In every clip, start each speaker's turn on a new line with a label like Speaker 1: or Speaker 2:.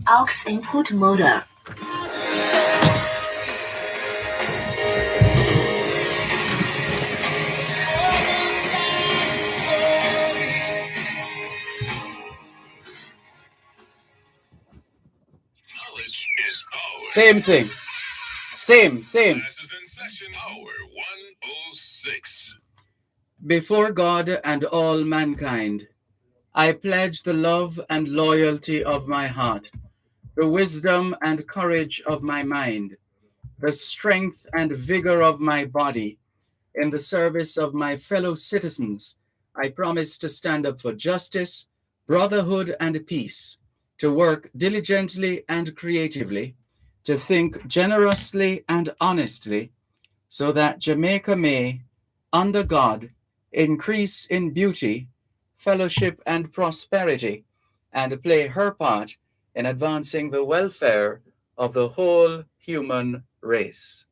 Speaker 1: Aux input motor.
Speaker 2: Same thing. Same. Before God and all mankind, I pledge the love and loyalty of my heart, the wisdom and courage of my mind, the strength and vigor of my body. In the service of my fellow citizens, I promise to stand up for justice, brotherhood, and peace, to work diligently and creatively, to think generously and honestly, so that Jamaica may, under God, increase in beauty, fellowship, and prosperity, and play her part in advancing the welfare of the whole human race.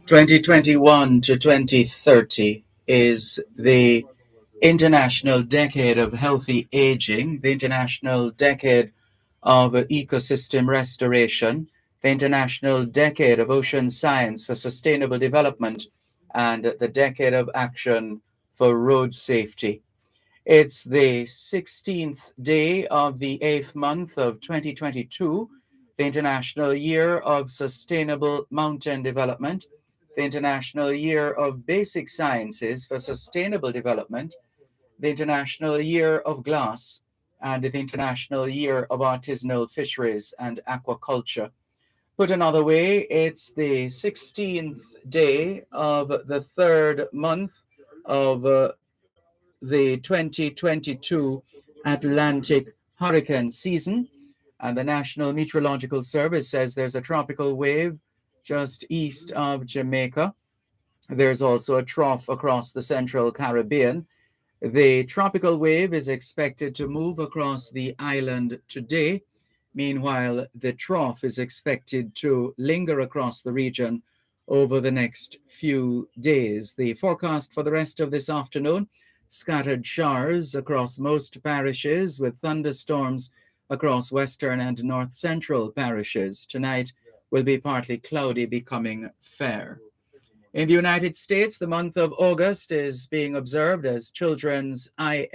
Speaker 2: 2021 to 2030 is the International Decade of Healthy Aging, the International Decade of Ecosystem Restoration, the International Decade of Ocean Science for Sustainable Development, and the Decade of Action for Road Safety. It's the 16th day of the 8th month of 2022, the International Year of Sustainable Mountain Development, the International Year of Basic Sciences for Sustainable Development, the International Year of Glass, and the International Year of Artisanal Fisheries and Aquaculture. Put another way, it's the 16th day of the third month of the 2022 Atlantic hurricane season. And the National Meteorological Service says there's a tropical wave just east of Jamaica. There's also a trough across the central Caribbean. The tropical wave is expected to move across the island today. Meanwhile, the trough is expected to linger across the region over the next few days. The forecast for the rest of this afternoon: scattered showers across most parishes with thunderstorms across western and north central parishes. Tonight will be partly cloudy, becoming fair. In the United States, the month of August is being observed as Children's Eye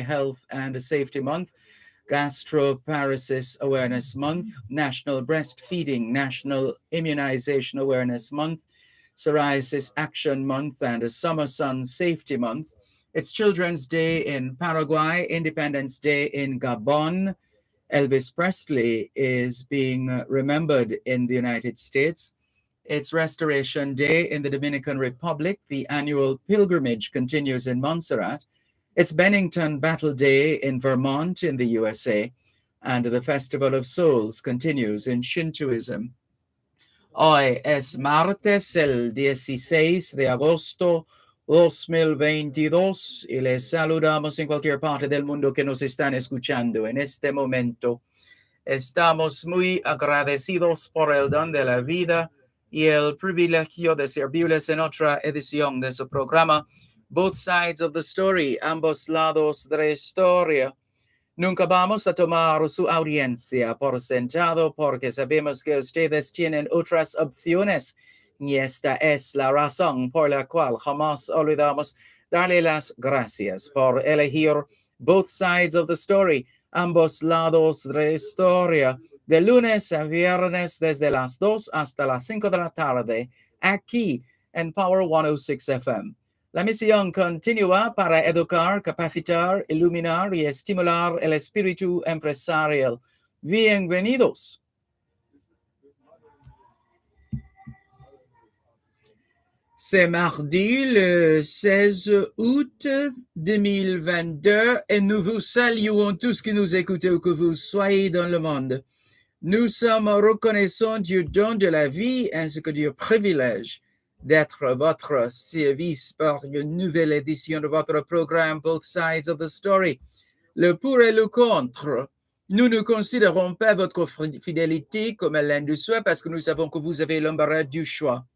Speaker 2: Health and Safety Month, Gastroparesis Awareness Month, National Breastfeeding, National Immunization Awareness Month, Psoriasis Action Month, and a Summer Sun Safety Month. It's Children's Day in Paraguay, Independence Day in Gabon. Elvis Presley is being remembered in the United States. It's Restoration Day in the Dominican Republic. The annual pilgrimage continues in Montserrat. It's Bennington Battle Day in Vermont in the USA. And the Festival of Souls continues in Shintoism. Hoy es martes, el 16 de agosto 2022, y les saludamos en cualquier parte del mundo que nos están escuchando en este momento. Estamos muy agradecidos por el don de la vida y el privilegio de servirles en otra edición de su programa, Both Sides of the Story, ambos lados de la historia. Nunca vamos a tomar su audiencia por sentado porque sabemos que ustedes tienen otras opciones y esta es la razón por la cual jamás olvidamos darle las gracias por elegir Both Sides of the Story, ambos lados de la historia, de lunes a viernes desde las 2 hasta las 5 de la tarde, aquí en Power 106 FM. La misión continúa para educar, capacitar, iluminar y estimular el espíritu empresarial. Bienvenidos. C'est mardi le 16 août 2022 et nous vous saluons tous qui nous écoutez où que vous soyez dans le monde. Nous sommes reconnaissants du don de la vie ainsi que du privilège d'être à votre service pour une nouvelle édition de votre programme Both Sides of the Story. Le pour et le contre. Nous ne considérons pas votre fidélité comme l'un du souhait parce que nous savons que vous avez l'embarras du choix.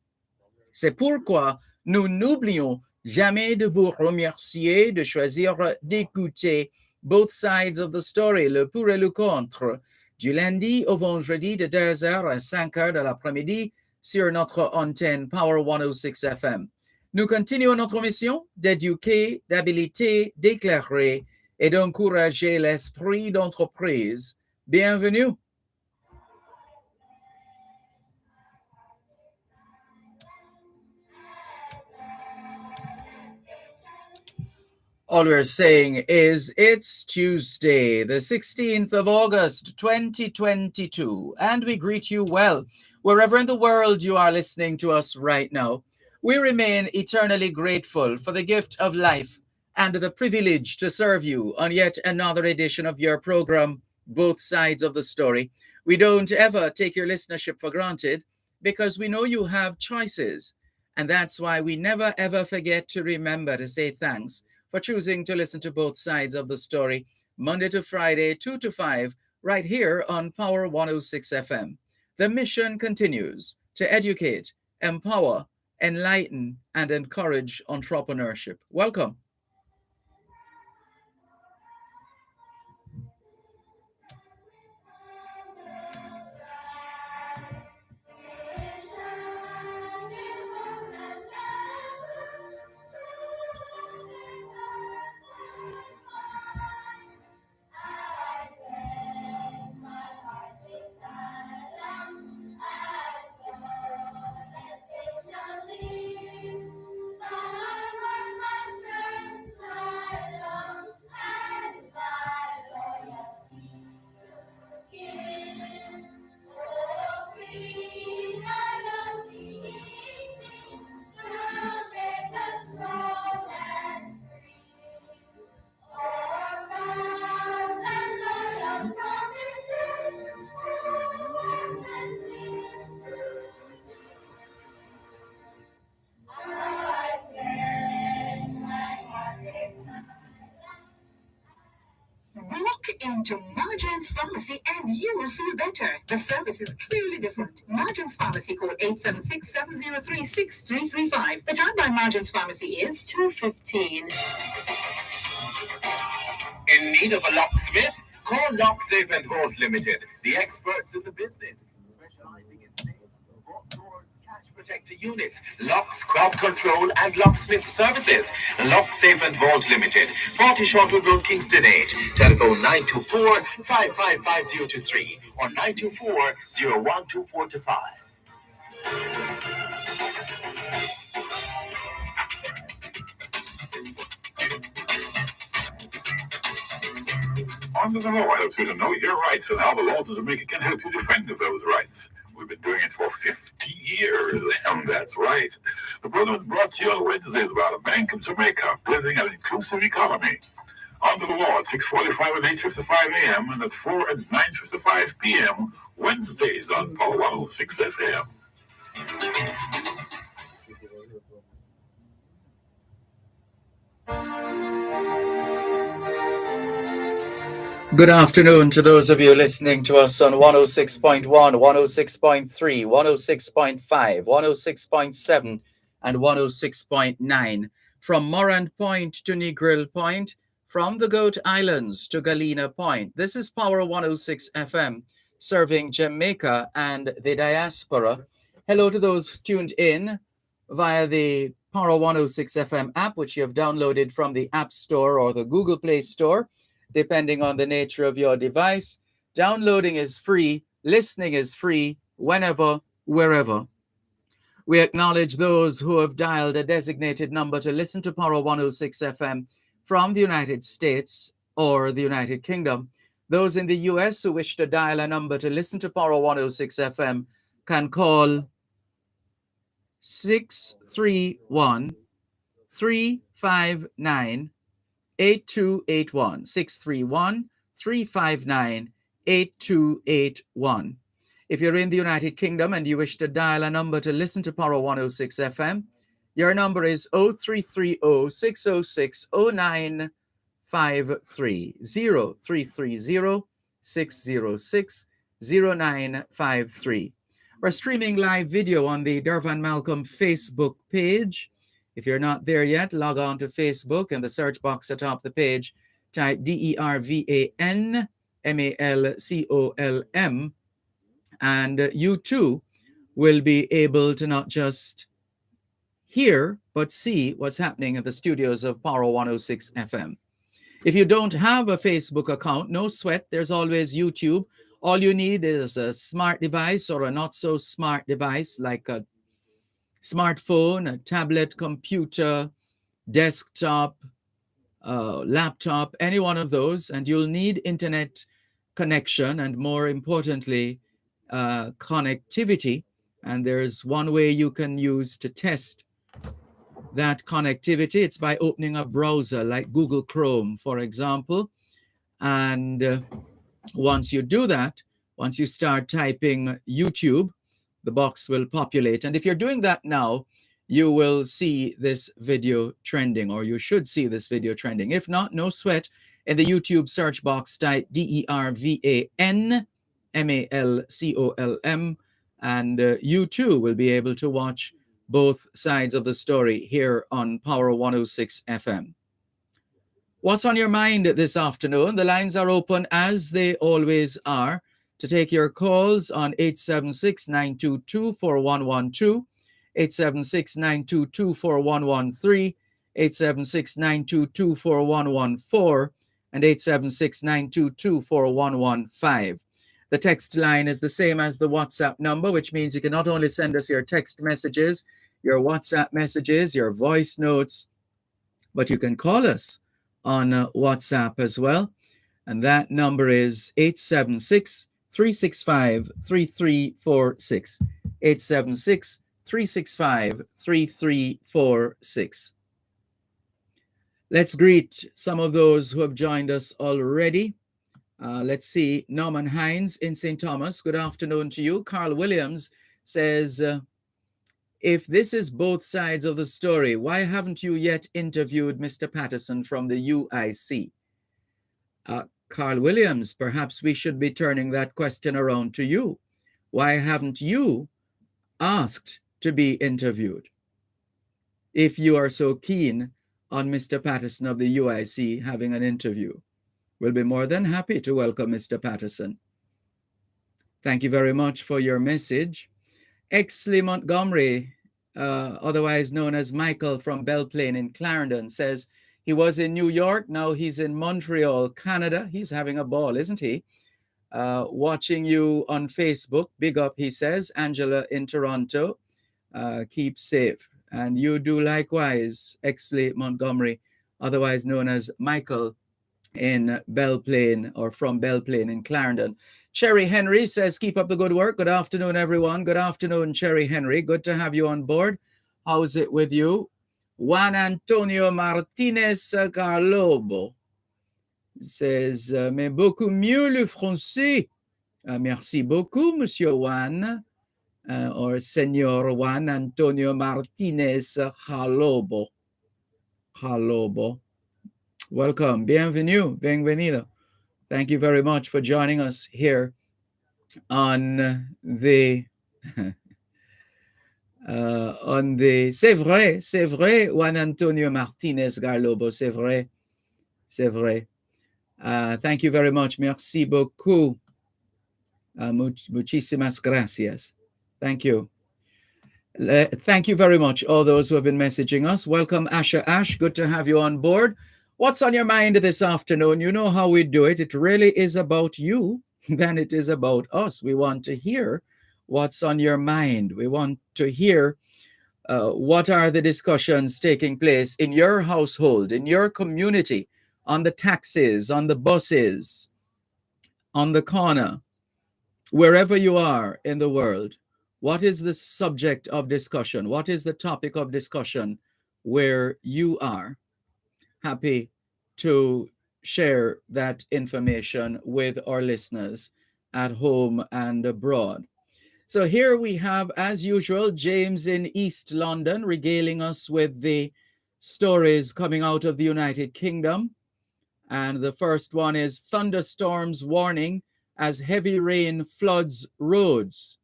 Speaker 2: C'est pourquoi nous n'oublions jamais de vous remercier de choisir d'écouter Both Sides of the Story, le pour et le contre, du lundi au vendredi de 2h à 5h de l'après-midi sur notre antenne Power 106 FM. Nous continuons notre mission d'éduquer, d'habiliter, d'éclairer et d'encourager l'esprit d'entreprise. Bienvenue. All we're saying is it's Tuesday, the 16th of August, 2022, and we greet you well, wherever in the world you are listening to us right now. We remain eternally grateful for the gift of life and the privilege to serve you on yet another edition of your program, Both Sides of the Story. We don't ever take your listenership for granted because we know you have choices, and that's why we never ever forget to remember to say thanks for choosing to listen to Both Sides of the Story, Monday to Friday, 2 to 5, right here on Power 106 FM. The mission continues to educate, empower, enlighten, and encourage entrepreneurship. Welcome.
Speaker 3: Walk into Margins Pharmacy and you will feel better. The service is clearly different. Margins Pharmacy, code 876-703-6335. The time by Margins Pharmacy is 2:15.
Speaker 4: In need of a locksmith? Call Lock Safe and Vault Limited, the experts in the business, specializing in safes, vault doors, cash protector units, locks, crowd control, and locksmith services. Lock Safe and Vault Limited, 40 Shortwood Road, Kingston 8. Telephone 924-555023 or 924-01245.
Speaker 5: Under the law helps you to know your rights and how the laws of Jamaica can help you defend those rights. We've been doing it for 50 years, and that's right. The program is brought to you on Wednesdays by the Bank of Jamaica, building an inclusive economy. Under the law at 6:45 and 8:55 a.m. and at 4 and 9:55 p.m. Wednesdays on Power 106 FM.
Speaker 2: Good afternoon to those of you listening to us on 106.1, 106.3, 106.5, 106.7, and 106.9. From Morant Point to Negril Point, from the Goat Islands to Galena Point. This is Power 106 FM, serving Jamaica and the diaspora. Hello to those tuned in via the Power 106 FM app, which you have downloaded from the App Store or the Google Play Store, depending on the nature of your device. Downloading is free, listening is free, whenever, wherever. We acknowledge those who have dialed a designated number to listen to Power 106 FM from the United States or the United Kingdom. Those in the US who wish to dial a number to listen to Power 106 FM can call 631 359 8281, 631 359 8281. If you're in the United Kingdom and you wish to dial a number to listen to Power 106 FM, your number is 0330 606 0953, 0330 606 0953. We're streaming live video on the Dervan Malcolm Facebook page. If you're not there yet, log on to Facebook. In the search box atop the page, type Dervan Malcolm, and you too will be able to not just hear, but see what's happening in the studios of Power 106 FM. If you don't have a Facebook account, no sweat, there's always YouTube. All you need is a smart device or a not so smart device like a smartphone, a tablet, computer, desktop, laptop, any one of those, and you'll need internet connection and, more importantly, connectivity. And there's one way you can use to test that connectivity. It's by opening a browser like Google Chrome, for example. And once you do that, once you start typing YouTube, the box will populate. And if you're doing that now, you will see this video trending, or you should see this video trending. If not, no sweat. In the YouTube search box, type Dervan Malcolm, And you too will be able to watch both sides of the story here on Power 106 FM. What's on your mind this afternoon? The lines are open as they always are to take your calls on 876-922-4112, 876-922-4113, 876-922-4114, and 876-922-4115. The text line is the same as the WhatsApp number, which means you can not only send us your text messages, your WhatsApp messages, your voice notes, but you can call us on WhatsApp as well. And that number is 876-365-3346. 876-365-3346. Let's greet some of those who have joined us already. Let's see. Norman Hines in St. Thomas. Good afternoon to you. Carl Williams says, if this is both sides of the story, why haven't you yet interviewed Mr. Patterson from the UIC? Carl Williams, perhaps we should be turning that question around to you. Why haven't you asked to be interviewed? If you are so keen on Mr. Patterson of the UIC having an interview, we'll be more than happy to welcome Mr. Patterson. Thank you very much for your message. Exley Montgomery, otherwise known as Michael from Belle Plaine in Clarendon, says he was in New York. Now he's in Montreal, Canada. He's having a ball, isn't he? Watching you on Facebook. Big up, he says. Angela in Toronto. Keep safe. And you do likewise, Exley Montgomery, otherwise known as Michael in Belle Plaine or from Belle Plaine in Clarendon. Cherry Henry says, keep up the good work. Good afternoon, everyone. Good afternoon, Cherry Henry. Good to have you on board. How's it with you? Juan Antonio Martinez Garlobo says, mais beaucoup mieux le français. Merci beaucoup, Monsieur Juan, or Senor Juan Antonio Martinez Garlobo. Garlobo. Welcome. Bienvenue. Bienvenido. Thank you very much for joining us here on the c'est vrai, Juan Antonio Martinez Garlobo, c'est vrai. Thank you very much. Merci beaucoup. Muchísimas gracias. Thank you. Thank you very much, all those who have been messaging us. Welcome, Asha Ash. Good to have you on board. What's on your mind this afternoon? You know how we do it. It really is about you than it is about us. We want to hear what's on your mind. We want to hear what are the discussions taking place in your household, in your community, on the taxis, on the buses, on the corner, wherever you are in the world. What is the subject of discussion? What is the topic of discussion where you are? Happy to share that information with our listeners at home and abroad. So here we have, as usual, James in East London regaling us with the stories coming out of the United Kingdom. And the first one is thunderstorms warning as heavy rain floods roads.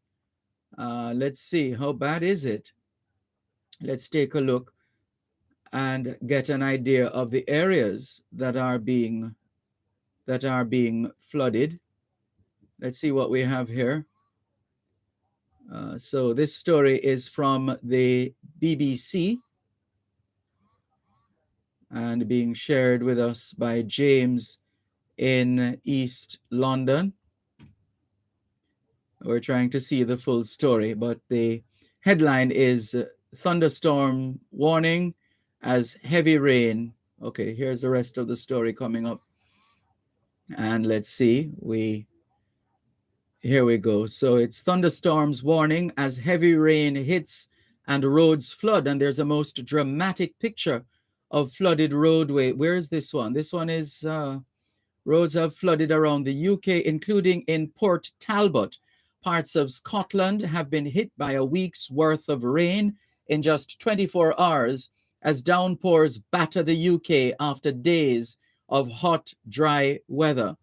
Speaker 2: Let's see, how bad is it? Let's take a look and get an idea of the areas that are being flooded. Let's see what we have here. So this story is from the BBC and being shared with us by James in East London. We're trying to see the full story, but the headline is thunderstorm warning as heavy rain. Okay, here's the rest of the story coming up. And let's see, here we go. So it's thunderstorms warning as heavy rain hits and roads flood. And there's a most dramatic picture of flooded roadway. Where is this one? This one is roads have flooded around the UK, including in Port Talbot. Parts of Scotland have been hit by a week's worth of rain in just 24 hours as downpours batter the UK after days of hot, dry weather.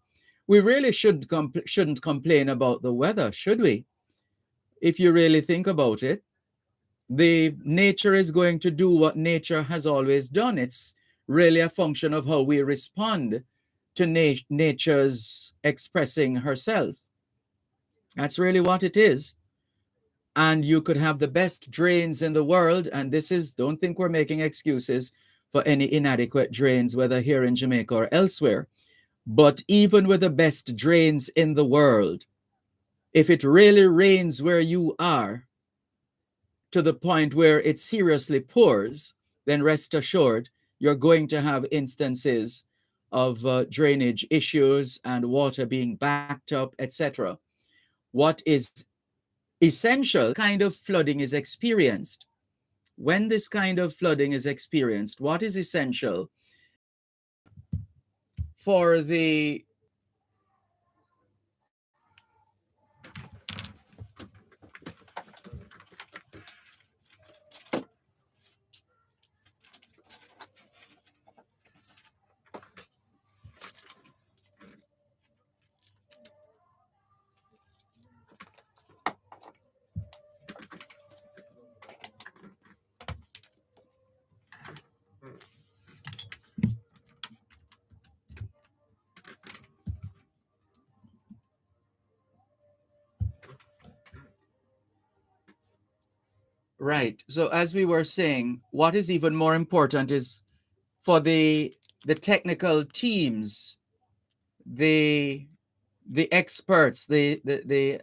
Speaker 2: We really shouldn't complain about the weather, should we? if you really think about it. The nature is going to do what nature has always done. It's really a function of how we respond to nature's expressing herself. That's really what it is. And you could have the best drains in the world, and this is, don't think we're making excuses for any inadequate drains, whether here in Jamaica or elsewhere. But even with the best drains in the world, if it really rains where you are, to the point where it seriously pours, then rest assured you're going to have instances of drainage issues and water being backed up, etc. What is essential kind of flooding is experienced. When this kind of flooding is experienced, what is essential for the right? So as we were saying, what is even more important is for the technical teams, the experts, the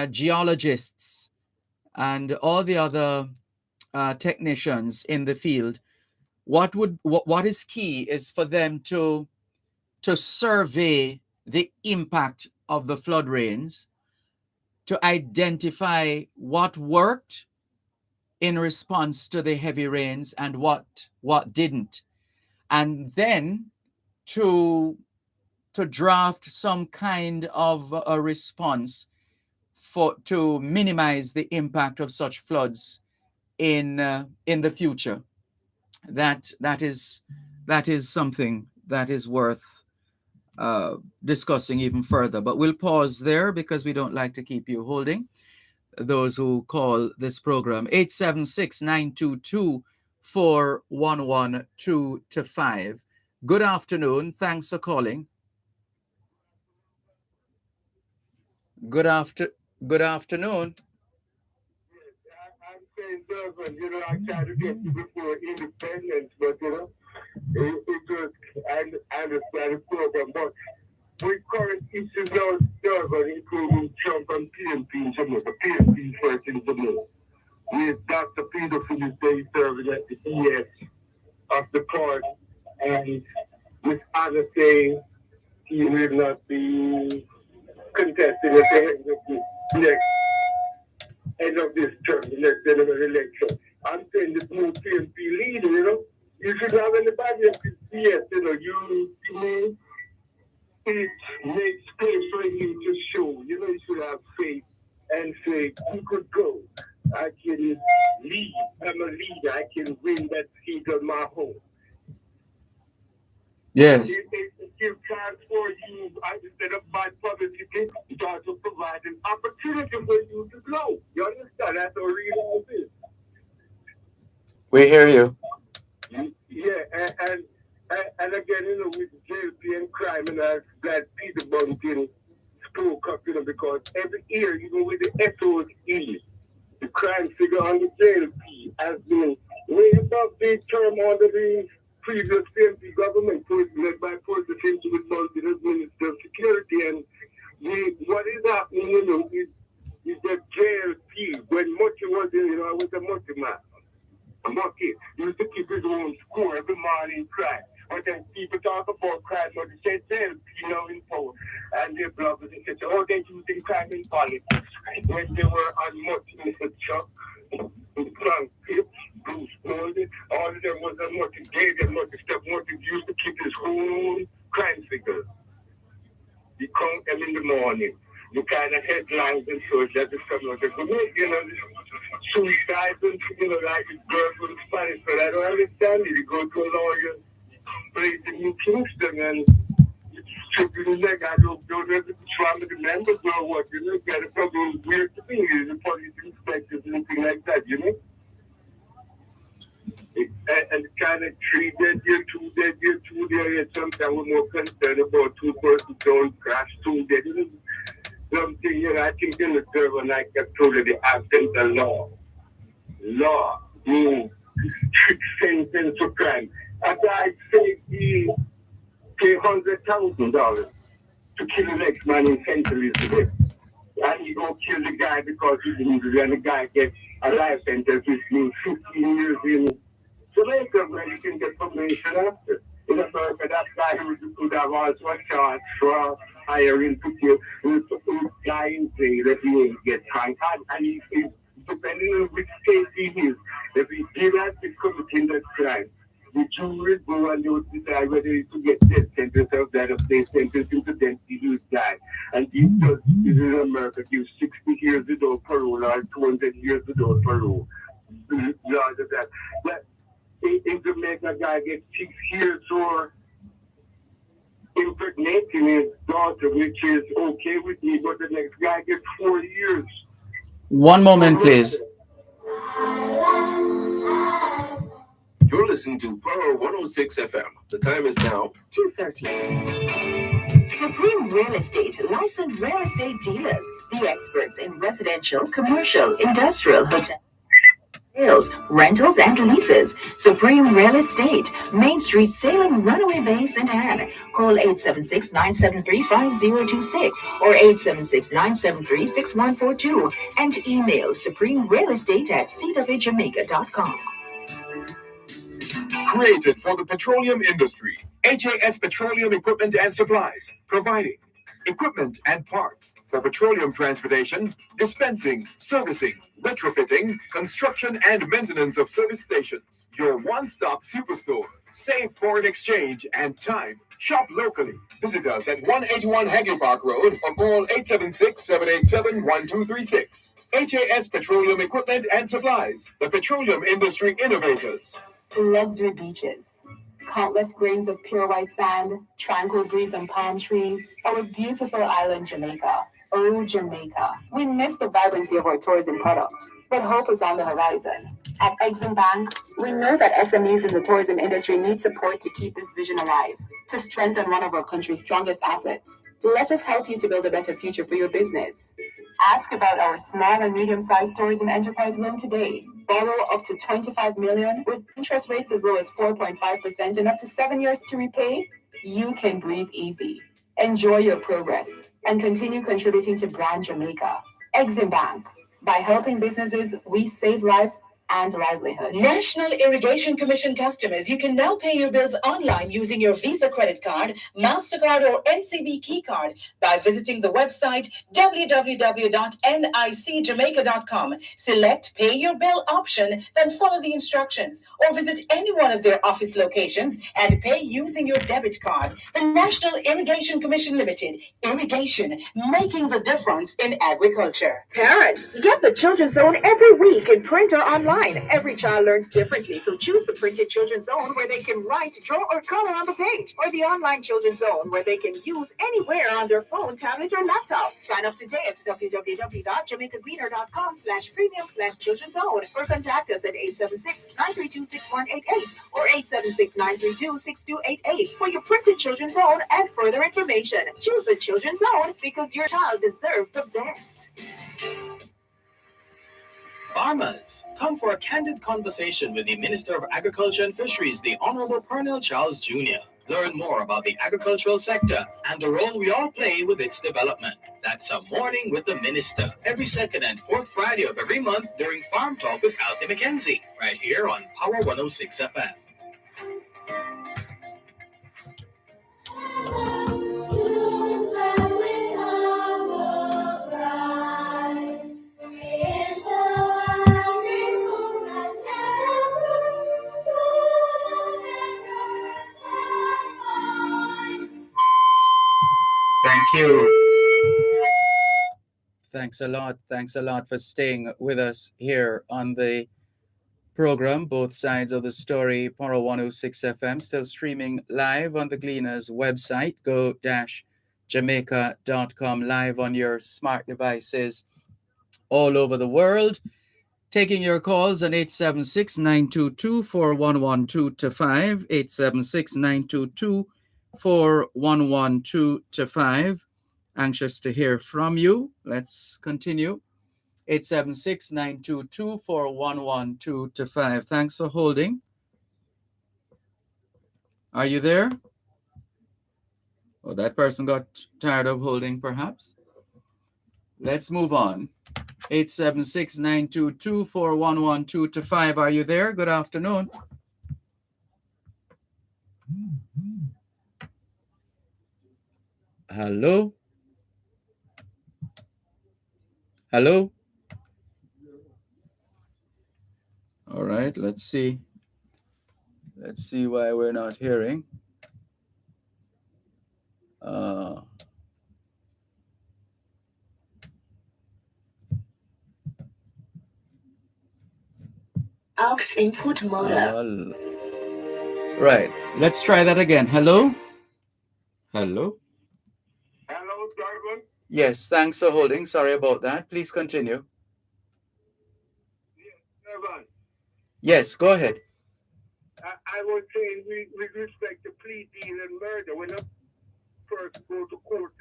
Speaker 2: geologists, and all the other technicians in the field. What is key is for them to survey the impact of the flood rains, to identify what worked in response to the heavy rains and what didn't, and then to draft some kind of a response for to minimize the impact of such floods in the future. That is something that is worth discussing even further. But we'll pause there because we don't like to keep you holding. Those who call this program 876-922-4112-5. Good afternoon. Thanks for calling. Good afternoon.
Speaker 6: I'm saying, Dervan, I tried to get you before independence, but, it was, I understand the program, but with current issues now, Dervan, including Trump and PNP in Jamaica, PNP first in Jamaica, with Dr. Peter Phillips Day serving at the ES of the court, and with others saying he will not be contesting at the end of the next end of this term, the next general election. I'm saying this new PNP leader, you should have anybody at this PS, you it makes space for you to show, you should have faith and say, you could go. I can lead. I'm a leader. I can win that seat on my home.
Speaker 2: Yes.
Speaker 6: It gives chance for you, instead of bad publicity, start to provide an opportunity for you to grow. You understand? That's a real thing.
Speaker 2: We hear you.
Speaker 6: Yeah, and again, with JLP and crime, and I'm glad Peter Bunting spoke up, because every year, with the SOE, the crime figure on the JLP has been way above the term under the previous PNP government, led by President Sultan as Minister of Security. And what is happening, is that JLP, when Mochi was in, I was a Mochi man. Mochi used to keep his own score every morning crime. But then people talk about crime, but they say JLP now in power. And their bloggers, they say, oh, they're using crime in politics. When they were on Mochi, Mr. Chuck, Frank Pitt, Bruce Goldie, all of them was on Mochi. David Mochi, Steph Mochi used to keep his own crime figures. You count them in the morning. The kind of headlines and so that the summer they go, suicides and like this girl from Spanish, but I don't understand it. You go to a lawyer place in New Kingston and children like I don't know that the family members or what, got a problem weird to me, the police inspectors and anything like that, and kind of 3 dead here, 2 dead here, 2 dead here. Sometimes we're more concerned about 2 persons don't crash, 2 dead. Something, I think in the Dervan, like I told you, the absence of law. Law means strict sentence for crime. A guy say he pay $100,000 to kill the next man in St. Elizabeth. And he go kill the guy because he's injured, and the guy gets a life sentence, which means 15 years in Jamaica, where you can get probation after. In America, that guy who could have also a charge for hiring to kill the guy in jail if he ain't get hanged. And he is, depending on which state he is, if he did have to committing that crime, the jury go and they would decide whether he to get death sentence or that if they sentence him to death, he will die. And these judges in America give 60 years without parole or 200 years without parole. Lord of that. But in Jamaica, a guy gets 6 years for impregnating his daughter, which is okay with me, but the next guy gets 4 years.
Speaker 2: One moment, please.
Speaker 4: You're listening to Power 106 FM. The time is now
Speaker 3: 2:30. Supreme Real Estate, licensed real estate dealers, the experts in residential, commercial, industrial, hotel sales, rentals, and leases. Supreme Real Estate, Main Street, Salem, Runaway Bay, St. Anne. Call 876-973-5026 or 876-973-6142 and email supremerealestate@cwjamaica.com.
Speaker 4: created for the petroleum industry. HAS Petroleum Equipment and Supplies, providing equipment and parts for petroleum transportation, dispensing, servicing, retrofitting, construction, and maintenance of service stations. Your one-stop superstore. Save foreign exchange and time. Shop locally. Visit us at 181 Hagley Park Road or call 876-787-1236. HAS Petroleum Equipment and Supplies, the petroleum industry innovators.
Speaker 7: Luxury beaches, countless grains of pure white sand, tranquil breeze and palm trees, our beautiful island Jamaica. Oh, Jamaica. We miss the vibrancy of our tourism product, but hope is on the horizon. At Exim Bank, we know that SMEs in the tourism industry need support to keep this vision alive, to strengthen one of our country's strongest assets. Let us help you to build a better future for your business. Ask about our small and medium-sized tourism enterprise loan today. Borrow up to 25 million with interest rates as low as 4.5% and up to 7 years to repay. You can breathe easy. Enjoy your progress and continue contributing to Brand Jamaica. Exim Bank. By helping businesses, we save lives and livelihood.
Speaker 3: National Irrigation Commission customers, you can now pay your bills online using your Visa credit card, MasterCard, or NCB key card by visiting the website www.nicjamaica.com. Select Pay Your Bill option, then follow the instructions, or visit any one of their office locations and pay using your debit card. The National Irrigation Commission Limited. Irrigation, making the difference in agriculture. Parents, get the Children's Zone every week in print or online. Every child learns differently, so choose the printed Children's Zone where they can write, draw, or color on the page, or the online Children's Zone where they can use anywhere on their phone, tablet, or laptop. Sign up today at www.jamaicagreener.com/premium/Children's Zone or contact us at 876-932-6188 or 876-932-6288 for your printed Children's Zone and further information. Choose the Children's Zone because your child deserves the best.
Speaker 8: Farmers, come for a candid conversation with the Minister of Agriculture and Fisheries, the Honorable Pernell Charles Jr. Learn more about the agricultural sector and the role we all play with its development. That's a Morning with the Minister, every second and fourth Friday of every month during Farm Talk with Alfie McKenzie, right here on Power 106 FM.
Speaker 2: Thank you. Thanks a lot. Thanks a lot for staying with us here on the program, Both Sides of the Story, Poro 106 FM, still streaming live on the Gleaners website, go-jamaica.com, live on your smart devices all over the world. Taking your calls on 876-922-4112-5, 876-922-4112-5. Anxious to hear from you. Let's continue. 876-922-4112-5. Thanks for holding. Are you there? Oh, that person got tired of holding, perhaps. Let's move on. 876-922-4112-5. Are you there? Good afternoon. Hello? Hello? All right, let's see. Let's see why we're not hearing.
Speaker 1: Aux input modem.
Speaker 2: Right, let's try that again. Hello? Hello?
Speaker 6: Hello, Dervan.
Speaker 2: Yes, thanks for holding. Sorry about that. Please continue.
Speaker 6: Yes, Dervan.
Speaker 2: Yes, go ahead.
Speaker 6: I was saying, with respect to plea deal and murder, when I first go to court,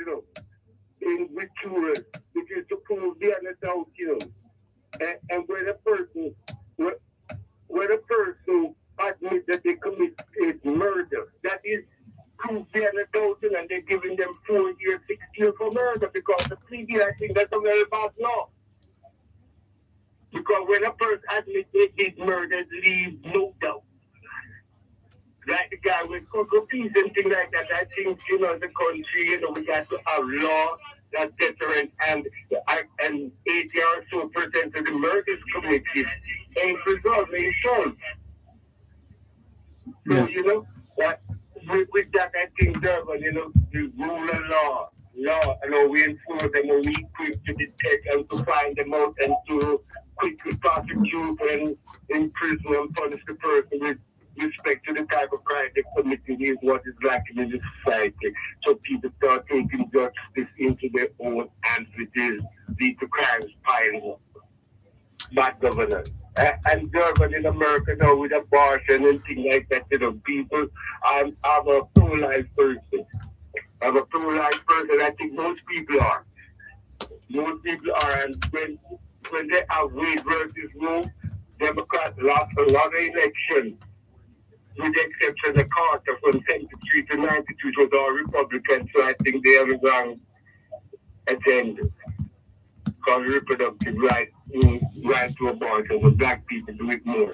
Speaker 6: in with children, which is to prove beyond a doubt, and when a person admits that they committed murder, that is proof beyond a doubt, and they're giving them 4 years, 6 years for murder, because the plea deal, I think that's a very bad law. Because when a person admits they did murder, it leaves no doubt. Like the guy with cocoa peas and things like that, I think, the country, we got to have law that's deterrent, and 80 or so percent of the murders committed ain't resolved, ain't solved. So,
Speaker 2: Yes.
Speaker 6: that, with that, I think, Dervan, the rule of law, we enforce them, and we quick to detect and to find them out and to quickly prosecute and imprison and punish the person with respect to the type of crime they committed is what is lacking in the society. So people start taking justice into their own hands, which is lead to crimes piling up. Bad governance. And Dervan in America now with abortion and things like that, people, I'm a pro-life person. I'm a pro-life person. I think most people are. Most people are, and when they have Wade versus Roe, Democrats lost a lot of elections. With the exception of Carter from 73 to 92, it was all Republicans, so I think they have a wrong agenda. Because reproductive right to abortion, but black people do it more.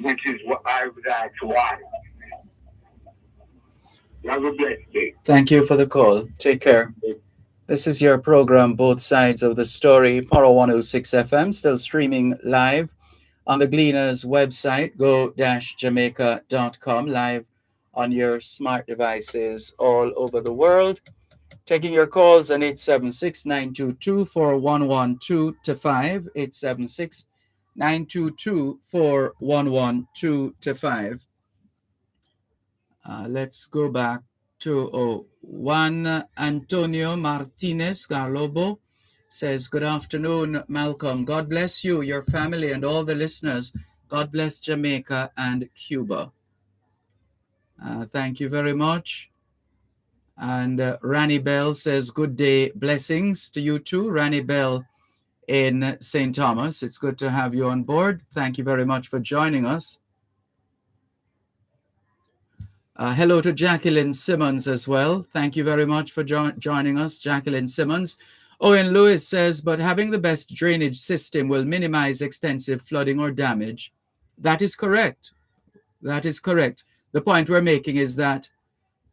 Speaker 6: Which is what I would ask why. Have a blessed day.
Speaker 2: Thank you for the call. Take care. This is your program, Both Sides of the Story, Poro 106 FM, still streaming live on the Gleaners website, go-jamaica.com, live on your smart devices all over the world. Taking your calls on 876-922-4112-5, 876-922-4112-5. Let's go back to Juan Antonio Martinez Garlobo says, good afternoon, Malcolm. God bless you, your family, and all the listeners. God bless Jamaica and Cuba. Thank you very much. And Rani Bell says, good day, blessings to you too. Rani Bell in St. Thomas. It's good to have you on board. Thank you very much for joining us. Hello to Jacqueline Simmons as well. Thank you very much for joining us, Jacqueline Simmons. Owen Lewis says, but having the best drainage system will minimize extensive flooding or damage. That is correct. That is correct. The point we're making is that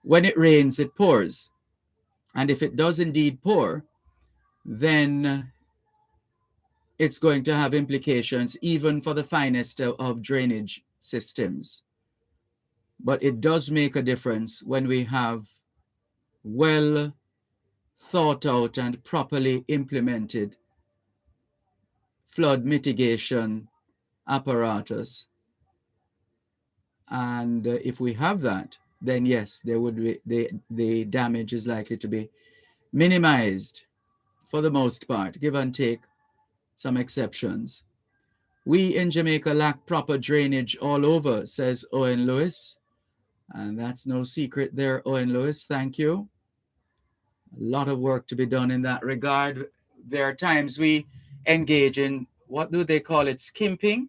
Speaker 2: when it rains, it pours. And if it does indeed pour, then it's going to have implications even for the finest of drainage systems. But it does make a difference when we have well thought out and properly implemented flood mitigation apparatus. And if we have that, then yes, there would be the damage is likely to be minimized for the most part, give and take some exceptions. We in Jamaica lack proper drainage all over, says Owen Lewis. And that's no secret there, Owen Lewis. Thank you. A lot of work to be done in that regard. There are times we engage in, what do they call it, skimping,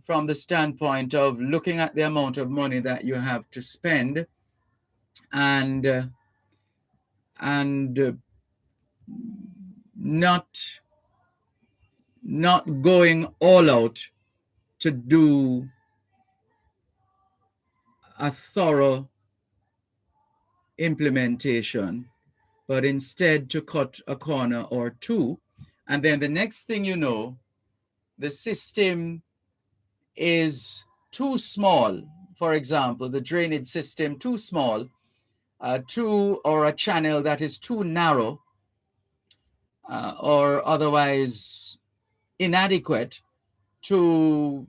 Speaker 2: from the standpoint of looking at the amount of money that you have to spend and not going all out to do a thorough implementation, but instead to cut a corner or two. And then the next thing you know, the system is too small. For example, the drainage system too small, or a channel that is too narrow or otherwise inadequate to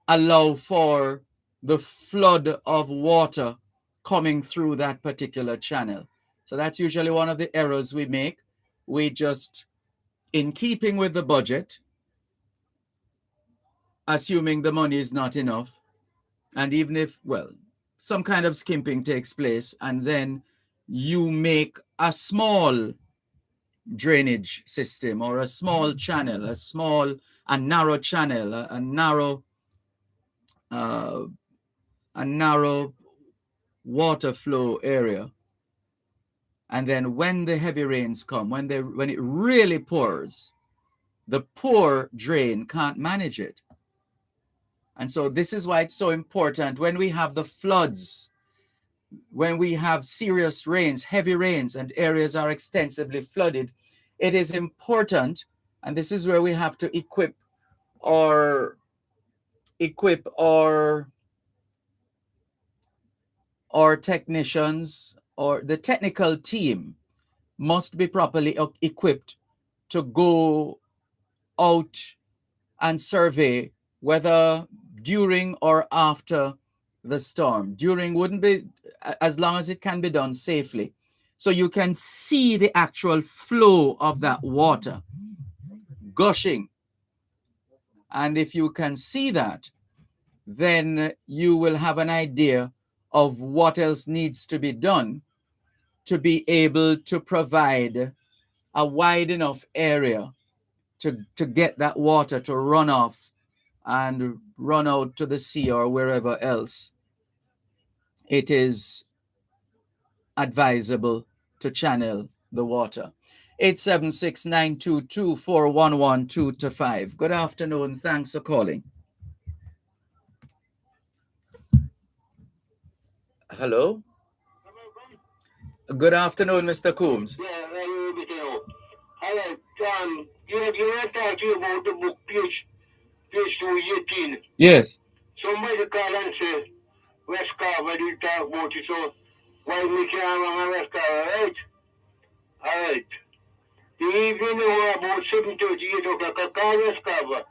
Speaker 2: allow for the flood of water coming through that particular channel. So that's usually one of the errors we make. We just, in keeping with the budget, assuming the money is not enough, and even if, well, some kind of skimping takes place, and then you make a small drainage system or a small channel, a narrow channel, a narrow water flow area. And then when the heavy rains come, when it really pours, the poor drain can't manage it. And so this is why it's so important when we have the floods, when we have serious rains, heavy rains, and areas are extensively flooded, it is important, and this is where we have to equip our technicians, or the technical team must be properly equipped to go out and survey, whether during or after the storm. During wouldn't be, as long as it can be done safely. So you can see the actual flow of that water gushing. And if you can see that, then you will have an idea of what else needs to be done to be able to provide a wide enough area to get that water to run off and run out to the sea or wherever else it is advisable to channel the water. 876-922-4112-5. Good afternoon. Thanks for calling. Hello? Good afternoon, Mr. Coombs.
Speaker 6: Yeah, all right. You were talking about the book, page 218.
Speaker 2: Yes.
Speaker 6: Somebody call and say, West Carver did talk about it, so why we can't run West Carver, right? All right. The evening about 7:30, 8 o'clock, I call West Carver.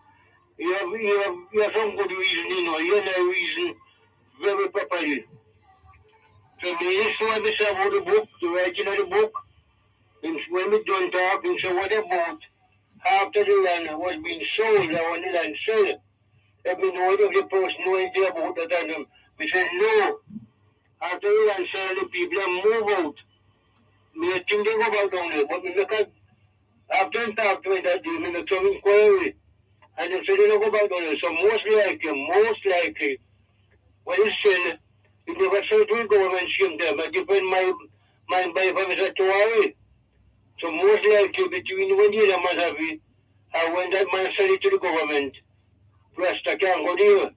Speaker 6: You have some good reason, you have no reason very properly. So me listen what they say about the book, the writing of the book, and when we don't talk, and say what about after the land was being sold, I want the land sold. Let me know if the person know anything about that, and we said no. After the land sold, the people have moved out. Me think they go back down there, but me look at, after I talk to me that day, me make some inquiry, and they said they don't go back down there. So most likely, when it's said, it never said to the government scheme there, but depend my by Professor Tuari. So most likely between when the man have it, and when that man sell it to the government, Rasta can't go there.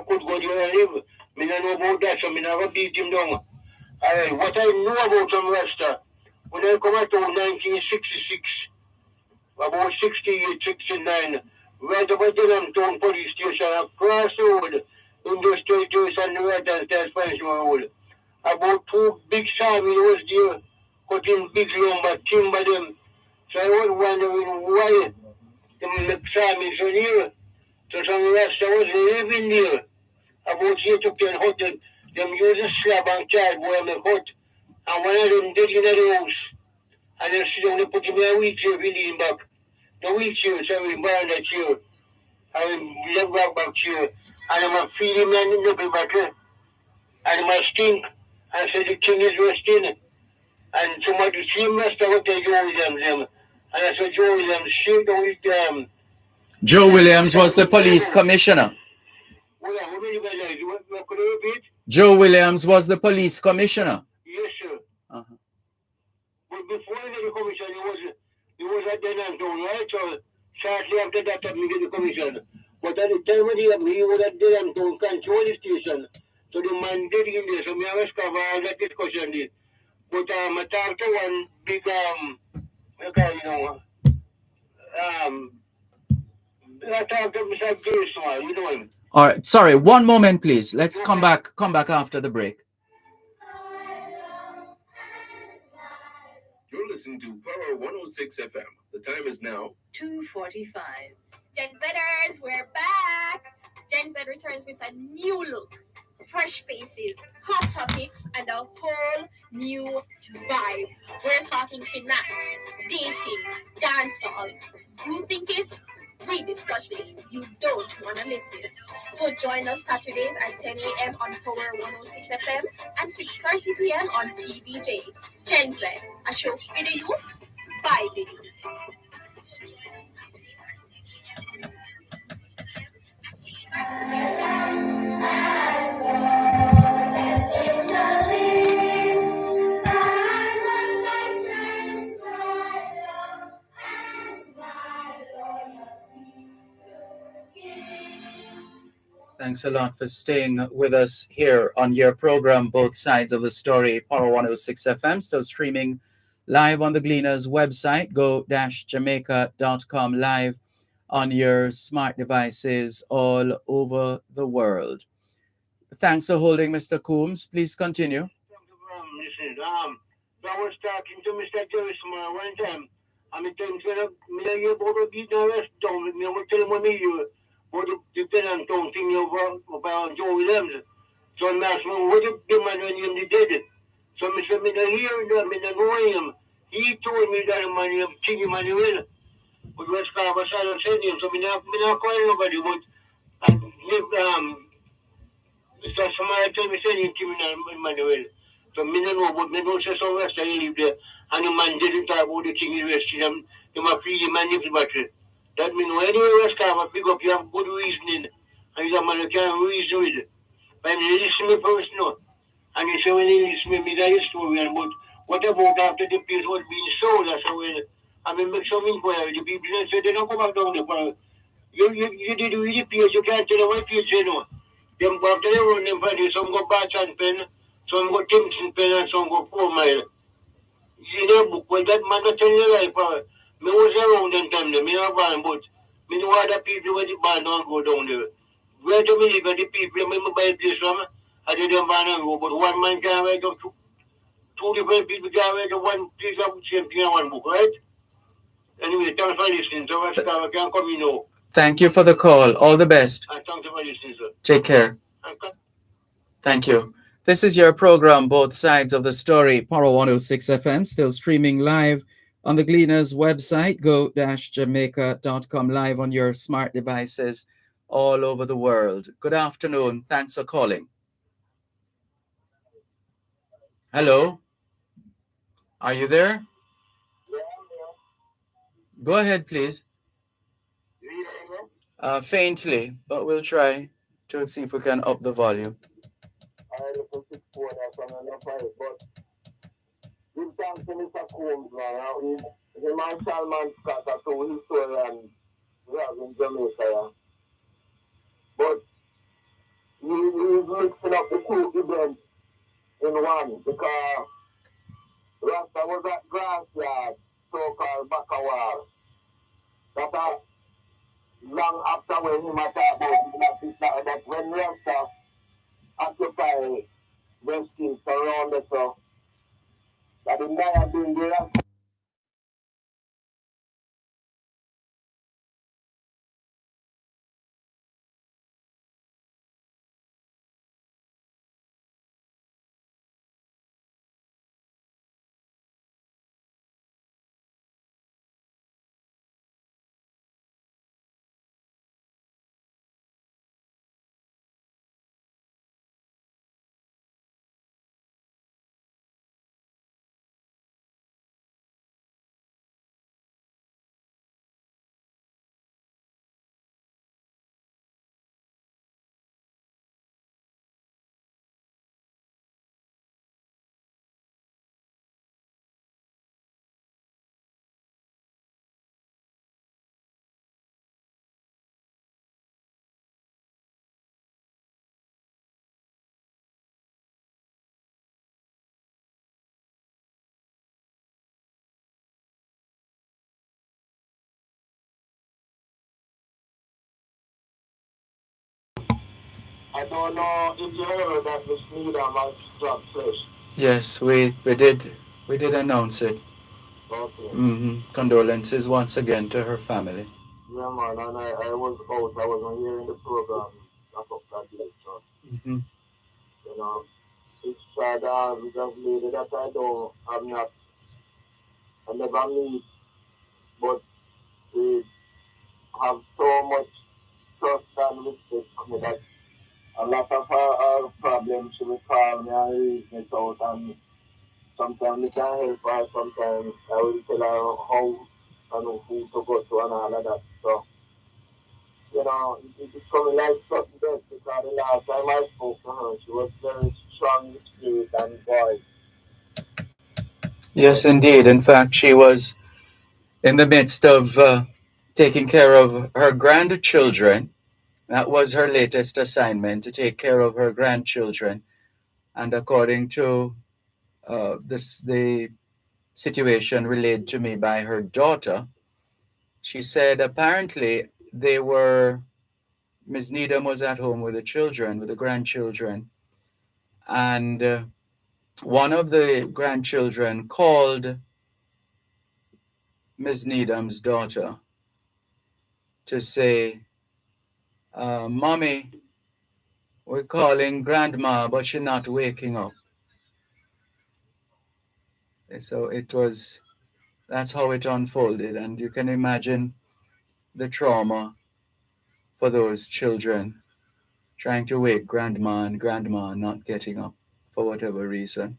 Speaker 6: Could go there and live. Me don't know about that, so me never beat him down. Alright, what I know about some Rasta, when I come out of 1966, about 68, 69, right about the town police station, across the road, Industrial Choice and the right and Transparency Road. About 2 big sawmill was there, cutting big lumber, timber them. So I was wondering why the sawmills are here. So some Rasta was living there. About 8 to 10 hut. Them use a slab and cardboard make hut. And one of them dead in the house. And then see them they put him in a wheelchair, we lead him back. The wheelchair, so we burn that chair. And we left back chair. And I'm a feed him and the battle. And I'm stink. And so the king is resting. And somebody same Rasta what they Joe Williams them. And I said Joe Williams shake down his
Speaker 2: Joe Williams was the police commissioner. Joe Williams was the police commissioner.
Speaker 6: Yes, sir. But before he got the commission, he was at Denanton, right? So shortly after that, he get the commission. But at the time when he was at Denanton control station. So the man did him there. So me I was cover all that discussion there. But I talked to one big I talked to Mr. Jason, you know him.
Speaker 2: All right, sorry, one moment, please. Let's come back after the break.
Speaker 4: You're listening to Power 106 FM. The time is now
Speaker 9: 2:45. Gen Zers, we're back. Gen Z returns with a new look, fresh faces, hot topics, and a whole new vibe. We're talking finance, dating, dancehall. You think it? We discuss it. You don't want to miss it. So join us Saturdays at 10 a.m. on Power 106 FM and 6:30 p.m. on TVJ. Gen Z, a show for the youths, by the youths.
Speaker 2: Thanks a lot for staying with us here on your program, Both Sides of the Story, Power 106 FM, still streaming live on the Gleaners website, go-jamaica.com, live on your smart devices all over the world. Thanks for holding, Mr. Coombs. Please continue.
Speaker 6: Listen, I was talking to Mr. Jerry one time. I mean, things when I hear about the beat and rest down with me, I'm going to tell him what me hear. What the tenant town thing about Joe Williams. So I'm asking, what the man when him did? So I said, I hear him, I know him. He told me that man named King Emmanuel. But West Carver said him, so I'm not calling nobody, but so somebody tell me say him King Emmanuel. So I don't know, but I don't say some rest I live there. And the man didn't talk about the King University. They might free the man lives battery. That means anyway West Carver pick up, you have good reasoning. And he's a man who can reason with it. But he listen to me first, no. And he said, when he listen to me, that is story. But what about after the place was being sold? I said, well, I mean, make some inquiry. The people say they don't come back down there. You did with the page, you can't tell them what page you know. Them after they run them for some go Batch and Pen, some go Timpson Pen, and some go 4 Mile. See their book, well, that man not tell you life. Me was around them time, me not born, but me know other people when the band don't go down there. Where do me live the people, me buy a place from, I did them band and go, but one man can write up two different people can write up one place of same thing in one book, right? Anyway, thanks for listening. So I can come in now.
Speaker 2: Thank you for the call. All the best.
Speaker 6: And thanks for listening, sir.
Speaker 2: Take care. Thank you. This is your program, Both Sides of the Story, Power 106 FM, still streaming live on the Gleaners website, go-jamaica.com, live on your smart devices all over the world. Good afternoon. Thanks for calling. Hello? Are you there? Go ahead, please. Faintly, but we'll try to see if we can up the volume.
Speaker 6: Give thanks to Mr. Combs, man. He's my Salman Scott, that's how his story we have in Jamaica. But he's mixing up the two events in one because Rasta was at Grassyard, so-called Bakawar. That long after when him attack about that when Rasta occupy West Kings around the so that the man have been there. I don't know if you heard that Miss Needham has dropped flesh.
Speaker 2: Yes, we did announce it.
Speaker 6: Okay.
Speaker 2: Condolences once again to her family.
Speaker 6: Yeah, man, and I was out. I wasn't hearing the program up that day, so,
Speaker 2: Mhm.
Speaker 6: you know, it's sad, because lady that I never meet, but we have so much trust and respect for me that a lot of our problems she will call me and reach me out, and sometimes we can help her, sometimes I will tell her how and who to go to and all of that. So, you know, it's coming like something else because the last time I spoke to her, she was very strong in spirit and voice.
Speaker 2: Yes, indeed. In fact, she was in the midst of taking care of her grandchildren. That was her latest assignment, to take care of her grandchildren. And according to the situation relayed to me by her daughter, she said apparently Ms. Needham was at home with the children, with the grandchildren, and one of the grandchildren called Ms. Needham's daughter to say, Mommy, we're calling Grandma, but she's not waking up. So that's how it unfolded. And you can imagine the trauma for those children trying to wake Grandma and Grandma not getting up for whatever reason.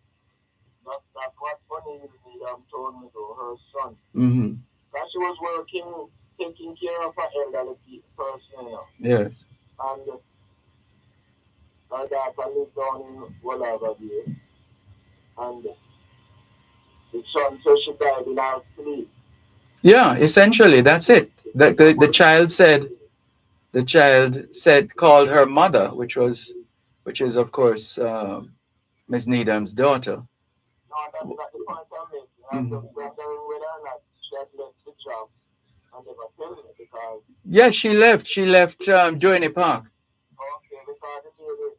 Speaker 6: That's what funny told me to her son.
Speaker 2: Mm-hmm.
Speaker 6: That she was working, taking care of her elderly person, you know.
Speaker 2: Yes.
Speaker 6: And her daughter lived down in Wallava Bay. And the son said she died in her sleep.
Speaker 2: Yeah, essentially, that's it. The child said, called her mother, which is of course Miss Needham's daughter.
Speaker 6: No, that's not the point I'm making. I'm just wondering whether or not she had left the job and never tell me because.
Speaker 2: Yeah, she left. She left Journey Park.
Speaker 6: Okay, because the lady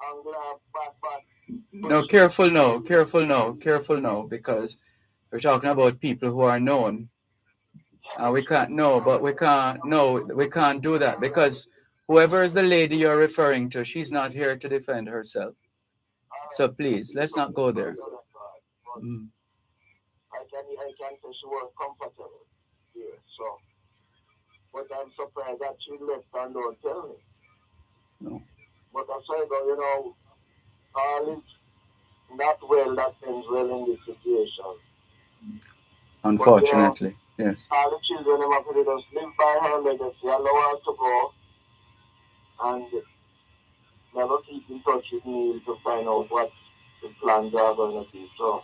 Speaker 6: Angela back.
Speaker 2: No, careful no, careful no, careful no, because we're talking about people who are known. We can't no, but we can't no, we can't do that because whoever is the lady you're referring to, she's not here to defend herself. So please, let's not go there.
Speaker 6: I can say she was comfortable here, so. But I'm surprised that she left and don't tell me.
Speaker 2: No.
Speaker 6: But I say, you know, all is not well that ends well in this situation.
Speaker 2: Unfortunately,
Speaker 6: but,
Speaker 2: yes.
Speaker 6: All the children have to just live by her legacy, allow her to go, and never keep in touch with me to find out what the plans are going to be. So,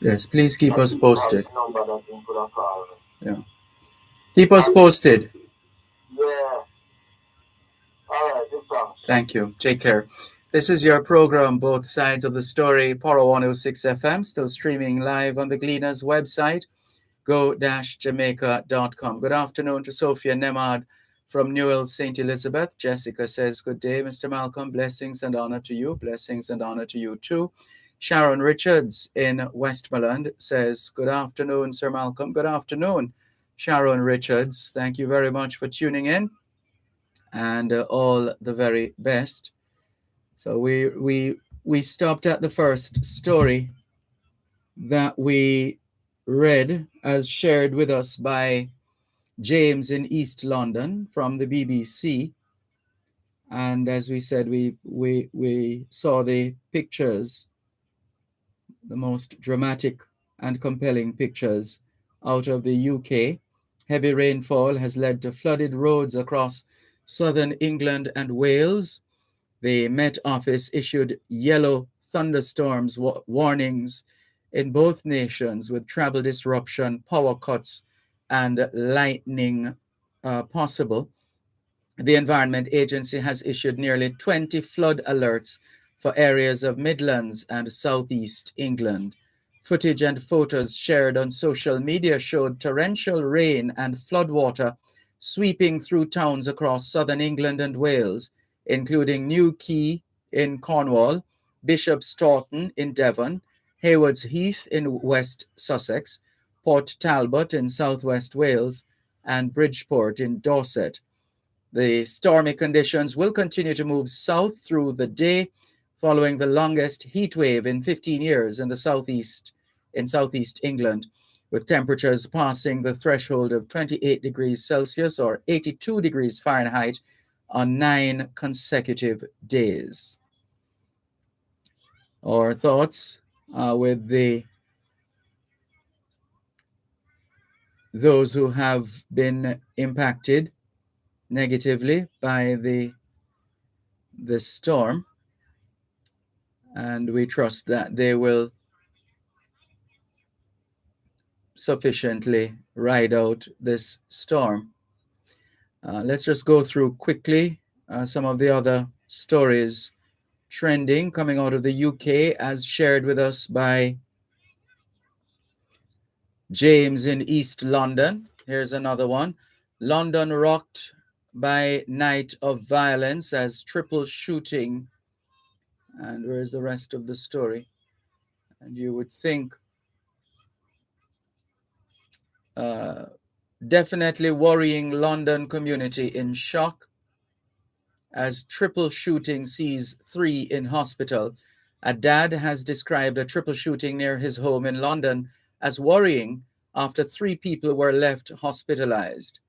Speaker 2: yes, please keep us posted.
Speaker 6: Number that you could have called.
Speaker 2: Yeah. Keep us posted.
Speaker 6: Yeah. All right,
Speaker 2: thank you. Take care. This is your program, Both Sides of the Story, Poro 106 FM, still streaming live on the Gleaners website, go-jamaica.com. Good afternoon to Sophia Nemad from Newell, St. Elizabeth. Jessica says, good day, Mr. Malcolm. Blessings and honor to you. Blessings and honor to you too. Sharon Richards in Westmoreland says, good afternoon, Sir Malcolm. Good afternoon, Sharon Richards. Thank you very much for tuning in, and all the very best. So we stopped at the first story that we read as shared with us by James in East London from the BBC. And as we said, we saw the pictures, the most dramatic and compelling pictures out of the UK. Heavy rainfall has led to flooded roads across southern England and Wales. The Met Office issued yellow thunderstorms warnings in both nations, with travel disruption, power cuts, and lightning possible. The Environment Agency has issued nearly 20 flood alerts for areas of Midlands and Southeast England. Footage and photos shared on social media showed torrential rain and floodwater sweeping through towns across southern England and Wales, including New Quay in Cornwall, Bishop's Taunton in Devon, Haywards Heath in West Sussex, Port Talbot in southwest Wales, and Bridgeport in Dorset. The stormy conditions will continue to move south through the day, following the longest heat wave in 15 years in southeast England, with temperatures passing the threshold of 28 degrees Celsius or 82 degrees Fahrenheit on 9 consecutive days. Our thoughts with those who have been impacted negatively by the storm, and we trust that they will sufficiently ride out this storm. Let's just go through quickly some of the other stories trending coming out of the UK, as shared with us by James in East London. Here's another one. London rocked by night of violence as triple shooting. And where's the rest of the story? And you would think definitely worrying London community in shock as triple shooting sees 3 in hospital. A dad has described a triple shooting near his home in London as worrying after 3 people were left hospitalized.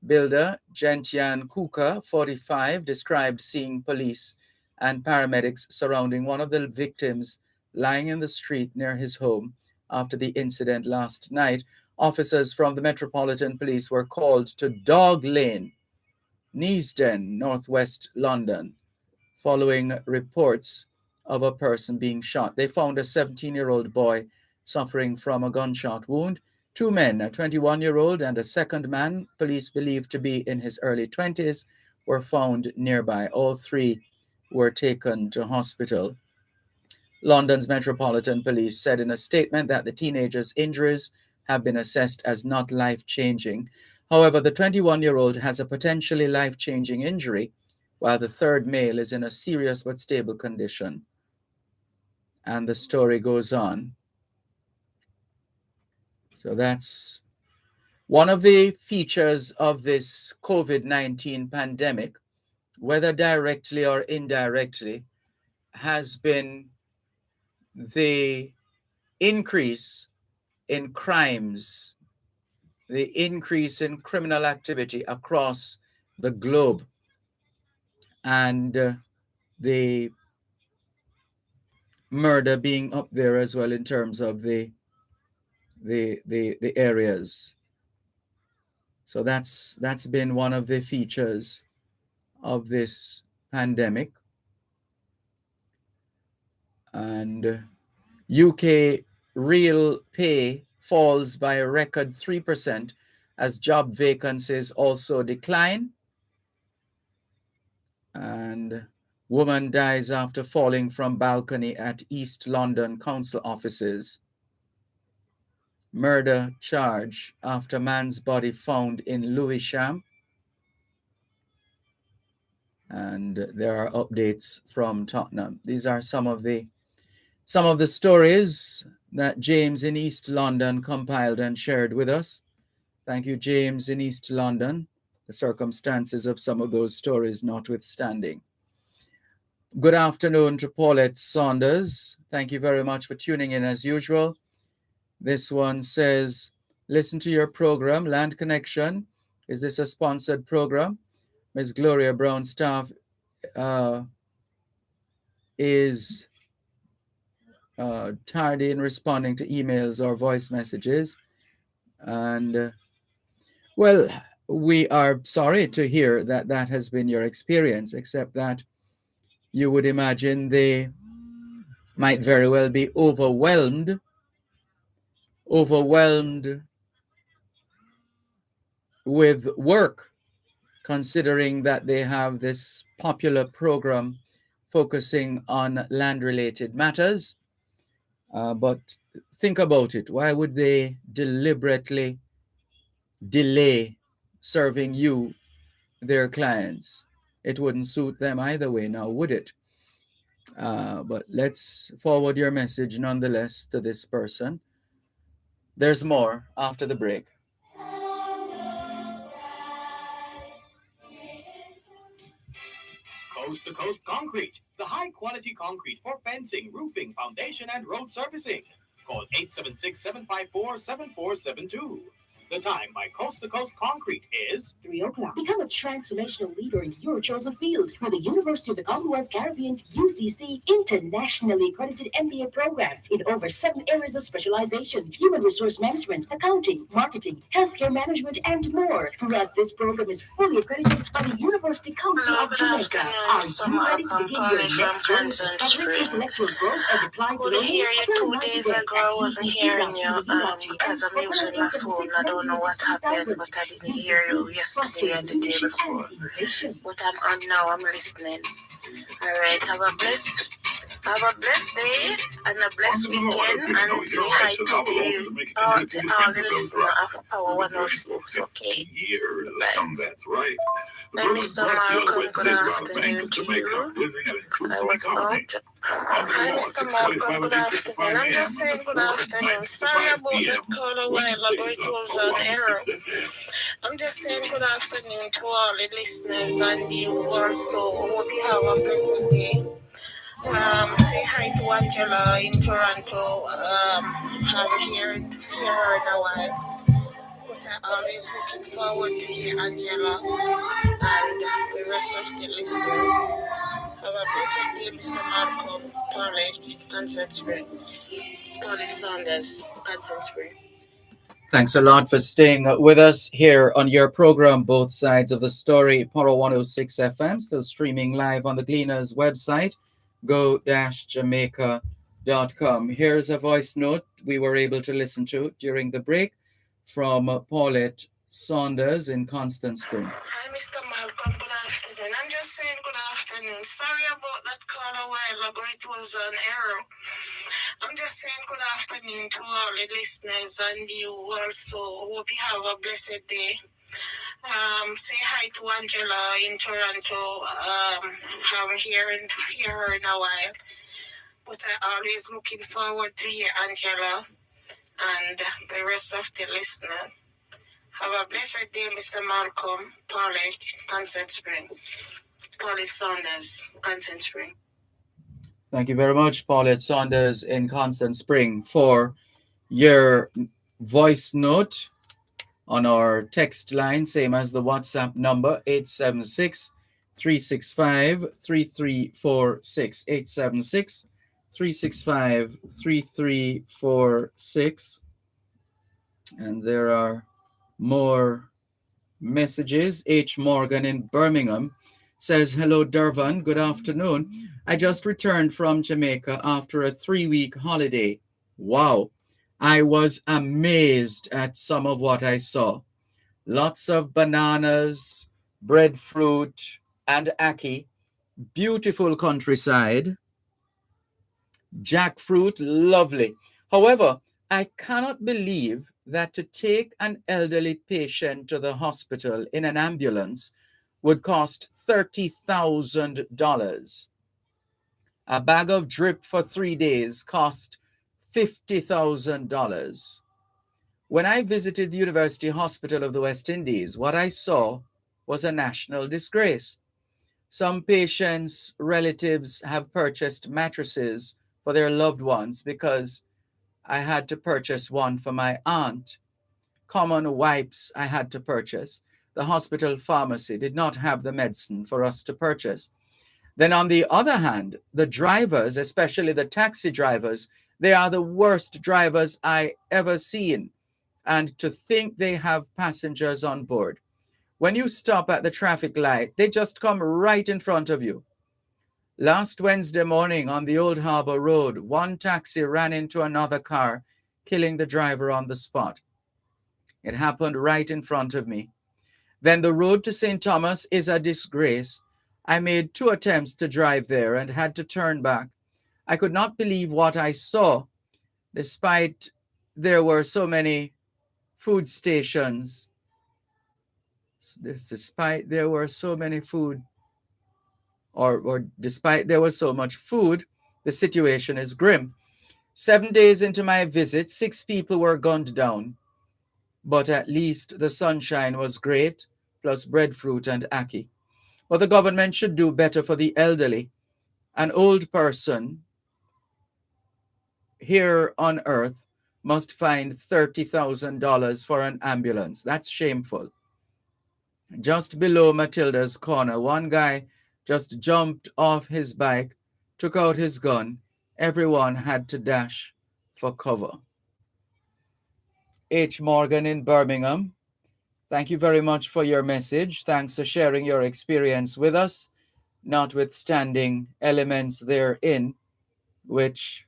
Speaker 2: Builder Gentian Kuka, 45, described seeing police and paramedics surrounding one of the victims lying in the street near his home after the incident last night. Officers from the Metropolitan Police were called to Dog Lane, Neasden, northwest London, following reports of a person being shot. They found a 17-year-old boy suffering from a gunshot wound. 2 men, a 21-year-old and a second man, police believed to be in his early 20s, were found nearby. All 3 were taken to hospital. London's Metropolitan Police said in a statement that the teenager's injuries have been assessed as not life-changing. However, the 21-year-old has a potentially life-changing injury, while the third male is in a serious but stable condition. And the story goes on. So that's one of the features of this COVID-19 pandemic, whether directly or indirectly, has been the increase in crimes, the increase in criminal activity across the globe, and the murder being up there as well in terms of the areas. So that's been one of the features of this pandemic. And UK real pay falls by a record 3% as job vacancies also decline. And woman dies after falling from balcony at East London council offices. Murder charge after man's body found in Lewisham. And there are updates from Tottenham. These are some of the stories that James in East London compiled and shared with us. Thank you, James in East London. The circumstances of some of those stories notwithstanding. Good afternoon to Paulette Saunders. Thank you very much for tuning in as usual. This one says, listen to your program, Land Connection. Is this a sponsored program? Ms. Gloria Brown staff is tardy in responding to emails or voice messages. And, well, we are sorry to hear that that has been your experience, except that you would imagine they might very well be overwhelmed with work, considering that they have this popular program focusing on land-related matters. But think about it. Why would they deliberately delay serving you, their clients. It wouldn't suit them either way now, would it? But let's forward your message nonetheless to this person. There's more after the break.
Speaker 8: Coast to Coast Concrete, the high quality concrete for fencing, roofing, foundation, and road surfacing. Call 876 754 7472. The time by Coast to Coast Concrete is
Speaker 3: 3 o'clock. Become a transformational leader in your chosen field with the University of the Commonwealth Caribbean UCC internationally accredited MBA program in over 7 areas of specialization: human resource management, accounting, marketing, healthcare management, and more. Plus, this program is fully accredited by the University Council of Jamaica. Are you ready to begin your next journey of discovering intellectual growth and applied
Speaker 10: Couldn't
Speaker 3: learning?
Speaker 10: hear you
Speaker 3: Apply
Speaker 10: 2
Speaker 3: now
Speaker 10: days
Speaker 3: today
Speaker 10: ago.
Speaker 3: at
Speaker 10: I wasn't hearing you
Speaker 3: UCC.edu.gm
Speaker 10: because I'm
Speaker 3: or call
Speaker 10: using my phone. I don't know what happened, but I didn't hear you yesterday and the day before. But I'm on now. I'm listening. All right. Have a blessed day and a blessed weekend. And say hi to all the listeners of Power 106. Okay. Bye.
Speaker 5: That's right.
Speaker 10: Hey, Mr. Malcolm, good afternoon to you. I was out. Hi, Mr. Malcolm, good afternoon. I'm just saying good afternoon. Sorry about that call a while ago. It was an error. I'm just saying good afternoon to all the listeners and you also. Hope you have a blessed day. Say hi to Angela in Toronto. Haven't heard her in a while. But I'm always looking forward to hear Angela and the rest of the listeners. Have a blessed day, Mr. Malcolm, Paulette, Consent Spring. Paulette Saunders, Consent Spring.
Speaker 2: Thanks a lot for staying with us here on your program, Both Sides of the Story, Poro 106 FM, still streaming live on the Gleaners website, go-jamaica.com. Here's a voice note we were able to listen to during the break from Paulette Saunders in Constant Spring.
Speaker 10: Hi, Mr. Malcolm. Good afternoon. I'm just saying good afternoon. Sorry about that call a while ago. It was an error. I'm just saying good afternoon to all the listeners and you also. Hope you have a blessed day. Say hi to Angela in Toronto. Haven't hear her in a while. But I always looking forward to hear Angela and the rest of the listeners. Have a blessed day, Mr. Malcolm, Paulette, Consent Spring. Paulette Saunders, Consent Spring.
Speaker 2: Thank you very much, Paulette Saunders in Constant Spring, for your voice note on our text line, same as the WhatsApp number, 876 365 3346. 876 365 3346. And there are more messages. H. Morgan in Birmingham says, hello, Dervan. Good afternoon. I just returned from Jamaica after a 3-week holiday. Wow. I was amazed at some of what I saw. Lots of bananas, breadfruit, and ackee. Beautiful countryside. Jackfruit, lovely. However, I cannot believe that to take an elderly patient to the hospital in an ambulance would cost $30,000. A bag of drip for 3 days cost $50,000. When I visited the University Hospital of the West Indies, what I saw was a national disgrace. Some patients' relatives have purchased mattresses for their loved ones because I had to purchase one for my aunt. Common wipes I had to purchase. The hospital pharmacy did not have the medicine for us to purchase. Then on the other hand, the drivers, especially the taxi drivers, they are the worst drivers I ever seen. And to think they have passengers on board. When you stop at the traffic light, they just come right in front of you. Last Wednesday morning on the Old Harbor Road, one taxi ran into another car, killing the driver on the spot. It happened right in front of me. Then the road to St. Thomas is a disgrace. I made 2 attempts to drive there and had to turn back. I could not believe what I saw, despite there were so many food stations, Despite there were so many food, or despite there was so much food, the situation is grim. 7 days into my visit, 6 people were gunned down, but at least the sunshine was great, plus breadfruit and ackee. But the government should do better for the elderly. An old person here on earth must find $30,000 for an ambulance. That's shameful. Just below Matilda's corner, one guy just jumped off his bike, took out his gun. Everyone had to dash for cover. H. Morgan in Birmingham, thank you very much for your message. Thanks for sharing your experience with us, notwithstanding elements therein which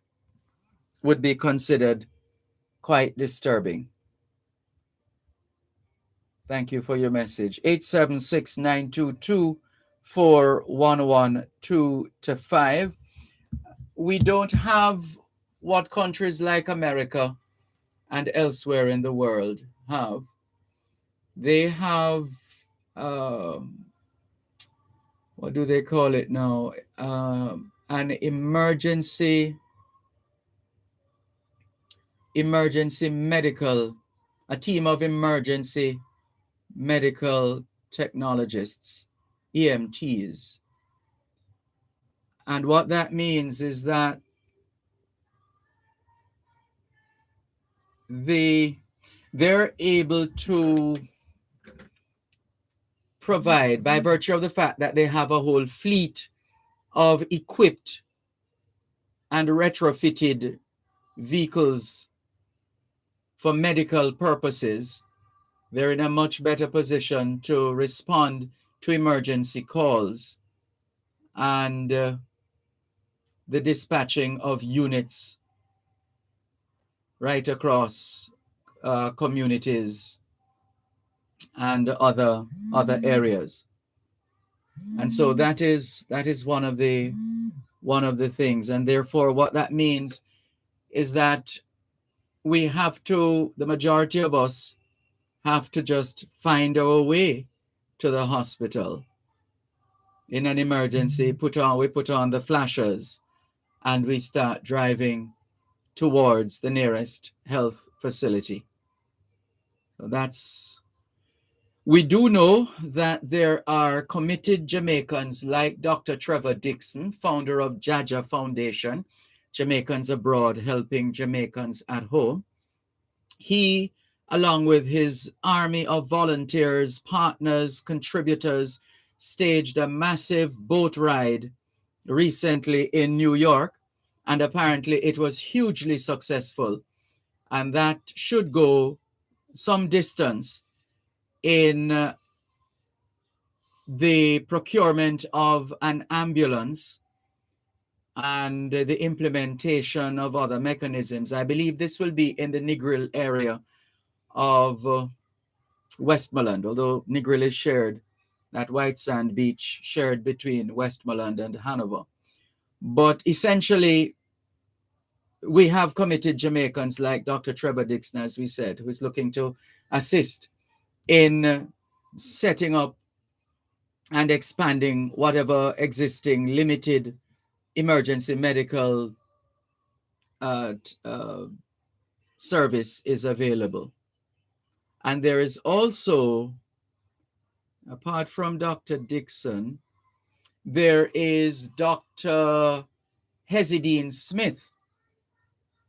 Speaker 2: would be considered quite disturbing. Thank you for your message. 876-922-4112-5. We don't have what countries like America and elsewhere in the world have. They have, what do they call it now? An emergency medical, a team of emergency medical technologists, EMTs. And what that means is that they're able to provide, by virtue of the fact that they have a whole fleet of equipped and retrofitted vehicles for medical purposes, they're in a much better position to respond to emergency calls and the dispatching of units right across communities and other areas. And so that is one of the things. And therefore what that means is that we have to, the majority of us have to just find our way to the hospital in an emergency. We put on the flashers and we start driving towards the nearest health facility. So we do know that there are committed Jamaicans like Dr. Trevor Dixon, founder of Jaja Foundation, Jamaicans Abroad Helping Jamaicans at Home. He, along with his army of volunteers, partners, contributors, staged a massive boat ride recently in New York, and apparently it was hugely successful. And that should go some distance in the procurement of an ambulance and the implementation of other mechanisms. I believe this will be in the Negril area of Westmoreland, although Negril is shared, that white sand beach shared between Westmoreland and Hanover. But essentially, we have committed Jamaicans like Dr. Trevor Dixon, as we said, who is looking to assist in setting up and expanding whatever existing limited emergency medical service is available. And there is also, apart from Dr. Dixon, there is Dr. Hezidine Smith,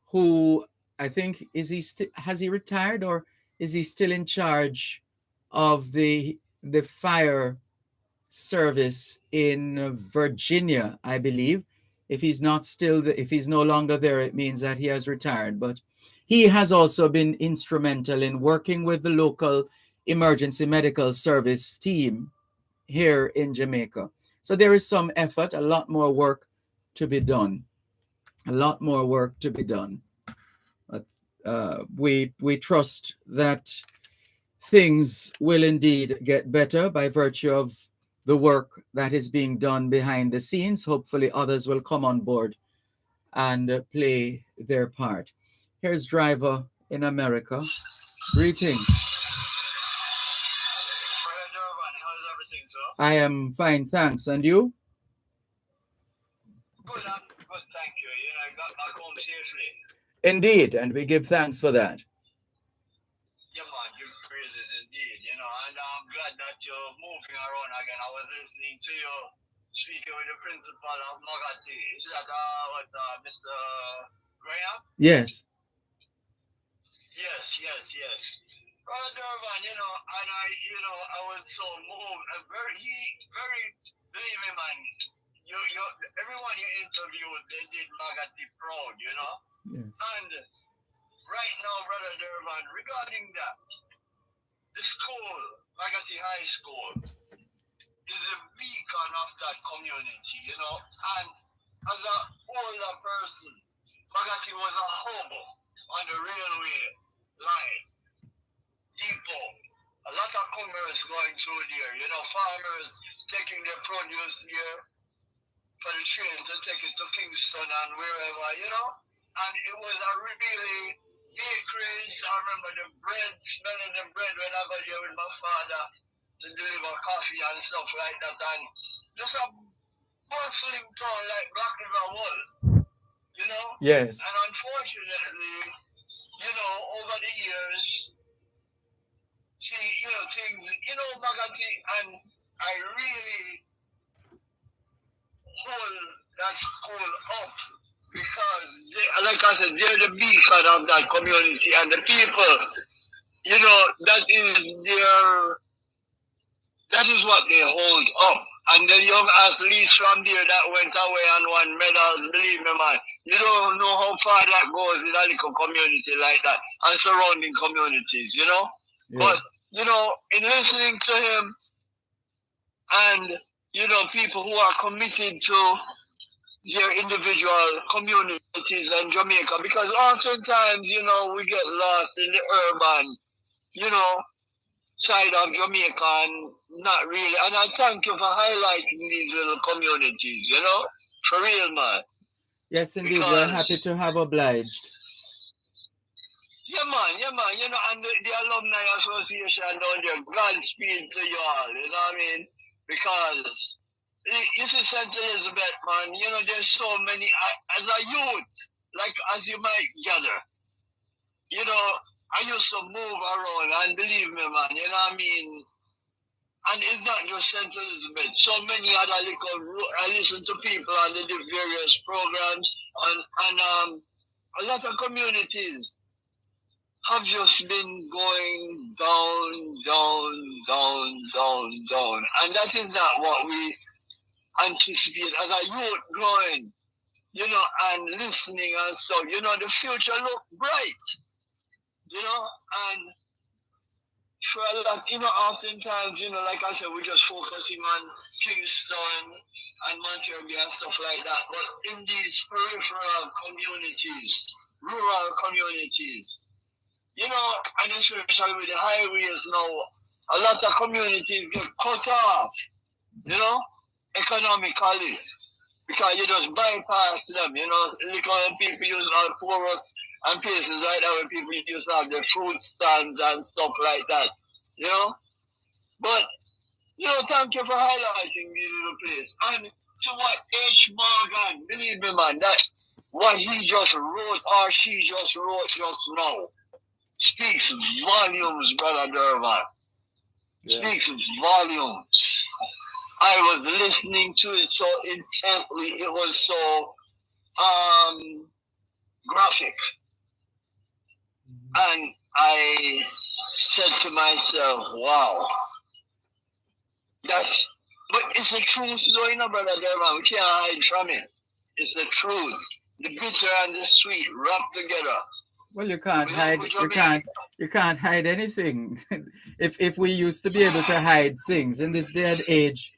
Speaker 2: who I think, has he retired or is he still in charge of the fire service in Virginia, I believe. If he's not still, if he's no longer there, it means that he has retired. But he has also been instrumental in working with the local emergency medical service team here in Jamaica. So there is some effort, a lot more work to be done. A lot more work to be done. But we trust that things will indeed get better by virtue of the work that is being done behind the scenes. Hopefully others will come on board and play their part. Here's Driver in America. Greetings. I am fine, thanks. And you?
Speaker 11: Good, I'm good, thank you. You know, I got back home safely.
Speaker 2: Indeed, and we give thanks for that.
Speaker 11: Yeah, man, give praises indeed, you know, and I'm glad that you're moving around again. I was listening to you speaking with the principal of Magati. Is that Mr. Graham?
Speaker 2: Yes.
Speaker 11: Yes. Brother Dervan, you know, and I was so moved. Very, believe me, man. Everyone you interviewed, they did Magati proud, you know.
Speaker 2: Yes.
Speaker 11: And right now, Brother Dervan, regarding that, the school, Magati High School, is a beacon of that community, you know. And as an older person, Magati was a hub on the railway line, depot. A lot of commerce going through there, you know, farmers taking their produce there for the train to take it to Kingston and wherever, you know. And it was a really bakeries. I remember the bread, smelling the bread when I got there with my father to deliver coffee and stuff like that. And just a bustling town like Black River was, you know?
Speaker 2: Yes.
Speaker 11: And unfortunately, you know, over the years, things, Magati, and I really hold that school up because, like I said, they're the beacon of that community, and the people, that is what they hold up. And the young athletes from there that went away and won medals, believe me, man, you don't know how far that goes in a little community like that and surrounding communities, you know? Yes. But, in listening to him and, people who are committed to their individual communities in Jamaica, because oftentimes, we get lost in the urban, side of Jamaica and not really. And I thank you for highlighting these little communities, for real, man.
Speaker 2: Yes, indeed. We're happy to have obliged.
Speaker 11: Yeah, man. And the Alumni Association down there, Godspeed to you all, you know what I mean? Because, you see, St. Elizabeth, man, there's so many, as a youth, like as you might gather, I used to move around, and believe me, man, you know what I mean? And it's not just St. Elizabeth. So many other I listen to people on the various programs, and a lot of communities have just been going down. And that is not what we anticipate as a youth growing, and listening and stuff. The future look bright, and for a lot, oftentimes, like I said, we're just focusing on Kingston and Montreal and stuff like that. But in these peripheral communities, rural communities, and especially with the highways now, a lot of communities get cut off, economically, because you just bypass them, because people use our porous and places like that where people used to have their fruit stands and stuff like that, But, thank you for highlighting these little places. And to what H. Morgan, believe me, man, that what he just wrote or she just wrote just now speaks volumes, Brother Dervan. Yeah. Speaks volumes. I was listening to it so intently. It was so graphic. And I said to myself, wow. But it's the truth though, Brother Dervan. We can't hide from it. It's the truth. The bitter and the sweet wrapped together.
Speaker 2: Well, you can't hide. You can't hide anything. if we used to be able to hide things in this day and age,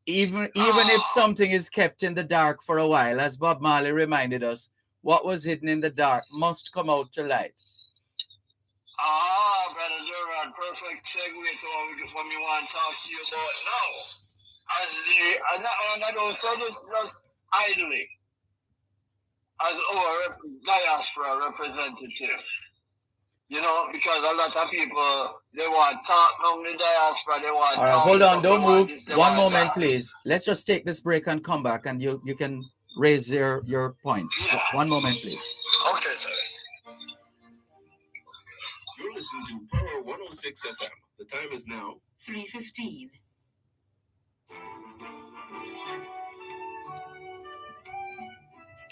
Speaker 2: even if something is kept in the dark for a while, as Bob Marley reminded us, what was hidden in the dark must come out to light.
Speaker 11: Brother Dervan, perfect segue to what we want to talk to you about now. And I don't say this just idly, as our diaspora representative, because a lot of people They want talk from the diaspora. They want
Speaker 2: All right,
Speaker 11: talk.
Speaker 2: hold on, don't move.
Speaker 11: This,
Speaker 2: One moment, please. Let's just take this break and come back, and you can raise your point.
Speaker 11: Yeah.
Speaker 2: One moment, please.
Speaker 11: Okay, sir.
Speaker 4: You're listening to Power 106 FM. The time is now
Speaker 3: 3:15.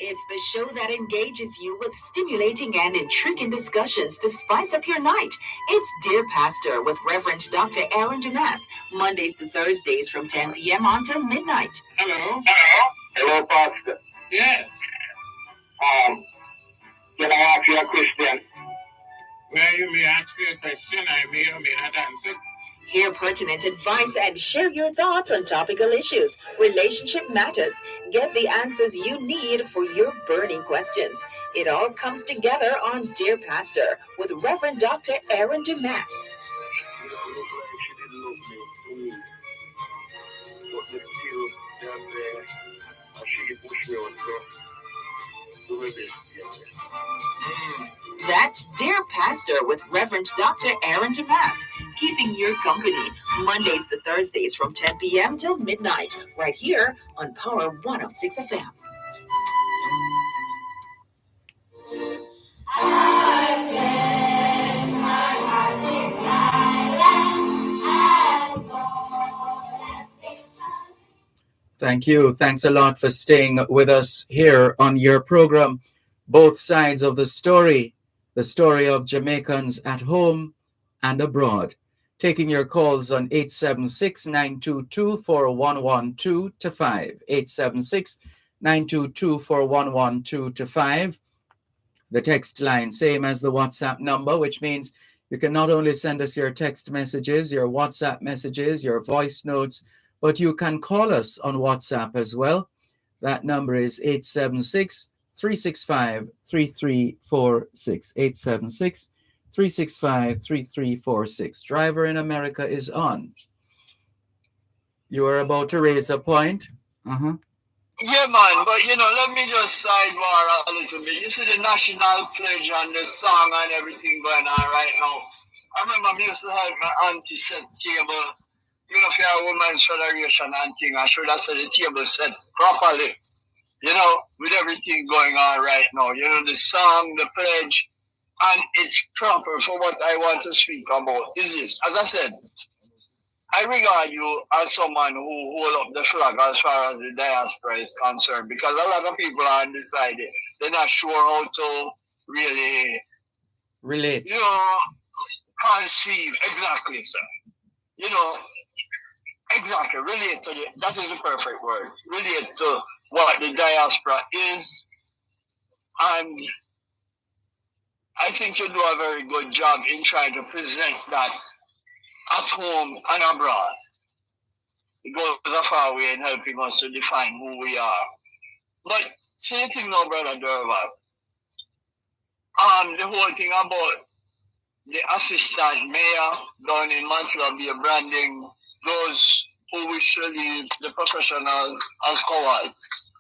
Speaker 3: It's the show that engages you with stimulating and intriguing discussions to spice up your night. It's Dear Pastor with Reverend Dr. Aaron Dumas, Mondays to Thursdays from 10 p.m. until midnight.
Speaker 11: Hello.
Speaker 6: Hello, Pastor.
Speaker 11: Yes.
Speaker 6: Can I ask you a question?
Speaker 11: Well, you may ask me a question. I may or may not answer.
Speaker 3: Hear pertinent advice and share your thoughts on topical issues, relationship matters. Get the answers you need for your burning questions. It all comes together on Dear Pastor with Reverend Dr. Aaron Dumas.
Speaker 6: You know, look like she didn't love me. But the still, that she pushed me on, so maybe,
Speaker 3: That's Dear Pastor with Reverend Dr. Aaron Dumas, keeping your company Mondays to Thursdays from 10 p.m. till midnight, right here on Power 106 FM.
Speaker 2: Thank you. Thanks a lot for staying with us here on your program, Both Sides of the Story of Jamaicans at home and abroad. Taking your calls on 876-922-4112 to 5. 876-922-4112 to 5. The text line, same as the WhatsApp number, which means you can not only send us your text messages, your WhatsApp messages, your voice notes, but you can call us on WhatsApp as well. That number is 876-365-3346. 876-365-3346. Driver in America is on. You are about to raise a point.
Speaker 11: Yeah, man, but let me just sidebar a little bit. You see the national pledge and the song and everything going on right now. I remember me used to help my auntie set table. For a women's federation and thing, I should have said the table set properly. With everything going on right now. The song, the pledge, and it's proper for what I want to speak about. Is this, as I said, I regard you as someone who hold up the flag as far as the diaspora is concerned, because a lot of people are undecided. They're not sure how to really
Speaker 2: relate.
Speaker 11: Conceive exactly, sir. Exactly, relate to that is the perfect word. Relate to what the diaspora is, and I think you do a very good job in trying to present that at home and abroad. It goes a far way in helping us to define who we are. But same thing now, Brother Dervan. The whole thing about the assistant mayor down in Montreal branding those who wish to leave the professionals as cowards.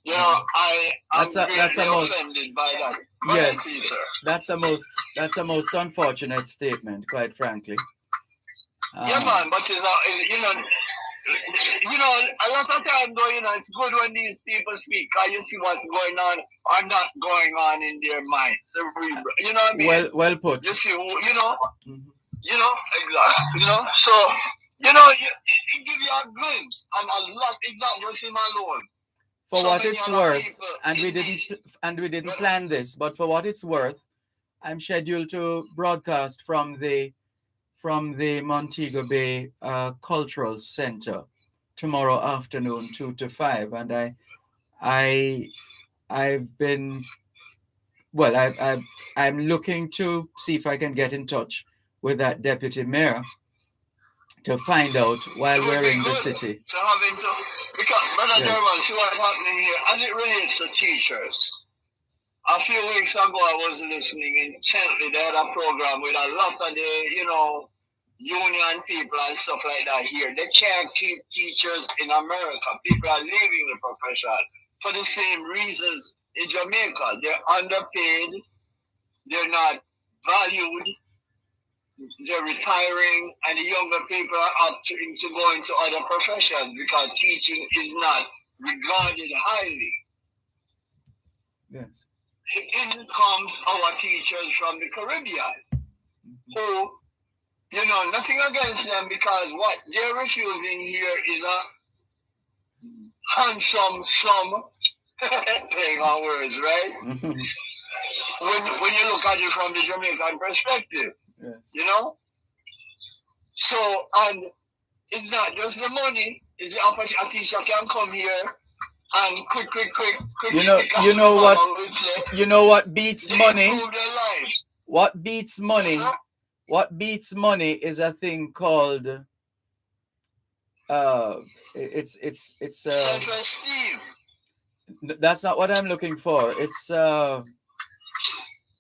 Speaker 11: I am offended by that.
Speaker 2: Yes,
Speaker 11: please, sir.
Speaker 2: That's a most unfortunate statement, quite frankly.
Speaker 11: Yeah, man, but a lot of times though, it's good when these people speak, because you see what's going on or not going on in their minds. You know what I mean?
Speaker 2: Well put.
Speaker 11: You see, exactly. So, it gives you a glimpse, and a lot, it's not just him alone.
Speaker 2: For what it's worth, and we didn't plan this, but for what it's worth, I'm scheduled to broadcast from the Montego Bay Cultural Center tomorrow afternoon, 2 to 5, and I'm looking to see if I can get in touch with that deputy mayor to find out while we're in the city.
Speaker 11: Because, Brother Dervan, see what's happening here, as it relates to teachers. A few weeks ago, I was listening intently. They had a program with a lot of the, union people and stuff like that here. They can't keep teachers in America. People are leaving the profession for the same reasons in Jamaica. They're underpaid. They're not valued. they're retiring, and the younger people are opting to go into other professions because teaching is not regarded highly.
Speaker 2: Yes.
Speaker 11: In comes our teachers from the Caribbean, who, you know, nothing against them, because what they're refusing here is a handsome sum, playing on words, right? When you look at it from the Jamaican perspective,
Speaker 2: yes.
Speaker 11: you know? So, and it's not just the money, it's the opportunity. A teacher can come here and quick.
Speaker 2: You know what beats money?
Speaker 11: Improve their life.
Speaker 2: What beats money?
Speaker 11: Sir?
Speaker 2: What beats money is a thing called it's
Speaker 11: self-esteem.
Speaker 2: That's not what I'm looking for. It's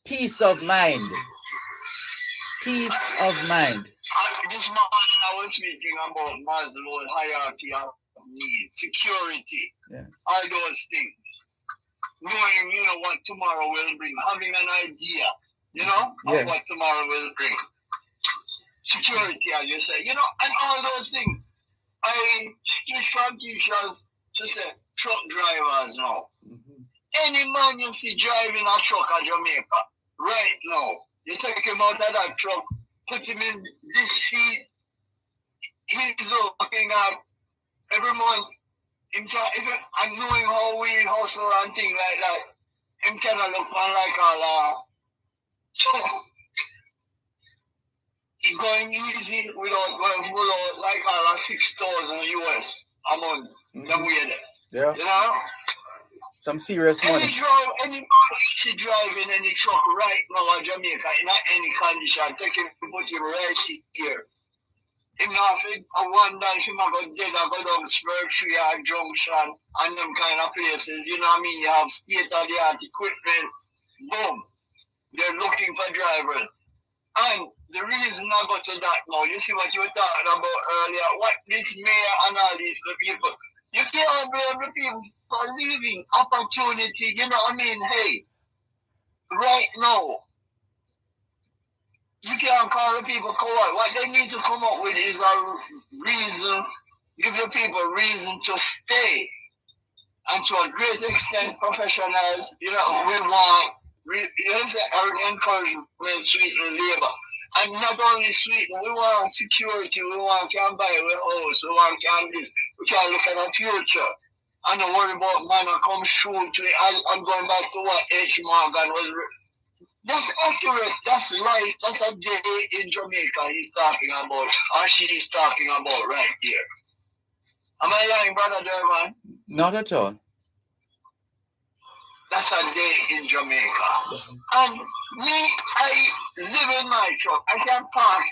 Speaker 2: peace of mind. Peace of mind.
Speaker 11: This morning I was speaking about Maslow's hierarchy of needs, security,
Speaker 2: yes.
Speaker 11: all those things. Knowing, you know, what tomorrow will bring, having an idea, you know,
Speaker 2: yes.
Speaker 11: of what tomorrow will bring. Security, as you say, you know, and all those things. I switch from teachers to say truck drivers now. Any man you see driving a truck at Jamaica right now, you take him out of that truck, put him in this seat, he's looking at every month, and knowing how we hustle and things like that, him kind of look man like he going easy without going full out like 6,000 US a month. That way there.
Speaker 2: Yeah.
Speaker 11: You know?
Speaker 2: Some serious money.
Speaker 11: Any driving any truck right now in Jamaica in any condition, take him, put him right here. Him not fit a one day, him go dead, I go down Spur Tree or Junction and them kind of places. You know what I mean? You have state-of-the-art equipment. Boom. They're looking for drivers. And the reason I go to that now, you see what you were talking about earlier, what this mayor and all these people, you can't blame the people for leaving opportunity, you know what I mean? Hey, right now, you can't call the people coward. What they need to come up with is a reason, give the people reason to stay. And to a great extent, professionals, you know, we want, encouragement, sweeten labor. And not only sweeten, we want security, we want can buy a house, we want can this, we can look at the future. And don't worry about man and come shoot to it. I'm going back to what H. Morgan was. That's accurate, that's life, that's a day in Jamaica he's talking about, or she is talking about right here. Am I lying, Brother Dervan?
Speaker 2: Not at all.
Speaker 11: That's a day in Jamaica. And me, I live in my truck. I can park.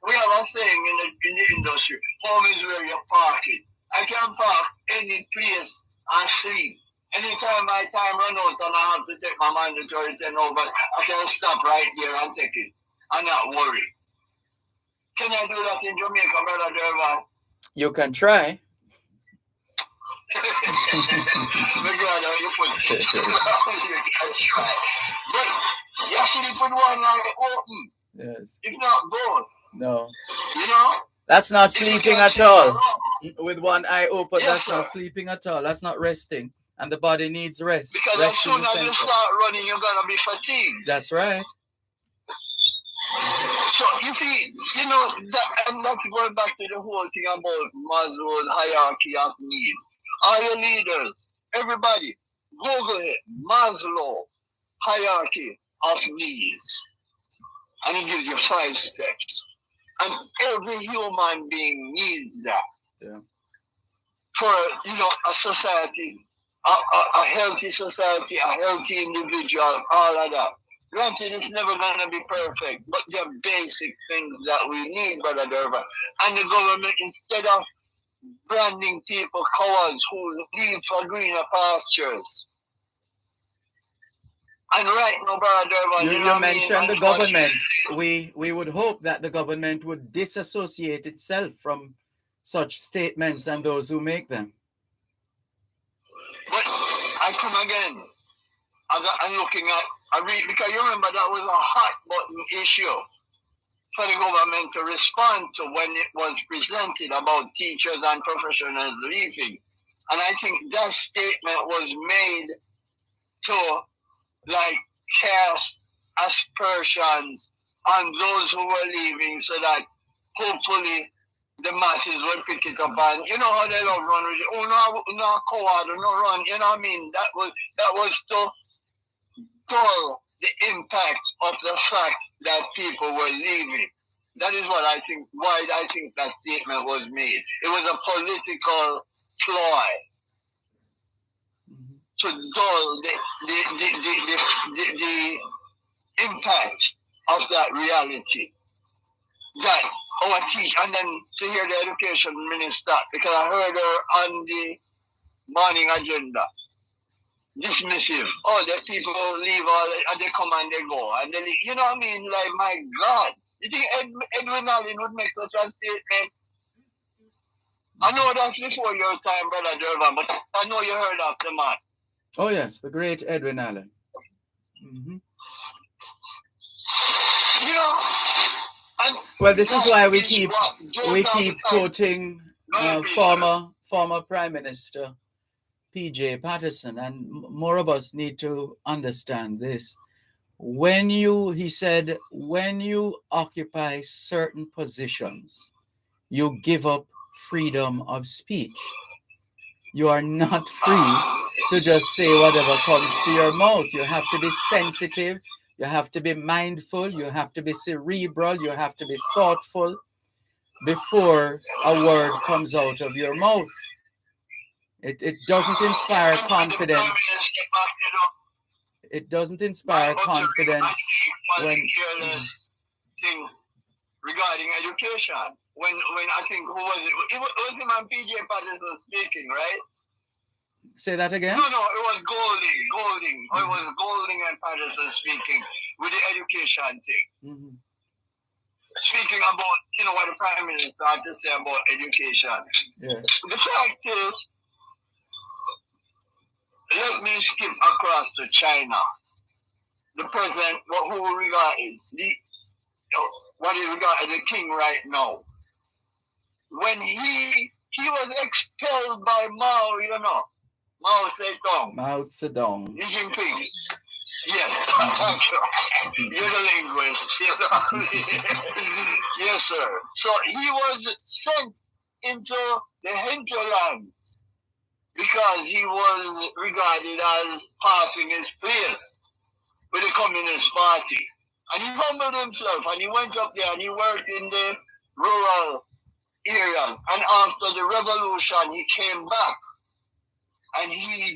Speaker 11: We have a saying in the industry, home is where you park it. I can park any place and sleep. Anytime my time run out and I have to take my mandatory 10 over, I can stop right there and take it. I'm not worried. Can I do that in Jamaica, Brother Dervan?
Speaker 2: You can try.
Speaker 11: But you actually put one eye open.
Speaker 2: Yes.
Speaker 11: If not both.
Speaker 2: No.
Speaker 11: You know?
Speaker 2: That's not sleeping at all. With one eye open,
Speaker 11: yes,
Speaker 2: that's
Speaker 11: sir.
Speaker 2: not sleeping at all. That's not resting. And the body needs rest.
Speaker 11: Because
Speaker 2: rest
Speaker 11: as soon as you start running, you're going to be fatigued.
Speaker 2: That's right.
Speaker 11: So, you see, you know, and that's going back to the whole thing about Maslow's hierarchy of needs. All your leaders, everybody, Google it, Maslow hierarchy of needs. And it gives you 5 steps. And every human being needs that.
Speaker 2: Yeah.
Speaker 11: For, you know, a society, a healthy society, a healthy individual, all of that. Granted, it's never going to be perfect, but they're basic things that we need, Brother Dervan. And the government, instead of branding people cowards who leave for greener pastures. And right now, Brother Dervan,
Speaker 2: you mentioned the government. We would hope that the government would disassociate itself from such statements and those who make them.
Speaker 11: But I come again. I'm looking at, because you remember that was a hot button issue for the government to respond to when it was presented about teachers and professionals leaving. And I think that statement was made to like cast aspersions on those who were leaving so that hopefully the masses will pick it up. And you know how they love run with it. Oh no, coward, no run. You know what I mean? That was to dull the impact of the fact that people were leaving. That is what I think, why I think that statement was made. It was a political ploy to dull the impact of that reality. That our teacher, and then to hear the education minister, because I heard her on the morning agenda, dismissive. Oh, the people leave all, and they come and they go, and they leave. You know what I mean? Like, my God, you think Edwin Allen would make such a statement? I know that's before your time, Brother Dervan, but I know you heard of the man.
Speaker 2: Oh yes, the great Edwin Allen. Mm-hmm.
Speaker 11: You know.
Speaker 2: Well, this is why we keep quoting former Prime Minister P.J. Patterson, and more of us need to understand this. He said, when you occupy certain positions, you give up freedom of speech. You are not free to just say whatever comes to your mouth. You have to be sensitive. You have to be mindful, you have to be cerebral, you have to be thoughtful before a word comes out of your mouth. It doesn't inspire confidence. It doesn't inspire confidence when
Speaker 11: thing regarding education. When I think who was it? It was him and PJ Patterson speaking, right?
Speaker 2: Say that again?
Speaker 11: No, it was Golding. It was Golding and Patterson speaking with the education thing.
Speaker 2: Mm-hmm.
Speaker 11: Speaking about, what the Prime Minister had to say about education.
Speaker 2: Yeah.
Speaker 11: The fact is, let me skip across to China. The president, who regarded what is regarded the king right now. When he was expelled by Mao, Mao Zedong.
Speaker 2: Mao Zedong.
Speaker 11: Xi Jinping. Yeah, you're the linguist. Yes, sir. So he was sent into the hinterlands because he was regarded as passing his place with the Communist Party. And he humbled himself and he went up there and he worked in the rural areas. And after the revolution, he came back. And he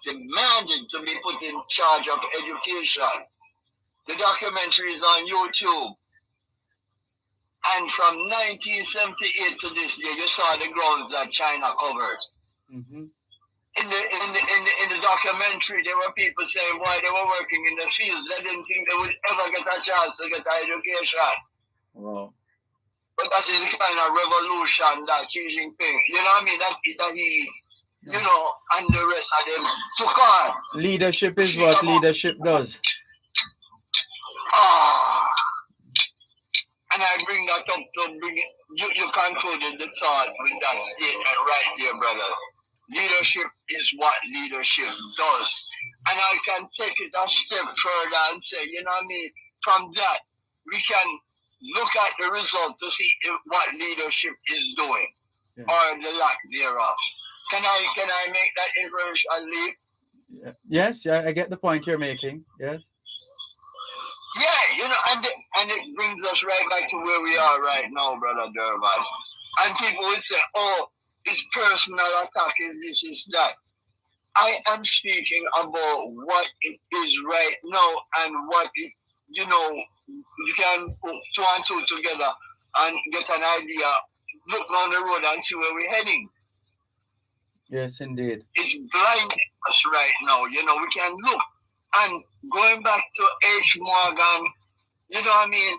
Speaker 11: demanded to be put in charge of education. The documentary is on YouTube. And from 1978 to this day, you saw the grounds that China covered.
Speaker 2: Mm-hmm.
Speaker 11: In the documentary, there were people saying why they were working in the fields. They didn't think they would ever get a chance to get an education.
Speaker 2: Wow.
Speaker 11: But that is the kind of revolution that Xi Jinping, you know what I mean? That he, and the rest of them took on.
Speaker 2: Leadership is what leadership does.
Speaker 11: And I bring that up to bring it. You concluded the thought with that statement right there, brother. Leadership is what leadership does. And I can take it a step further and say, from that, we can look at the result to see what leadership is doing, or the lack thereof. Can I make that information leap?
Speaker 2: Yes, I get the point you're making. Yes.
Speaker 11: Yeah, and it brings us right back to where we are right now, Brother Dervan. And people would say, oh, it's personal attack, is this, is that. I am speaking about what it is right now and what it, you can put two and two together and get an idea, look down the road and see where we're heading.
Speaker 2: Yes, indeed.
Speaker 11: It's blinding us right now. We can look. And going back to H. Morgan, you know what I mean?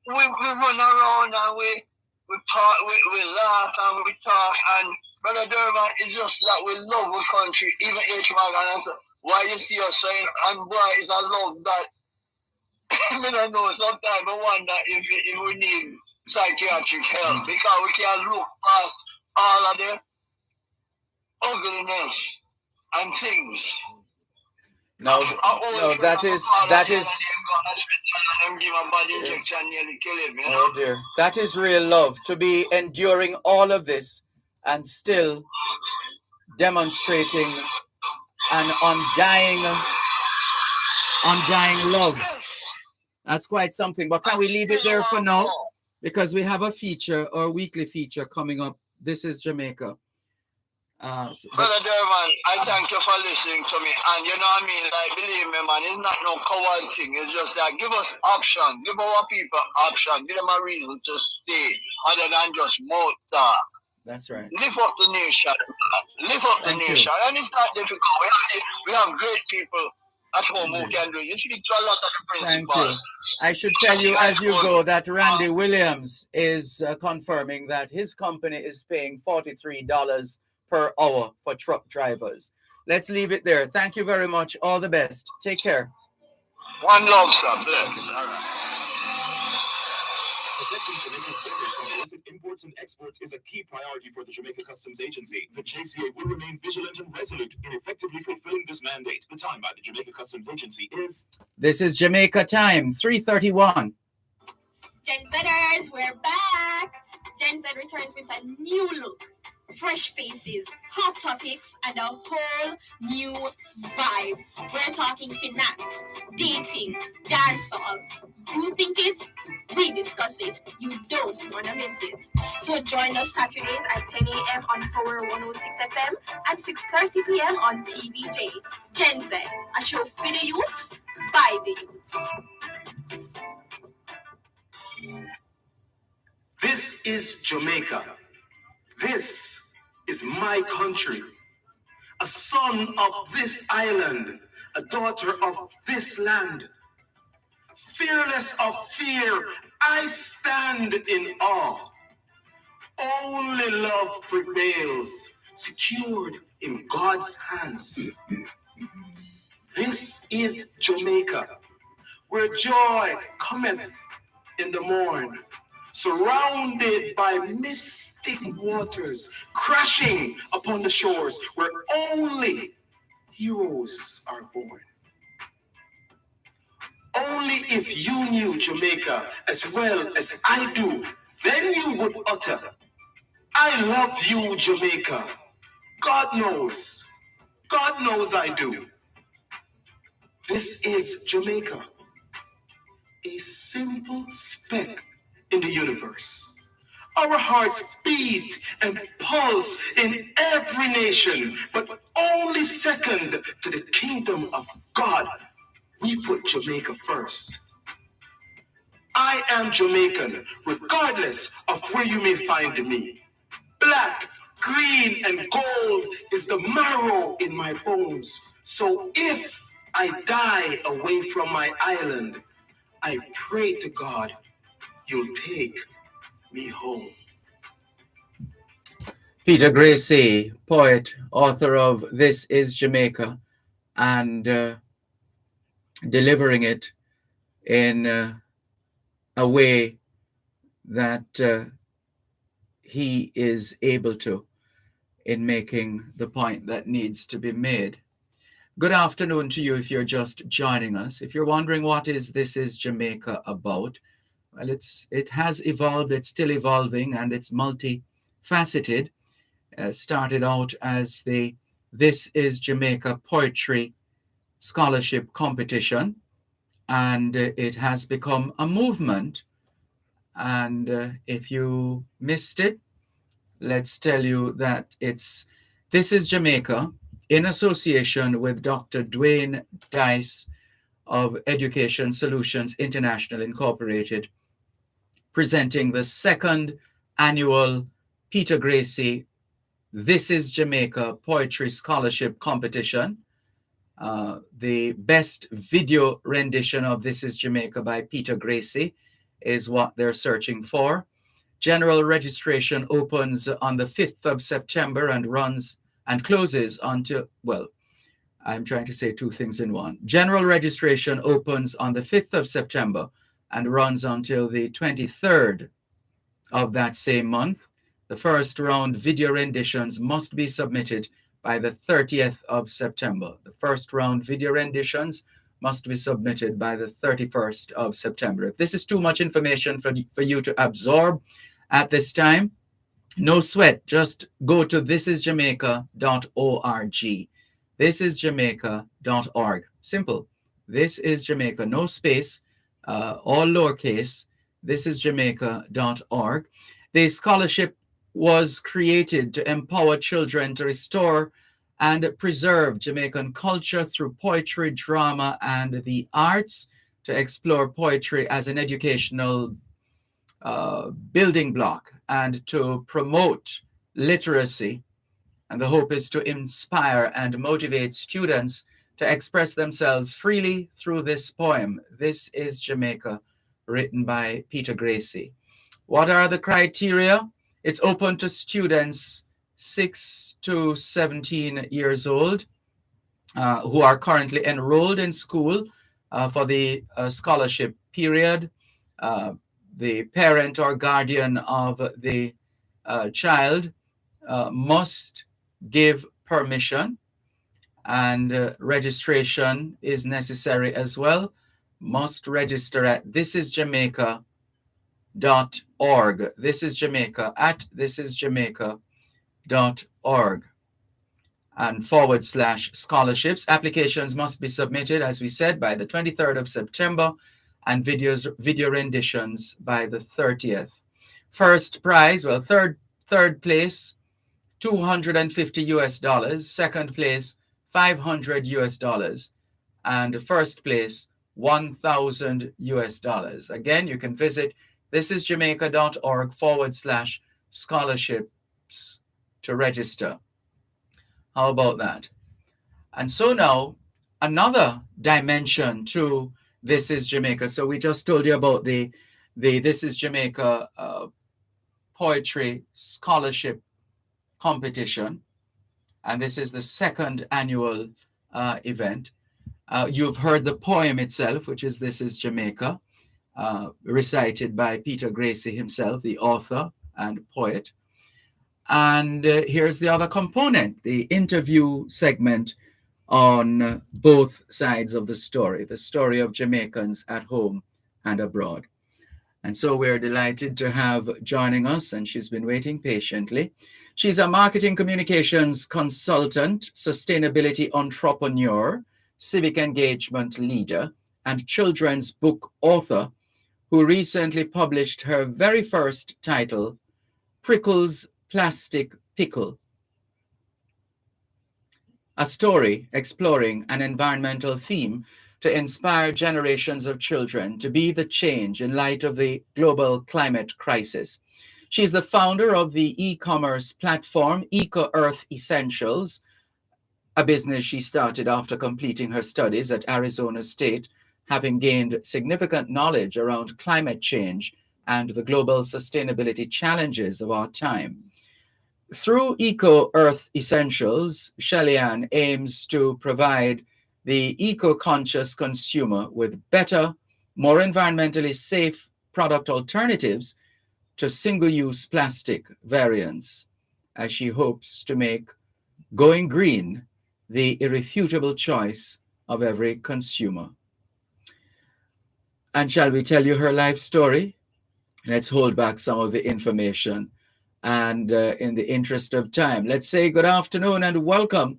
Speaker 11: We run around and we talk, we laugh and we talk. And Brother Dervan, it's just that we love our country. Even H. Morgan answered, why you see us saying, and boy, it's a love that I don't know. Sometimes I wonder if we need psychiatric help because we can't look past all of the ugliness and things.
Speaker 2: No, that is. Oh dear, that is real love, to be enduring all of this and still demonstrating an undying love. That's quite something. But can we leave it there for now? Because we have a feature, or weekly feature coming up. This is Jamaica.
Speaker 11: Brother Dervan, I thank you for listening to me. And you know what I mean? Like, believe me, man, it's not no coward thing. It's just that give us option. Give our people option. Give them a reason to stay other than just mouth talk.
Speaker 2: That's right.
Speaker 11: Lift up the nation. Lift up the nation. And it's not difficult. We have great people at home who can do it. You speak to a lot of the principals.
Speaker 2: Thank you. I should tell you as you go that Randy Williams is confirming that his company is paying $43 per hour for truck drivers. Let's leave it there. Thank you very much. All the best. Take care.
Speaker 11: One love, sir. Bless. All right.
Speaker 12: Protecting Jamaica's borders from illicit imports and exports is a key priority for the Jamaica Customs Agency. The JCA will remain vigilant and resolute in effectively fulfilling this mandate. The time by the Jamaica Customs Agency is...
Speaker 2: This is Jamaica time, 3:31.
Speaker 9: Gen Zers, we're back. Gen Z returns with a new look, fresh faces, hot topics, and a whole new vibe. We're talking finance, dating, dancehall. You think it? We discuss it. You don't want to miss it. So join us Saturdays at 10 a.m. on Power 106 FM and 6:30 p.m. on TVJ. Gen Z, a show for the youths, by the youths.
Speaker 12: This is Jamaica. This is my country. A son of this island, a daughter of this land. Fearless of fear, I stand in awe. Only love prevails, secured in God's hands. This is Jamaica, where joy cometh in the morn, surrounded by mystic waters, crashing upon the shores where only heroes are born. Only if you knew Jamaica as well as I do, then you would utter, I love you, Jamaica. God knows I do. This is Jamaica, a simple speck in the universe. Our hearts beat and pulse in every nation, but only second to the kingdom of God. We put Jamaica first. I am Jamaican, regardless of where you may find me. Black, green, and gold is the marrow in my bones. So if I die away from my island, I pray to God you'll take me home.
Speaker 2: Peter Gracie, poet, author of This is Jamaica, and delivering it in a way that he is able to in making the point that needs to be made. Good afternoon to you if you're just joining us. If you're wondering what is This is Jamaica about, well, it has evolved, it's still evolving, and it's multifaceted. Started out as the This is Jamaica Poetry Scholarship Competition, and it has become a movement. And if you missed it, let's tell you that it's This is Jamaica in association with Dr. Dwayne Dice of Education Solutions International Incorporated, presenting the second annual Peter Gracie This is Jamaica Poetry Scholarship Competition. The best video rendition of This is Jamaica by Peter Gracie is what they're searching for. General registration opens on the 5th of September and runs and closes until, well, I'm trying to say two things in one. General registration opens on the 5th of September and runs until the 23rd of that same month. The first round video renditions must be submitted by the 30th of September. The first round video renditions must be submitted by the 31st of September. If this is too much information for you to absorb at this time, no sweat. Just go to thisisjamaica.org. Thisisjamaica.org. Simple. This is Jamaica, no space, all lowercase. Thisisjamaica.org. The scholarship was created to empower children to restore and preserve Jamaican culture through poetry, drama, and the arts, to explore poetry as an educational building block, and to promote literacy. And the hope is to inspire and motivate students to express themselves freely through this poem. This is Jamaica, written by Peter Gracie. What are the criteria? It's open to students 6 to 17 years old who are currently enrolled in school for the scholarship period. The parent or guardian of the child must give permission, and registration is necessary as well. Must register at thisisjamaica.org. This is Jamaica at thisisjamaica.org and /scholarships. Applications must be submitted, as we said, by the 23rd of September, and video renditions by the 30th. First prize, well, third place, $250. Second place, $500. And first place, $1,000. Again, you can visit thisisjamaica.org /scholarships to register. How about that? And so now, another dimension to This is Jamaica. So we just told you about the This is Jamaica poetry scholarship competition. And this is the second annual event. You've heard the poem itself, which is This is Jamaica, recited by Peter Gracie himself, the author and poet. And here's the other component, the interview segment on both sides of the story of Jamaicans at home and abroad. And so we're delighted to have joining us, and she's been waiting patiently. She's a marketing communications consultant, sustainability entrepreneur, civic engagement leader, and children's book author who recently published her very first title, Prickle's Plastic Pickle, a story exploring an environmental theme to inspire generations of children to be the change in light of the global climate crisis. She's the founder of the e-commerce platform Eco Earth Essentials, a business she started after completing her studies at Arizona State, having gained significant knowledge around climate change and the global sustainability challenges of our time. Through Eco Earth Essentials, Shelly-Ann aims to provide the eco-conscious consumer with better, more environmentally safe product alternatives to single-use plastic variants, as she hopes to make going green the irrefutable choice of every consumer. And shall we tell you her life story? Let's hold back some of the information. And in the interest of time, let's say good afternoon and welcome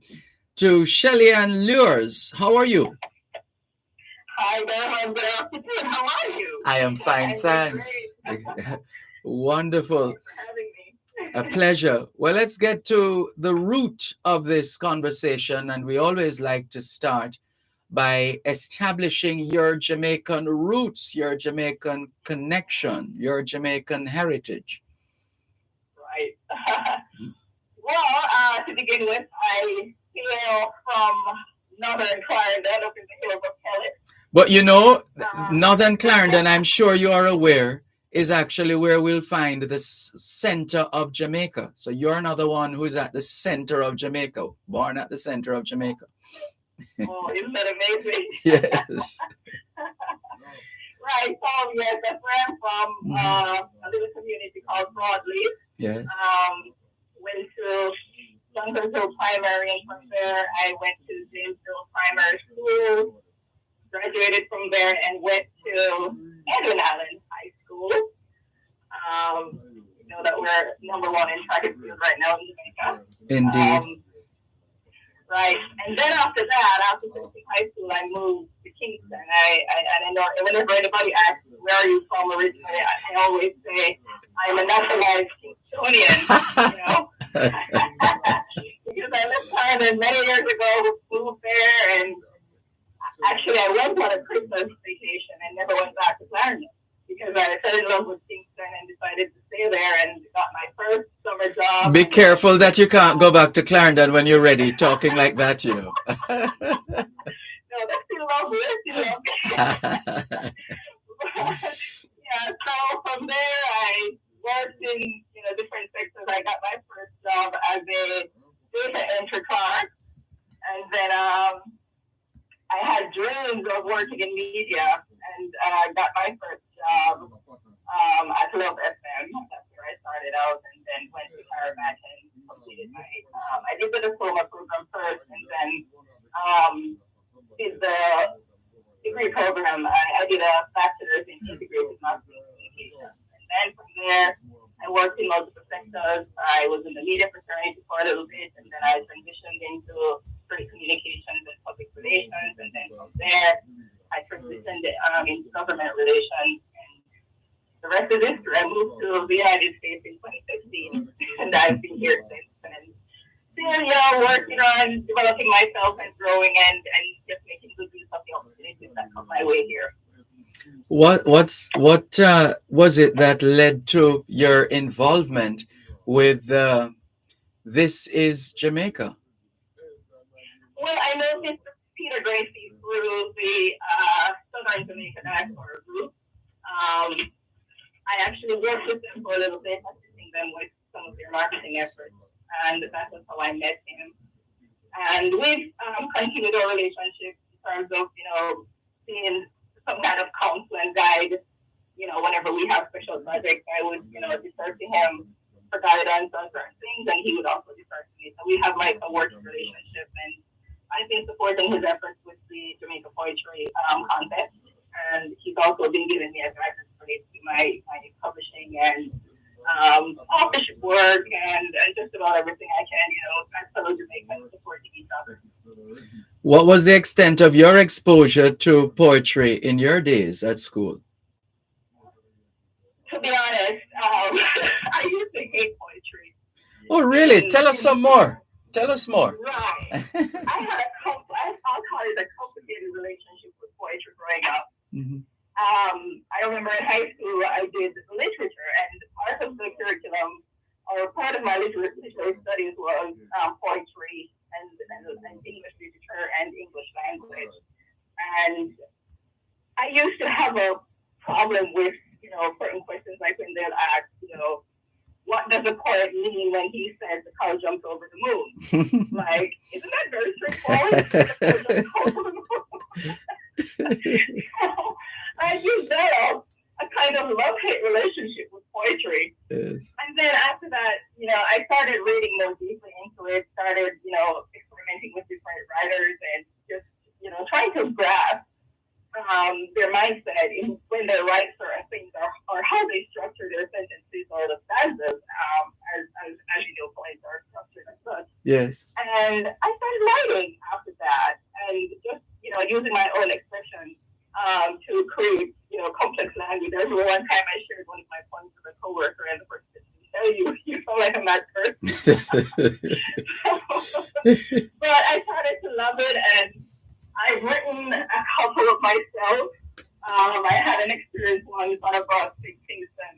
Speaker 2: to Shelly-Ann Lures. How are you?
Speaker 13: Hi, Dervan. Good afternoon. How are you?
Speaker 2: I am fine, thanks. Wonderful.
Speaker 13: Thanks for having me.
Speaker 2: A pleasure. Well, let's get to the root of this conversation. And we always like to start by establishing your Jamaican roots, your Jamaican connection, your Jamaican heritage.
Speaker 13: Right. Well, to begin with, I hail from Northern Clarendon up in the hills of Kelly.
Speaker 2: But you know, Northern Clarendon, I'm sure you are aware, is actually where we'll find the center of Jamaica. So you're another one who's at the center of Jamaica, born at the center of Jamaica.
Speaker 13: Oh, isn't that amazing?
Speaker 2: Yes.
Speaker 13: Right. So yes, that's where I'm from. A little community called Broadleaf.
Speaker 2: Yes.
Speaker 13: Went to Duncanville Primary, and from there I went to Jamesville Primary School. Graduated from there and went to Edwin Allen High School. You know that we're number one in track and field right now in Jamaica.
Speaker 2: Indeed.
Speaker 13: Right, and then after that, after finishing high school, I moved to Kingston. I know whenever anybody asks where are you from originally, I always say I'm a naturalized Kingstonian. You know, because I lived Clarendon many years ago, moved there, and actually I went on a Christmas vacation and never went back to Clarendon because I fell in love with Kingston and decided to stay there and got my first summer job.
Speaker 2: Be careful that you can't go back to Clarendon when you're ready, talking like that, you know.
Speaker 13: No, that's still lovely. Yeah, so from there I worked in different sectors. I got my first job as a data entry clerk, and then I had dreams of working in media, and got my first job at Love FM. That's where I started out, and then went to Caravan and completed my. I did the diploma program first, and then did the degree program. I did a bachelor's in integrated marketing communications, and then from there I worked in multiple sectors. I was in the media fraternity for a little bit, and then I transitioned into communications and public relations, and then from there I transitioned into government relations, and the rest is history. I moved to the United States in 2015, and I've been here since, and still, working on developing myself and growing and just making good use of the opportunities that come my way here.
Speaker 2: What was it that led to your involvement with This Is Jamaica?
Speaker 13: Well, I know Mr. Peter Gracie through the Southern Jamaica Diaspora Group. I actually worked with them for a little bit, assisting them with some of their marketing efforts, and that was how I met him. And we've continued our relationship in terms of, being some kind of counsel and guide. Whenever we have special projects, I would, defer to him for guidance on certain things, and he would also defer to me. So we have like a working relationship, and I've been supporting his efforts with the Jamaica Poetry contest, and he's also been giving me advice related to my publishing and authorship work and just about everything I can, as fellow Jamaicans supporting each other.
Speaker 2: What was the extent of your exposure to poetry in your days at school?
Speaker 13: To be honest, I used to hate poetry.
Speaker 2: Oh, really? Tell us some more. Tell us more.
Speaker 13: Right. I'll call it a complicated relationship with poetry growing up.
Speaker 2: Mm-hmm.
Speaker 13: I remember in high school I did literature, and part of the curriculum, or part of my literary studies was poetry and English literature and English language. And I used to have a problem with, certain questions, like when they'll ask, what does a poet mean when he says the cow jumped over the moon? Like, isn't that very straightforward? I used that a kind of love-hate relationship with poetry.
Speaker 2: Yes.
Speaker 13: And then after that, I started reading more deeply into it, started, experimenting with different writers and just, trying to grasp their mindset when they write certain things or how they structure their sentences or the stanzas, as you know, poems are structured as such.
Speaker 2: Yes.
Speaker 13: And I started writing after that, and just, using my own expression to create, complex language. There was one time I shared one of my poems with a coworker, and the person said, you sound like a mad person. But I started to love it, and I've written a couple of myself. I had an experience once on a bus in Kingston,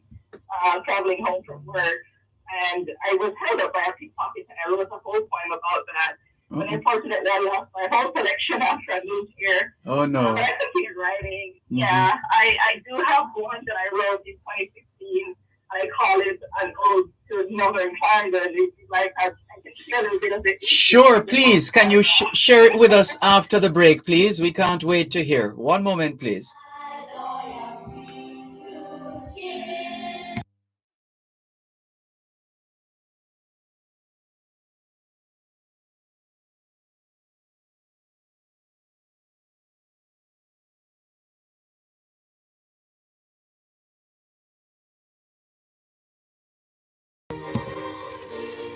Speaker 13: traveling home from work, and I was held up by a pickpocket, and I wrote a whole poem about that. But unfortunately, I lost my whole collection after I moved here.
Speaker 2: Oh, no.
Speaker 13: But I continued writing.
Speaker 2: Mm-hmm.
Speaker 13: Yeah, I do have one that I wrote in 2016 I call it an ode to Northern Clarendon. It's like I can share a little bit of it.
Speaker 2: Sure, please. Can you share it with us after the break, please? We can't wait to hear. One moment, please.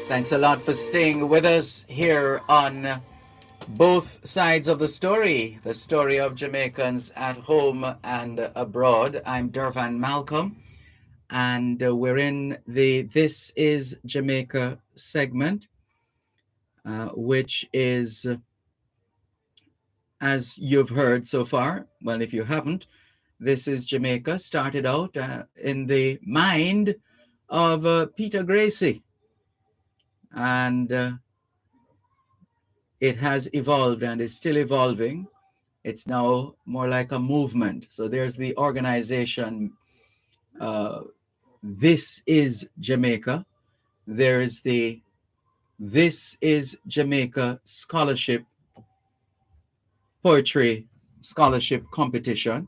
Speaker 2: Thanks a lot for staying with us here on both sides of the story of Jamaicans at home and abroad. I'm Dervan Malcolm, and we're in the This is Jamaica segment, which is, as you've heard so far, well, if you haven't, This is Jamaica started out in the mind of Peter Gracie, and it has evolved and is still evolving. It's now more like a movement. So there's the organization, This is Jamaica. There's the This is Jamaica Scholarship, Poetry Scholarship Competition.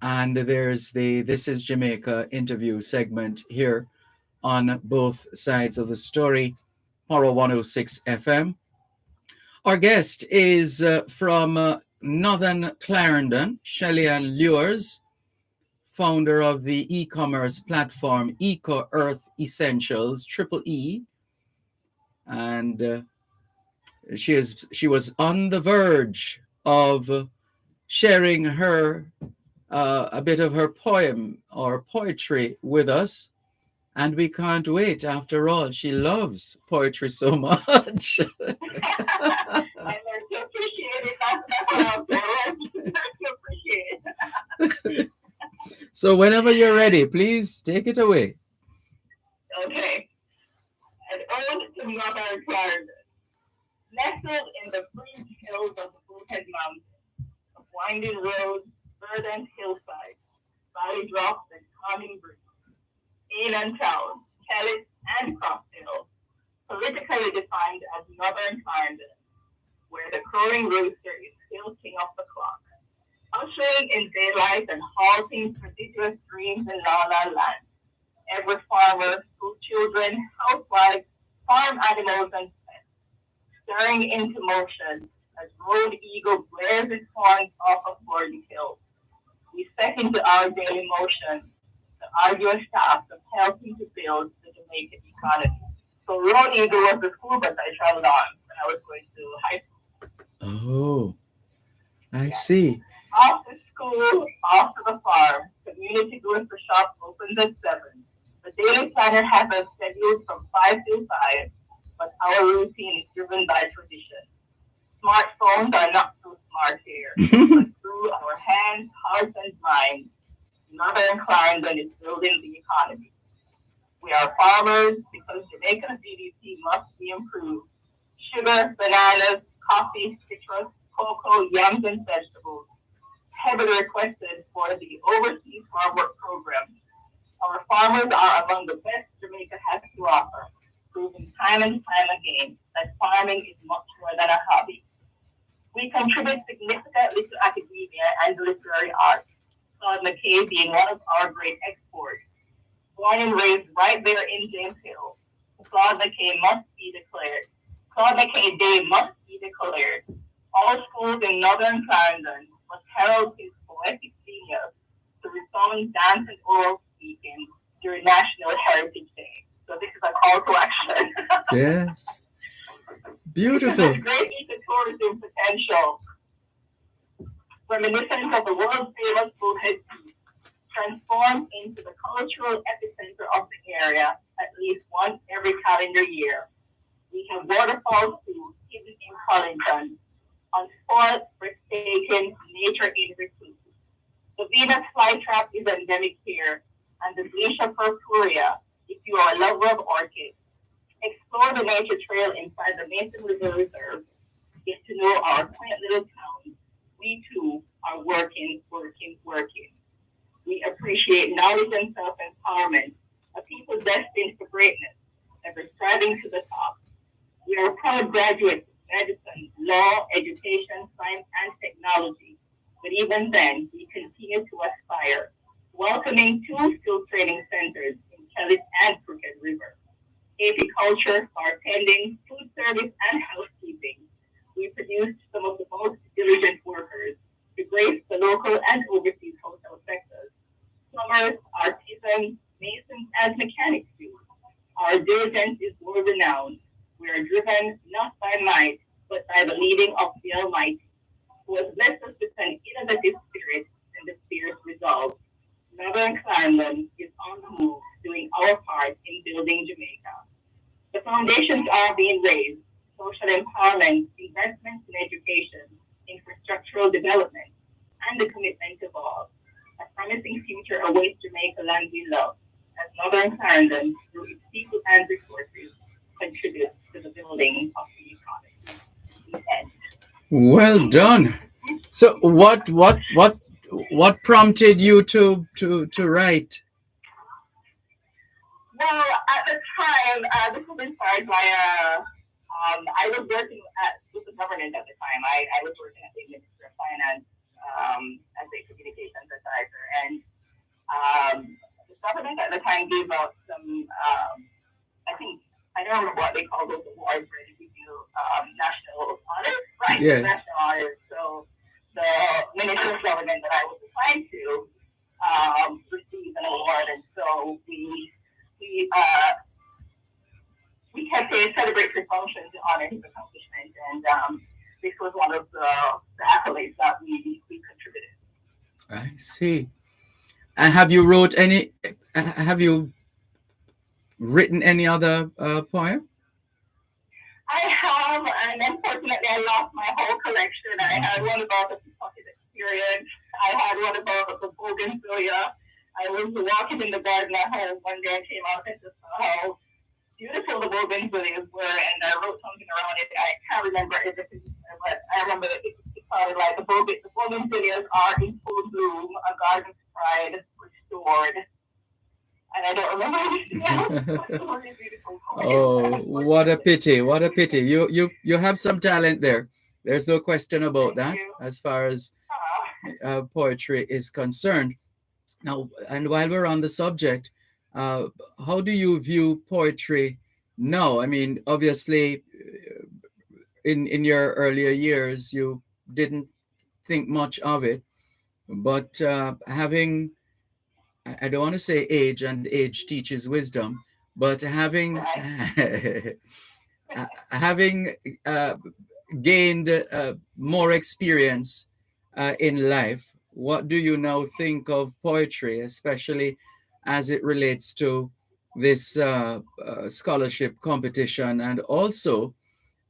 Speaker 2: And there's the This is Jamaica interview segment here on both sides of the story, Poro 106 FM. Our guest is from Northern Clarendon, Shelley-Ann Lures, founder of the e-commerce platform Eco Earth Essentials, Triple E. And she was on the verge of sharing a bit of her poem or poetry with us. And we can't wait. After all, she loves poetry so much.
Speaker 13: I learned to appreciate it. That's what I learned to appreciate it.
Speaker 2: So whenever you're ready, please take it away.
Speaker 13: Okay. An ode to Northern Clarendon. Nestled in the fringe hills of the Bullhead Mountains, of winding roads, verdant hillsides, valley drops, and calming breeze. In and town, Kellis and Crosshill, politically defined as Northern Clarendon, where the crowing rooster is still king of the clock, ushering in daylight and halting prodigious dreams in La La Land. Every farmer, school children, housewives, farm animals, and pets, stirring into motion as Road Eagle blares its horns off of Gordon Hill. We step into our daily motion, the arduous task of helping to build the Jamaican economy. So Road Eagle was the school bus I traveled on when I was going to high school.
Speaker 2: Oh, I see.
Speaker 13: Off to school, off to the farm. Community grocery shop opens at 7. The daily planner has us scheduled from 5 to 5, but our routine is driven by tradition. Smartphones are not so smart here, but through our hands, hearts, and minds, Northern Clarendon is building the economy. We are farmers because Jamaica's GDP must be improved. Sugar, bananas, coffee, citrus, cocoa, yams, and vegetables, heavily requested for the Overseas Farm Work Program. Our farmers are among the best Jamaica has to offer, proving time and time again that farming is much more than a hobby. We contribute significantly to academia and the literary arts, Claude McKay being one of our great exports. Born and raised right there in James Hill, Claude McKay must be declared. Claude McKay Day must be declared. All schools in Northern Clarendon must herald his poetic genius through song, dance, and oral speaking during National Heritage Day. So this is a call to action.
Speaker 2: Yes. Beautiful.
Speaker 13: Great ecotourism potential. Reminiscent of the world famous Bullhead Sea, transformed into the cultural epicenter of the area at least once every calendar year. We have waterfalls too, hidden in Collington, unspoiled, breathtaking nature in pursuit. The Venus flytrap is endemic here, and the Glacier purpurea, if you are a lover of orchids. Explore the nature trail inside the Mason River Reserve. Get to know our quaint little town. We too are working. We appreciate knowledge and self-empowerment, a people destined for greatness, ever striving to the top. We are proud graduates of medicine, law, education, science, and technology. But even then, we continue to aspire, welcoming two skills training centers in Kellis and Crooked River. Apiculture, bartending, food service, and housekeeping. We produced some of the most diligent workers to grace the local and overseas hotel sectors. Plumbers, artisans, masons, and mechanics too. Our diligence is world renowned. We are driven not by might, but by the leading of the Almighty, who has blessed us with an innovative spirit and a fierce resolve. Northern Clarendon is on the move, doing our part in building Jamaica. The foundations are being raised: social empowerment, investments in education, infrastructural development, and the commitment of all. A promising future awaits Jamaica land we love, as Northern Clarendon, through its people and resources, contributes to the building of the economy. The end.
Speaker 2: Well done. So, what prompted you to write?
Speaker 13: Well, at the time, this was inspired by I was working with the government at the time. I was working at the Ministry of Finance as a communications advisor, and the government at the time gave out some, I don't remember what they call those awards where they give you national honors, right?
Speaker 2: Yes.
Speaker 13: National honors. So the Ministry of Government that I was assigned to received an award, and so we kept a celebratory function to honor his accomplishment, and this was one of the accolades that we contributed.
Speaker 2: I see. And have you written any other poem?
Speaker 13: I have, and unfortunately I lost my whole collection. I had one about the pocket experience. I had one about the bougainvillea. I was walking in the garden at home one day. I came out and just saw how beautiful the bougainvilleas were, and I wrote something around it. I can't remember everything, but I remember it started like the bougainvilleas are in full bloom, a garden's pride restored. And I don't remember anything else. It was really beautiful.
Speaker 2: Oh, what a pity! What a pity! You have some talent there. There's no question about that, as far as poetry is concerned. Now, and while we're on the subject, how do you view poetry now? I mean, obviously, in your earlier years, you didn't think much of it, but having, I don't want to say age, and age teaches wisdom, but having having gained more experience in life, what do you now think of poetry, especially as it relates to this scholarship competition and also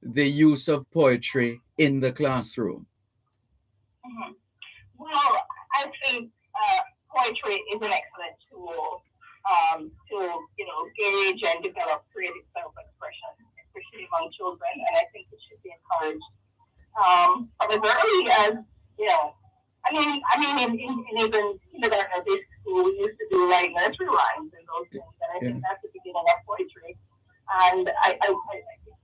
Speaker 2: the use of poetry in the classroom?
Speaker 13: Mm-hmm. Well, I think poetry is an excellent tool to, gauge and develop creative self-expression, especially among children, and I think it should be encouraged from as early as, in even kindergarten or basic school, we used to do like nursery rhymes and those things, and I think that's the beginning of poetry, and it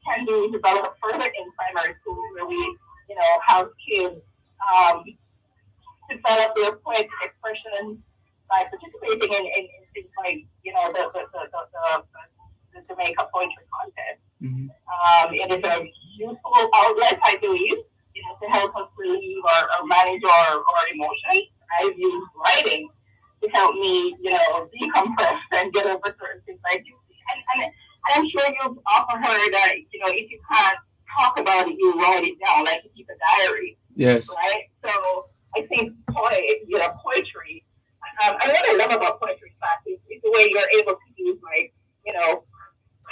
Speaker 13: can be developed further in primary school where we, have kids develop their poetic expression by participating in things like, the Jamaica Poetry Contest.
Speaker 2: Mm-hmm.
Speaker 13: It is a useful outlet, I believe, to help us relieve or manage our emotions. I've used writing to help me, decompress and get over certain things I do. And I'm sure you've often heard that, if you can't talk about it, you write it down, like you keep a diary.
Speaker 2: Yes.
Speaker 13: Right? So I think poetry, and what I love about poetry class is the way you're able to use,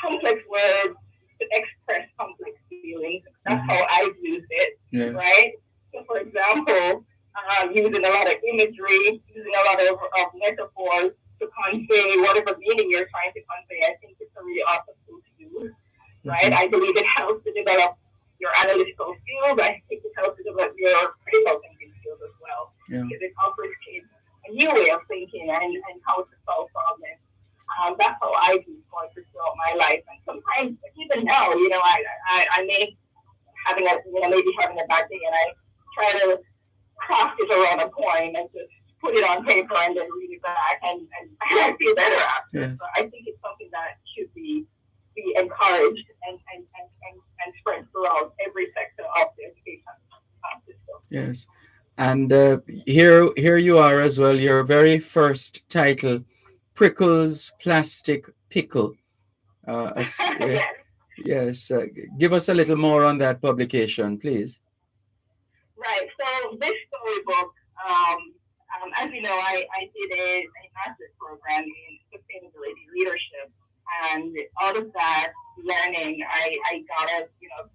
Speaker 13: complex words to express complex feelings. That's how I've used it, right? So, for example, using a lot of imagery, using a lot of metaphors to convey whatever meaning you're trying to convey. I think it's a really awesome tool to use, right? I believe it helps to develop your analytical skills. I think it helps to develop your critical thinking skills as well. Yeah. Because it offers kids a new new way of thinking and how to solve problems. That's how I do courses throughout my life. And sometimes, even now, I may maybe having a bad day, and I try to craft it around a poem and just put it on paper and then read it back, and I feel better after. Yes. So I think it's something that should be encouraged and spread throughout every sector of the education system.
Speaker 2: Yes. And here you are as well, your very first title, Prickles Plastic Pickle. Yes. Give us a little more on that publication, please.
Speaker 13: Right. So this storybook, as you know, I did a master's program in sustainability leadership, and out of that learning, I got a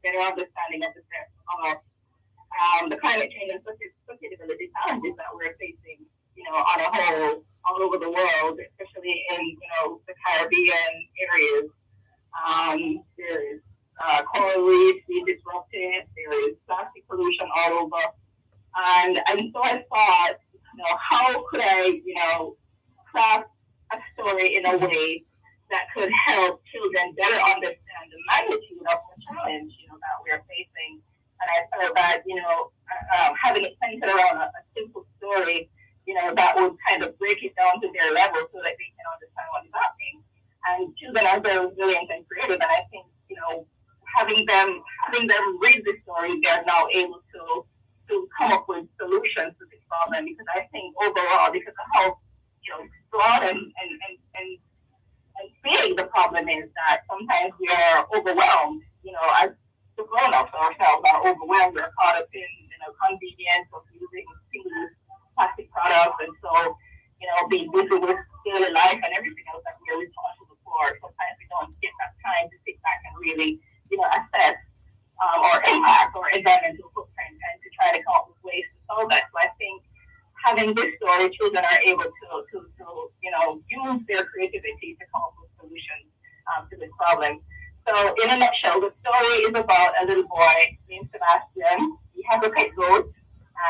Speaker 13: better understanding of the depth of the climate change and sustainability challenges that we're facing, on a whole, all over the world, especially in the Caribbean areas. There is coral reefs being disrupted. There is plastic pollution all over, and so I thought, how could I, craft a story in a way that could help children better understand the magnitude of the challenge, that we're facing. And I felt that, having it centered around a simple story, that would kind of break it down to their level so that they can understand what is happening. And children are very resilient and creative, and I think, having them read the story, they're now able to come up with solutions to this problem. Because I think overall, because of how broad and big the problem is, that sometimes we are overwhelmed. As the grown-ups ourselves are overwhelmed. We're caught up in convenience of using single-use plastic products, and so being busy with daily life and everything else that we're responsible for. Sometimes we don't get that time to sit back and really assess our impact or environmental footprint, and to try to come up with ways to solve that. So I think having this story, children are able to use their creativity to come up with solutions to this problem. So in a nutshell, the story is about a little boy named Sebastian. He has a pet goat,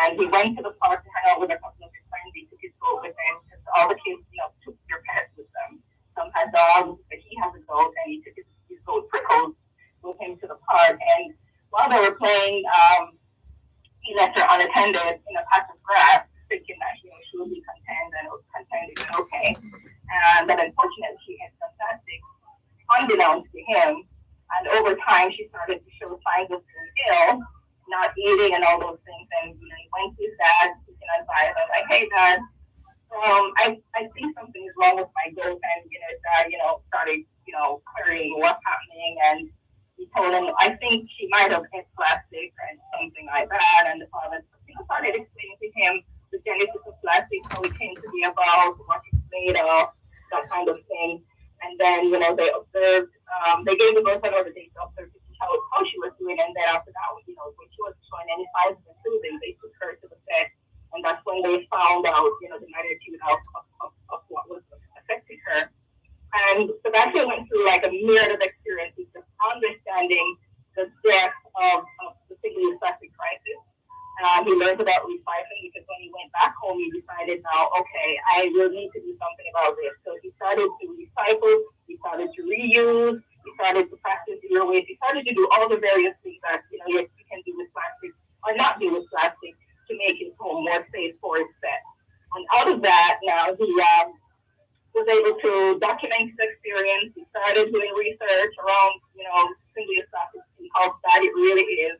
Speaker 13: and he went to the park to hang out with a couple of his friends. He took his goat with him, because all the kids, took their pets with them. Some had dogs, but he has a goat, and he took his goat Prickles with him to the park. And while they were playing, he left her unattended in a patch of grass, thinking that she would be content and okay. But unfortunately, she had some plastic, unbeknownst to him. And over time, she started to show signs of being ill, not eating and all those things. And he went to his dad, seeking advice. I was like, "Hey, Dad, I think something is wrong with my goat." And his dad, started, querying what's happening. And he told him, "I think she might have hit plastic and something like that." And the father, started explaining to him the genesis of plastic, how it came to be about, what it's made of, that kind of thing. And then, they observed, they gave the birth another day to observe to see how she was doing. And then after that, when she was showing any signs of improving, they took her to the vet. And that's when they found out, the magnitude of what was affecting her. And so that's what went through like a myriad of experiences, just understanding the depth of the single-use plastic crisis. He learned about recycling, because when he went back home, he decided now, okay, I will need to do something about this. So he started to recycle, he started to reuse, he started to practice zero waste, he started to do all the various things that you can do with plastic or not do with plastic to make his home more safe for his pet. And out of that, now he was able to document his experience. He started doing research around, single-use plastic and how bad it really is.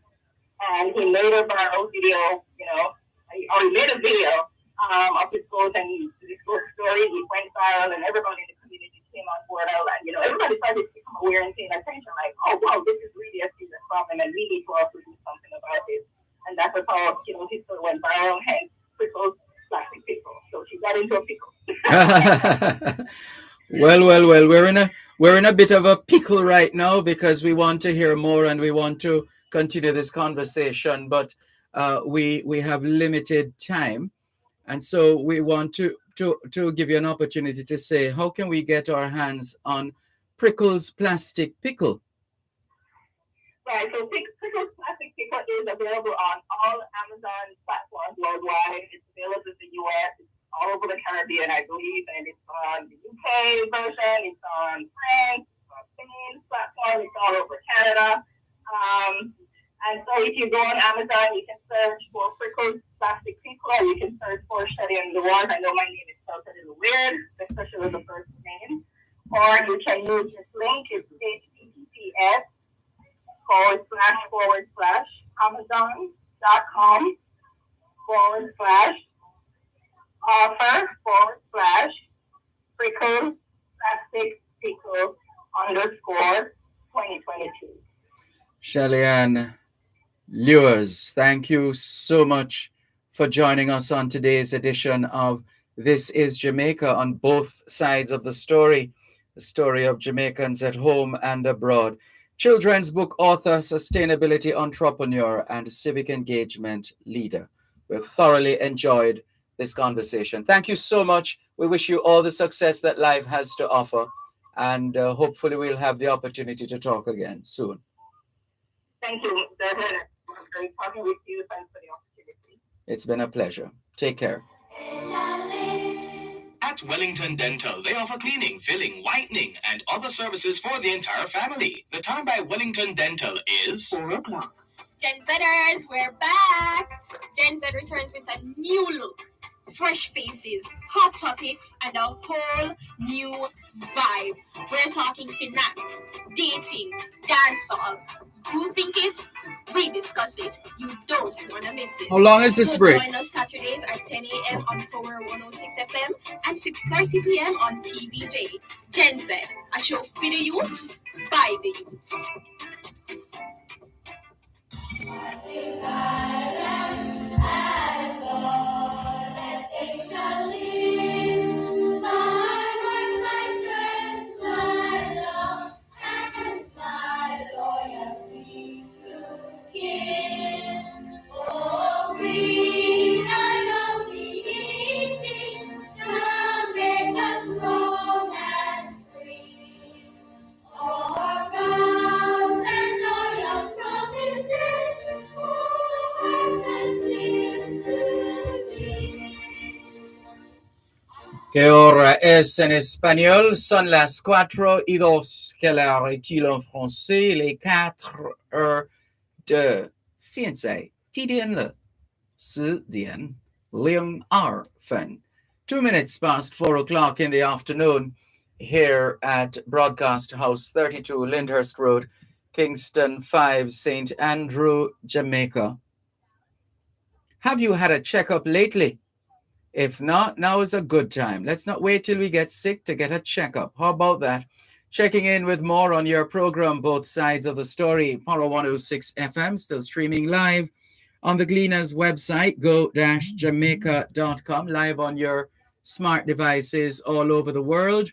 Speaker 13: And he made a viral video, or he made a video of his goat and his goat story. He went viral, and everybody in the community came on board. And everybody started to become aware and paying attention, like, "Oh, wow, this is really a serious problem, and we need to also do something about this." And that's how, his story went viral, hence Prickles Plastic Pickle. So she got into a pickle.
Speaker 2: Well, we're in a bit of a pickle right now, because we want to hear more and we want to continue this conversation, but we have limited time, and so we want to give you an opportunity to say, how can we get our hands on Prickles Plastic Pickle?
Speaker 13: Right, so Prickles Plastic Pickle is available on all Amazon platforms worldwide. It's available in the U.S., it's all over the Caribbean. and it's on the UK version, it's on France, it's on Spain's platform, it's all over Canada. And so if you go on Amazon, you can search for Prickles Plastic People, or you can search for Shelly and the Wars. I know my name is spelled a little weird, especially with the first name. Or you can use this link. It's https // Amazon.com/offer /Prickles Plastic Pickle _2022.
Speaker 2: Shelly-Ann Lewis, thank you so much for joining us on today's edition of This is Jamaica on both sides of the story of Jamaicans at home and abroad. Children's book author, sustainability entrepreneur, and civic engagement leader. We've thoroughly enjoyed this conversation. Thank you so much. We wish you all the success that life has to offer, and hopefully we'll have the opportunity to talk again soon.
Speaker 13: Thank you, Dervan. It was great talking with you. Thanks for the opportunity.
Speaker 2: It's been a pleasure. Take care.
Speaker 8: At Wellington Dental, they offer cleaning, filling, whitening, and other services for the entire family. The time by Wellington Dental is 4 o'clock.
Speaker 9: Gen Zers, we're back. Gen Z returns with a new look, fresh faces, hot topics, and a whole new vibe. We're talking finance, dating, dancehall. You think it? We discuss it. You don't want to miss it.
Speaker 2: How long is this break?
Speaker 9: Join us Saturdays at 10 a.m. on Power 106 FM and 6:30 p.m. on TVJ. Gen Z, a show for the youths, by the youths.
Speaker 2: Que hora es en espagnol? Son las 4:02. Quelle heure est-il en français? Les 4 heures de 现在几点了？10点02分. 2 minutes past 4 o'clock in the afternoon here at Broadcast House 32 Lyndhurst Road, Kingston 5, St. Andrew, Jamaica. Have you had a checkup lately? If not, now is a good time. Let's not wait till we get sick to get a checkup. How about that? Checking in with more on your program, Both Sides of the Story, Power 106 FM, still streaming live on the Gleaners website, go-jamaica.com, live on your smart devices all over the world.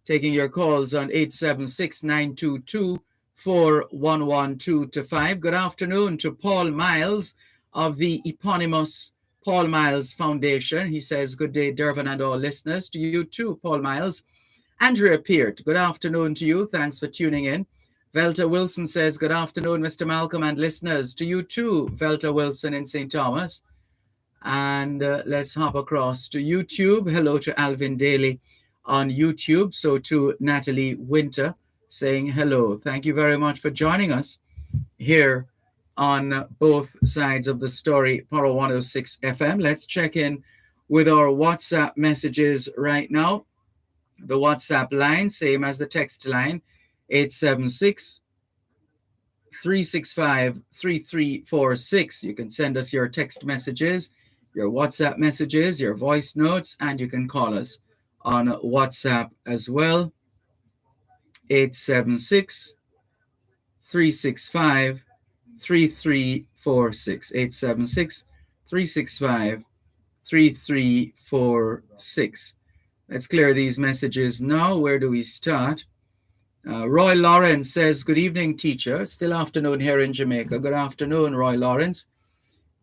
Speaker 2: Taking your calls on 876-922-4112-5. Good afternoon to Paul Miles of the eponymous Paul Miles Foundation. He says, good day, Dervan and all listeners. To you too, Paul Miles. Andrea Peart, good afternoon to you. Thanks for tuning in. Velta Wilson says, good afternoon, Mr. Malcolm and listeners. To you too, Velta Wilson in St. Thomas. And let's hop across to YouTube. Hello to Alvin Daly on YouTube. So to Natalie Winter saying hello. Thank you very much for joining us here on Both Sides of the Story, Power 106 FM. Let's check in with our WhatsApp messages right now. The WhatsApp line, same as the text line, 876-365-3346. You can send us your text messages, your WhatsApp messages, your voice notes, and you can call us on WhatsApp as well. 876-365-3346. 876-365-3346. Let's clear these messages now. Where do we start? Roy Lawrence says, good evening, teacher. Still afternoon here in Jamaica. Good afternoon, Roy Lawrence.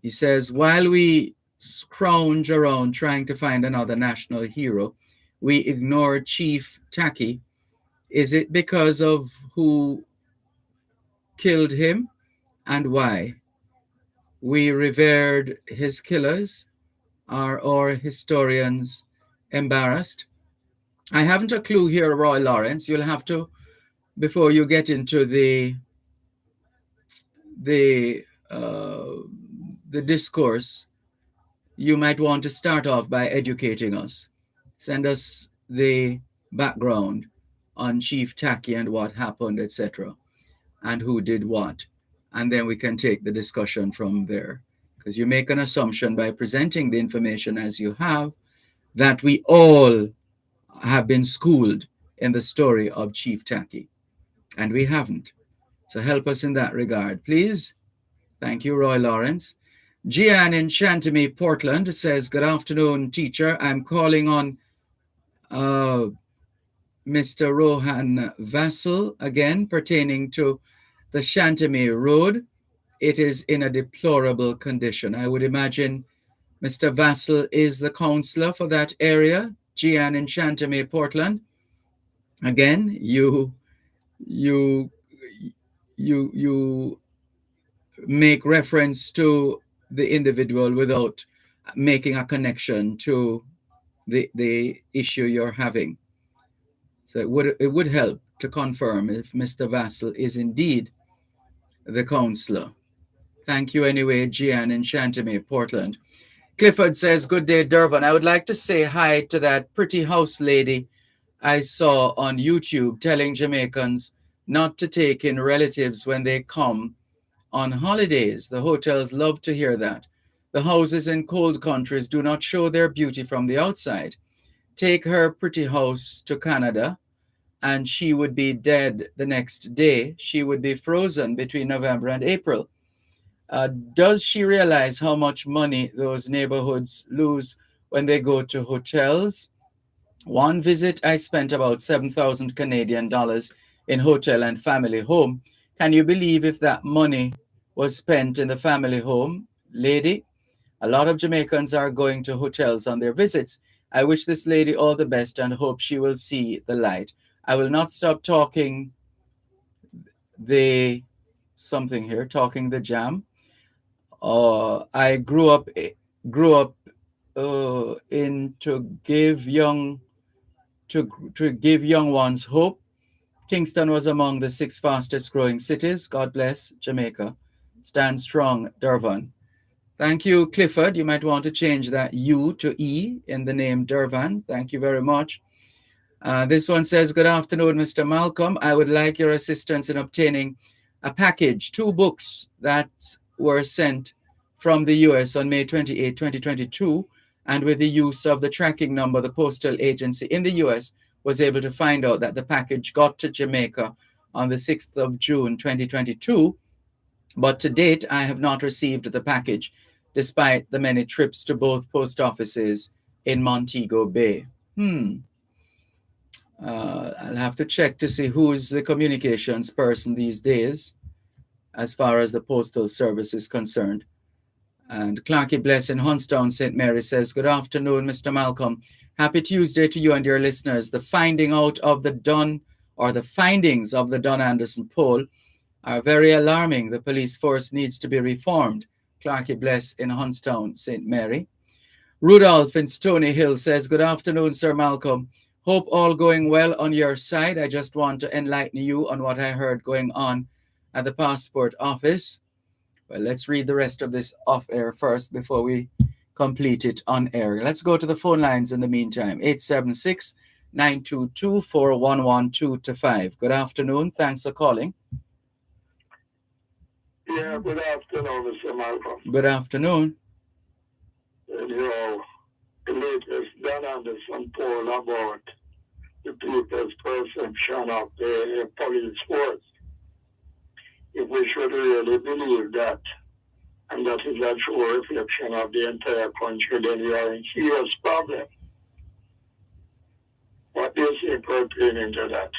Speaker 2: He says, while we scrounge around trying to find another national hero, we ignore Chief Taki. Is it because of who killed him and why? We revered his killers, or historians embarrassed. I haven't a clue here, Roy Lawrence. You'll have to, before you get into the discourse, you might want to start off by educating us. Send us the background on Chief Tacky and what happened, etc., and who did what. And then we can take the discussion from there. Because you make an assumption by presenting the information as you have that we all have been schooled in the story of Chief Tacky, and we haven't. So help us in that regard, please. Thank you, Roy Lawrence. Gian in Chantilly, Portland says, good afternoon, teacher. I'm calling on Mr. Rohan Vassal again pertaining to the Chantilly Road. It is in a deplorable condition. I would imagine Mr. Vassal is the counselor for that area. Gian in Chantilly, Portland. Again, you make reference to the individual without making a connection to the issue you're having. So it would help to confirm if Mr. Vassal is indeed the counselor. Thank you anyway, Gian in Chantilly, Portland. Clifford says, good day, Dervan. I would like to say hi to that pretty house lady I saw on YouTube telling Jamaicans not to take in relatives when they come on holidays. The hotels love to hear that. The houses in cold countries do not show their beauty from the outside. Take her pretty house to Canada, and she would be dead the next day. She would be frozen between November and April. Does she realize how much money those neighborhoods lose when they go to hotels? One visit, I spent about 7,000 Canadian dollars in hotel and family home. Can you believe if that money was spent in the family home, lady? A lot of Jamaicans are going to hotels on their visits. I wish this lady all the best and hope she will see the light. I will not stop talking the jam. I grew up in to give young ones hope. Kingston was among the 6 fastest growing cities. God bless Jamaica. Stand strong, Dervan. Thank you, Clifford. You might want to change that U to E in the name Dervan. Thank you very much. This one says, good afternoon, Mr. Malcolm. I would like your assistance in obtaining a package, 2 books that were sent from the U.S. on May 28, 2022, and with the use of the tracking number, the postal agency in the U.S. was able to find out that the package got to Jamaica on the 6th of June, 2022, but to date, I have not received the package, despite the many trips to both post offices in Montego Bay. I'll have to check to see who's the communications person these days, as far as the postal service is concerned. And Clarky Bless in Hunstown, St. Mary says, good afternoon, Mr. Malcolm. Happy Tuesday to you and your listeners. The findings of the Don Anderson poll are very alarming. The police force needs to be reformed. Clarky Bless in Hunstown, St. Mary. Rudolph in Stony Hill says, good afternoon, Sir Malcolm. Hope all going well on your side. I just want to enlighten you on what I heard going on at the passport office. Well, let's read the rest of this off air first before we complete it on air. Let's go to the phone lines in the meantime. 876-922-4112-5. Good afternoon. Thanks for calling.
Speaker 6: Yeah, good afternoon, Mr. Malcolm.
Speaker 2: Good afternoon.
Speaker 6: And the latest Don Anderson poll about the people's perception of the police force. If we should really believe that, and that is a true reflection of the entire country, then we are in serious problem. What do you say pertaining to that?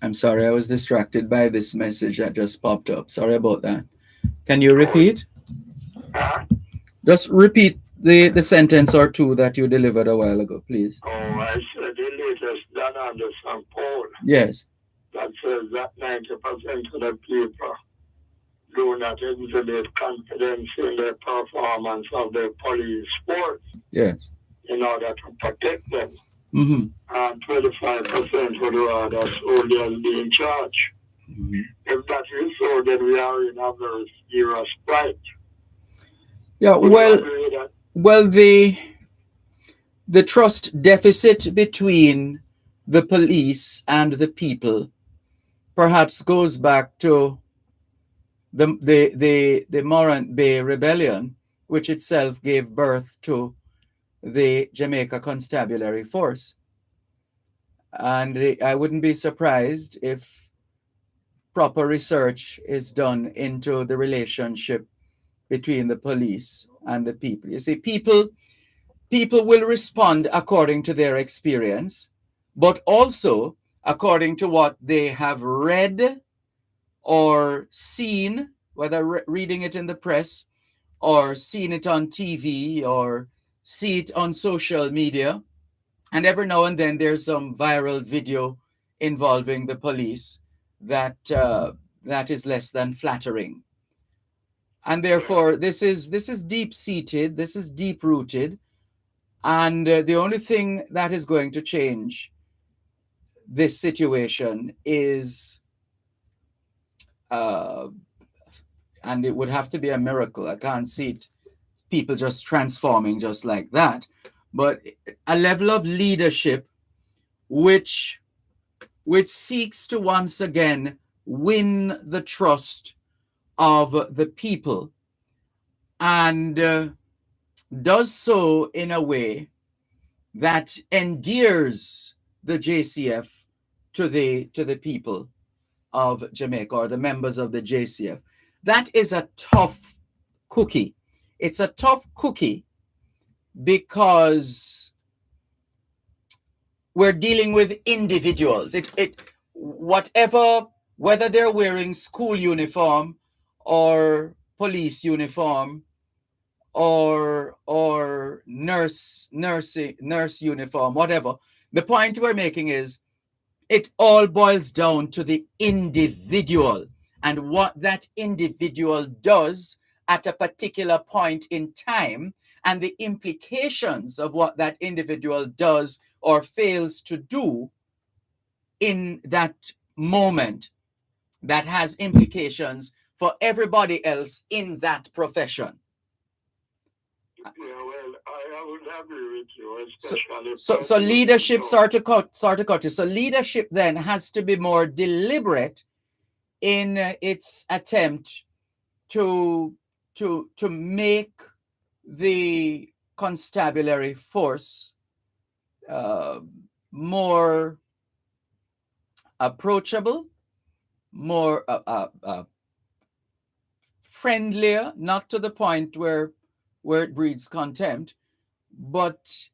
Speaker 2: I'm sorry, I was distracted by this message that just popped up. Sorry about that. Can you repeat? Just repeat the sentence or two that you delivered a while ago, please.
Speaker 6: Oh, I said the latest Don Anderson poll.
Speaker 2: Yes.
Speaker 6: That says that 90% of the people do not exhibit confidence in the performance of the police force.
Speaker 2: Yes.
Speaker 6: in order to protect them.
Speaker 2: Mm-hmm.
Speaker 6: And 25% for the other soldiers being charged.
Speaker 2: Mm-hmm.
Speaker 6: If that is so, then we are in a very serious plight.
Speaker 2: Yeah, well, the trust deficit between the police and the people perhaps goes back to the Morant Bay Rebellion, which itself gave birth to the Jamaica Constabulary Force. And I wouldn't be surprised if proper research is done into the relationship between the police and the people. You see, people will respond according to their experience, but also according to what they have read or seen, whether reading it in the press or seeing it on TV or see it on social media. And every now and then there's some viral video involving the police that that is less than flattering. And therefore, this is deep-seated, this is deep-rooted, and the only thing that is going to change this situation is, and it would have to be a miracle. I can't see it, people just transforming just like that, but a level of leadership which seeks to once again win the trust of the people, and does so in a way that endears the JCF to the people of Jamaica, or the members of the JCF. That is a tough cookie. It's a tough cookie because we're dealing with individuals. Whether they're wearing school uniform or police uniform or nurse uniform, whatever. The point we're making is it all boils down to the individual and what that individual does at a particular point in time, and the implications of what that individual does or fails to do in that moment that has implications for everybody else in that profession.
Speaker 6: Yeah, well, I would agree with you, especially.
Speaker 2: So leadership sort to cut you. So leadership then has to be more deliberate in its attempt to make the constabulary force more approachable, more friendlier, not to the point where it breeds contempt, but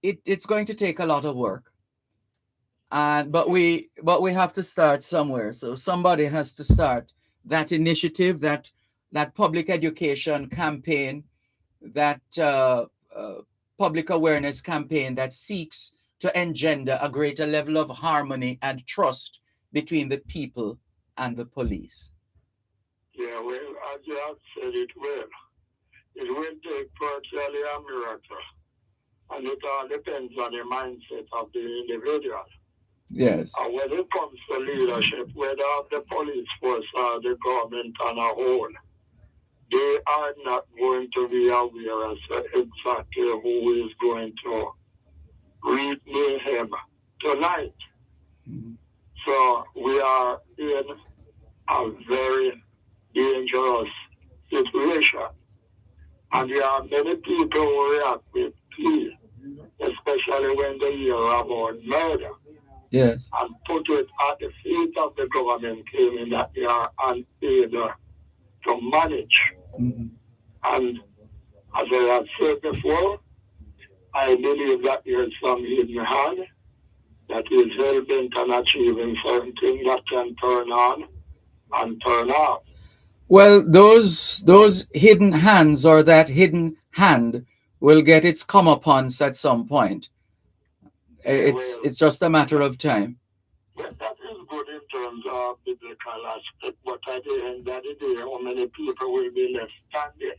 Speaker 2: it's going to take a lot of work. But we have to start somewhere. So somebody has to start that initiative, that public education campaign, that public awareness campaign that seeks to engender a greater level of harmony and trust between the people and the police.
Speaker 6: Yeah, well, as you have said it well, it will take virtually a miracle, and it all depends on the mindset of the individual.
Speaker 2: Yes.
Speaker 6: And when it comes to leadership, whether of the police force or the government on a whole, they are not going to be aware as to exactly who is going to read mayhem tonight.
Speaker 2: Mm-hmm.
Speaker 6: So we are in a very dangerous situation. And there are many people who react with fear, especially when they hear about murder.
Speaker 2: Yes.
Speaker 6: And put it at the feet of the government, claiming that they are unable to manage.
Speaker 2: Mm-hmm.
Speaker 6: And as I have said before, I believe that there is some hidden hand that is hell-bent on achieving certain things that can turn on and turn off.
Speaker 2: Well, those hidden hands, or that hidden hand, will get its comeuppance at some point. It's just a matter of time.
Speaker 6: Well, that is good in terms of biblical aspect, but at the end of the day, how many people will be left standing?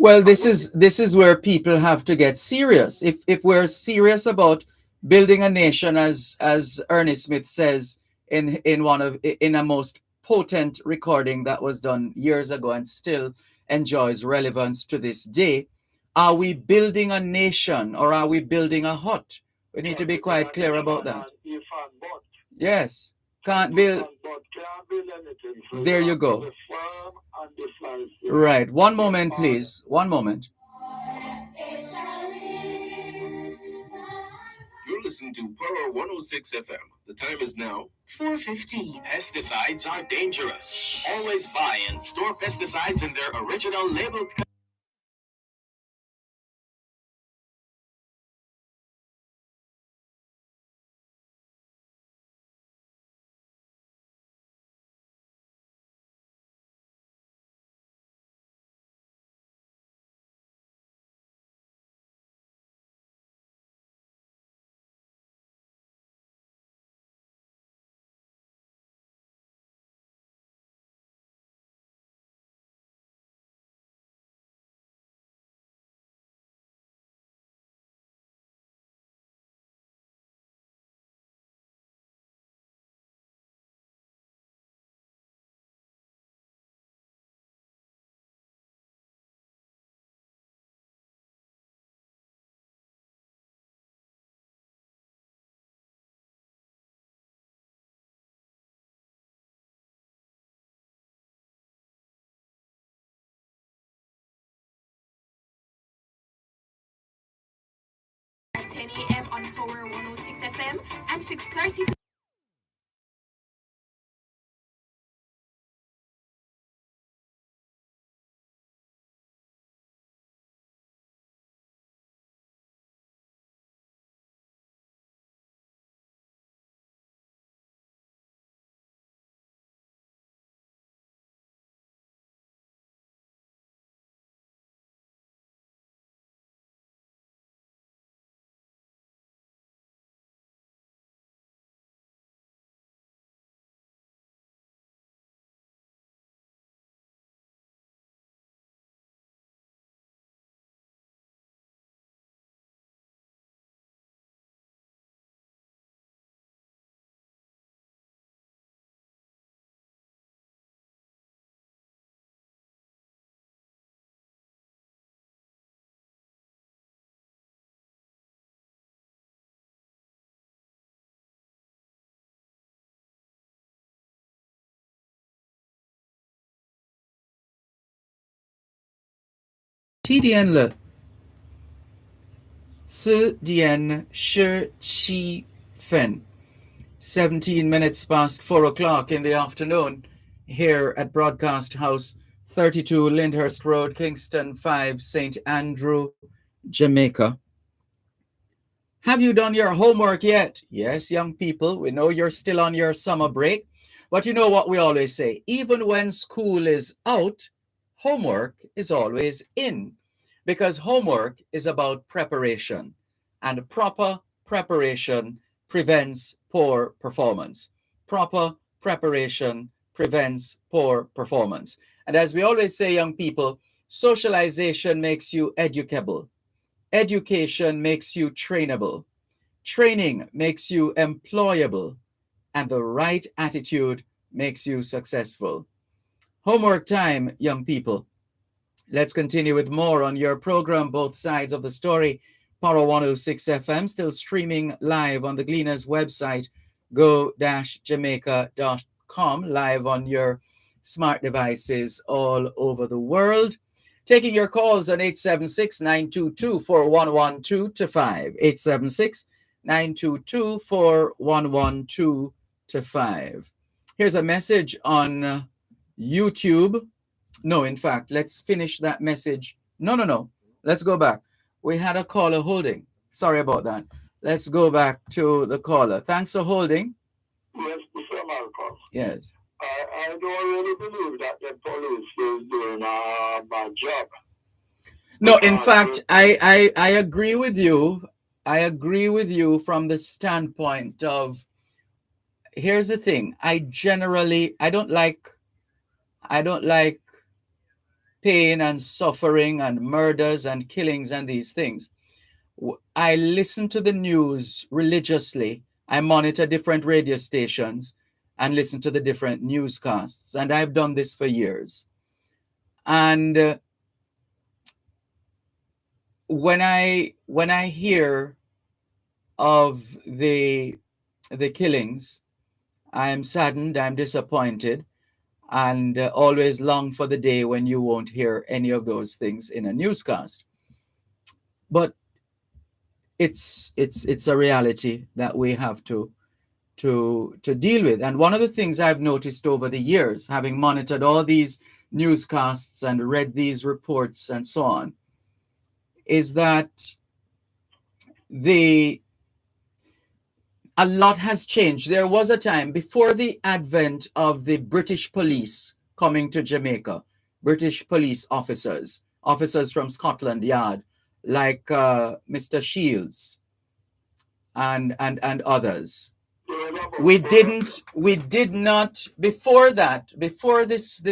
Speaker 2: Well, this is where people have to get serious. If we're serious about building a nation, as Ernest Smith says in a most potent recording that was done years ago and still enjoys relevance to this day, are we building a nation or are we building a hut? We need to be quite clear about that. Yes, can't build. There you go. Right. One moment, please. One moment.
Speaker 4: You're listening to Power 106 FM. The time is now 4:15.
Speaker 8: Pesticides are dangerous. Always buy and store pesticides in their original label.
Speaker 9: At 10 a.m. on Power 106 FM and 6:30.
Speaker 2: TDN 了10点17分, 17 minutes past 4 o'clock in the afternoon here at Broadcast House, 32 Lyndhurst Road, Kingston 5, St. Andrew, Jamaica. Have you done your homework yet? Yes, young people, we know you're still on your summer break, but you know what we always say, even when school is out, homework is always in, because homework is about preparation, and proper preparation prevents poor performance. Proper preparation prevents poor performance. And as we always say, young people, socialization makes you educable. Education makes you trainable. Training makes you employable. And the right attitude makes you successful. Homework time, young people. Let's continue with more on your program, Both Sides of the Story. Power 106 FM, still streaming live on the Gleaners website, go-jamaica.com, live on your smart devices all over the world. Taking your calls on 876-922-4112 to 5. 876-922-4112 to 5. Here's a message on YouTube. No, in fact, let's finish that message. No. Let's go back. We had a caller holding. Sorry about that. Let's go back to the caller. Thanks for holding.
Speaker 6: Yes, Mr. Marcus.
Speaker 2: Yes.
Speaker 6: I don't really believe that the police is doing a bad job.
Speaker 2: No, in fact, I agree with you. I agree with you from the standpoint of, here's the thing. I don't like pain and suffering and murders and killings and these things. I listen to the news religiously. I monitor different radio stations and listen to the different newscasts. And I've done this for years. And when I hear of the killings, I'm saddened, I'm disappointed, and always long for the day when you won't hear any of those things in a newscast. But it's a reality that we have to deal with. And one of the things I've noticed over the years, having monitored all these newscasts and read these reports and so on, is that a lot has changed. There was a time before the advent of the British police coming to Jamaica, British police officers from Scotland Yard, like Mr. Shields and others. We did not, before this,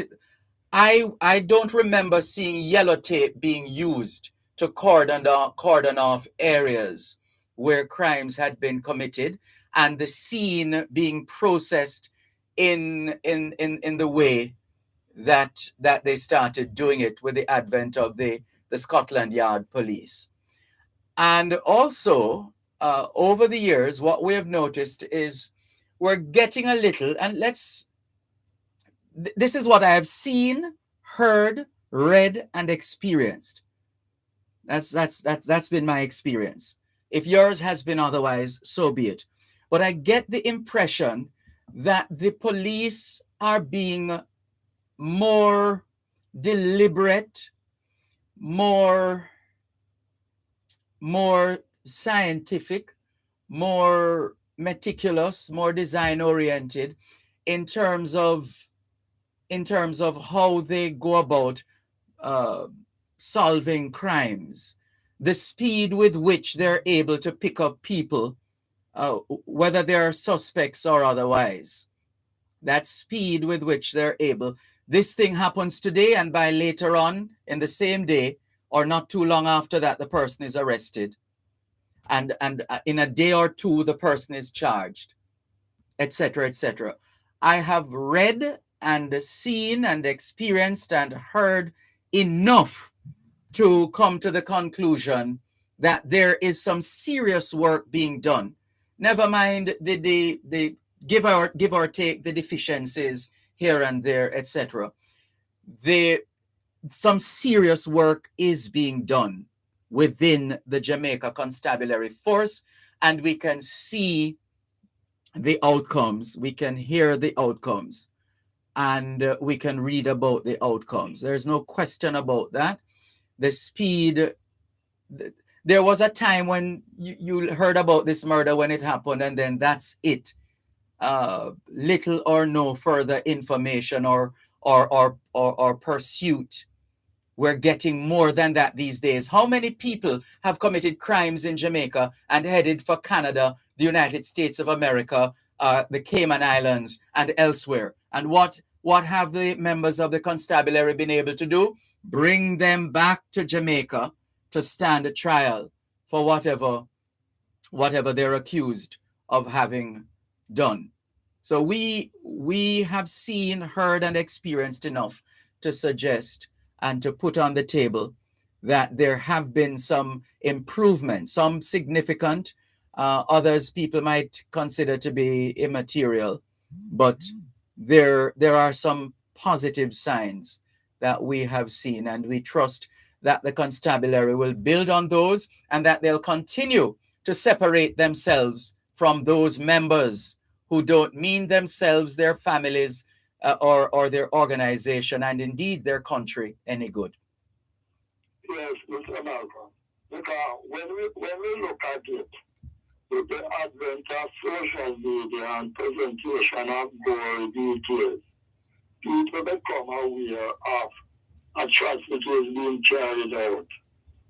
Speaker 2: I don't remember seeing yellow tape being used to cordon off areas where crimes had been committed, and the scene being processed in the way that they started doing it with the advent of the Scotland Yard police. And also, over the years, what we have noticed is we're getting a little, and this is what I have seen, heard, read, and experienced. That's been my experience. If yours has been otherwise, so be it. But I get the impression that the police are being more deliberate, more scientific, more meticulous, more design-oriented in terms of how they go about solving crimes, the speed with which they're able to pick up people, whether they're suspects or otherwise. That speed with which they're able. This thing happens today, and by later on in the same day, or not too long after that, the person is arrested. And in a day or two, the person is charged, etc., etc. I have read and seen and experienced and heard enough to come to the conclusion that there is some serious work being done. Never mind the give or take the deficiencies here and there, etc. Some serious work is being done within the Jamaica Constabulary Force, and we can see the outcomes, we can hear the outcomes, and we can read about the outcomes. There's no question about that. The speed, there was a time when you heard about this murder when it happened, and then that's it. Little or no further information or pursuit. We're getting more than that these days. How many people have committed crimes in Jamaica and headed for Canada, the United States of America, the Cayman Islands, and elsewhere? And what have the members of the constabulary been able to do? Bring them back to Jamaica to stand a trial for whatever they're accused of having done. So we have seen, heard, and experienced enough to suggest and to put on the table that there have been some improvements, some significant, others people might consider to be immaterial, but there are some positive signs that we have seen, and we trust that the constabulary will build on those and that they'll continue to separate themselves from those members who don't mean themselves, their families, or their organization, and indeed their country, any good.
Speaker 6: Yes, Mr. Malcolm. Because when we look at it, with the advent of social media and presentation of gory details, people become aware of atrocities being carried out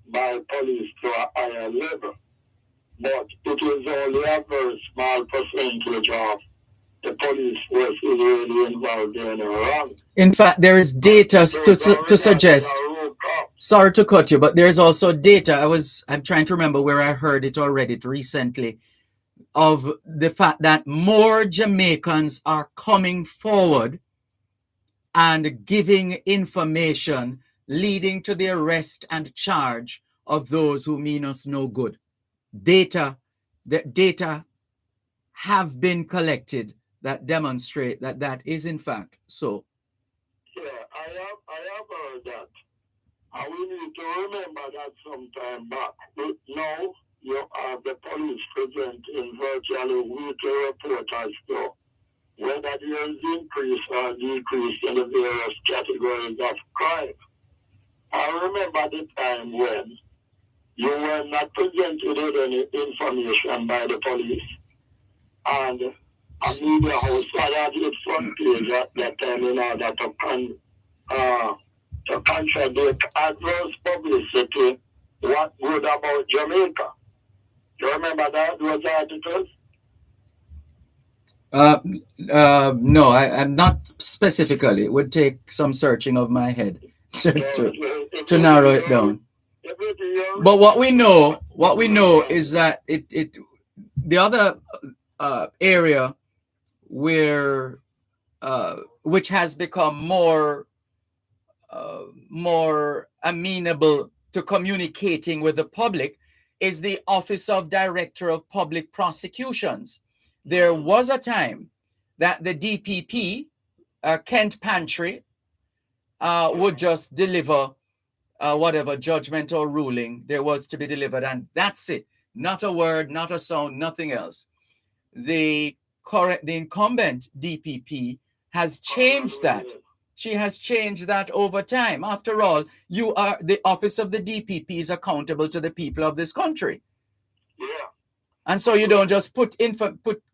Speaker 6: by police to a higher level. But it is only a very small percentage of the police force is really involved in wrong.
Speaker 2: In fact, there is data to suggest. Sorry to cut you, but there's also data. I'm trying to remember where I heard it already recently, of the fact that more Jamaicans are coming forward and giving information leading to the arrest and charge of those who mean us no good. Data have been collected that demonstrate that that is in fact so.
Speaker 6: Yeah, I have heard that. And we need to remember that sometime back. Now, you have the police presenting virtually weekly reports as to whether there is increase or decrease in the various categories of crime. I remember the time when you were not presented with any information by the police. And a media house had its front page at that time in order to contradict adverse publicity what good about Jamaica. You remember that, those articles?
Speaker 2: No, I'm not specifically. It would take some searching of my head to narrow it down. But what we know is that the other area where which has become more amenable to communicating with the public is the Office of Director of Public Prosecutions. There was a time that the DPP, Kent Pantry, would just deliver whatever judgment or ruling there was to be delivered, and that's it. Not a word, not a sound, nothing else. The incumbent DPP has changed that. She has changed that over time. After all, the office of the DPP is accountable to the people of this country.
Speaker 6: Yeah.
Speaker 2: And so you don't just put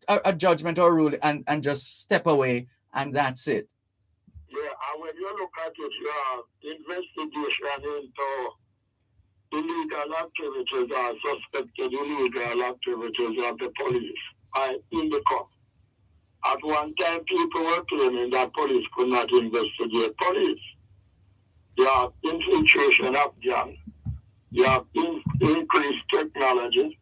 Speaker 2: a judgment or rule and just step away and that's it.
Speaker 6: Yeah, and when you look at it, you have investigation into illegal activities or suspected illegal activities of the police in the court. At one time, people were claiming that police could not investigate police. You have infiltration of gangs. You have increased technology.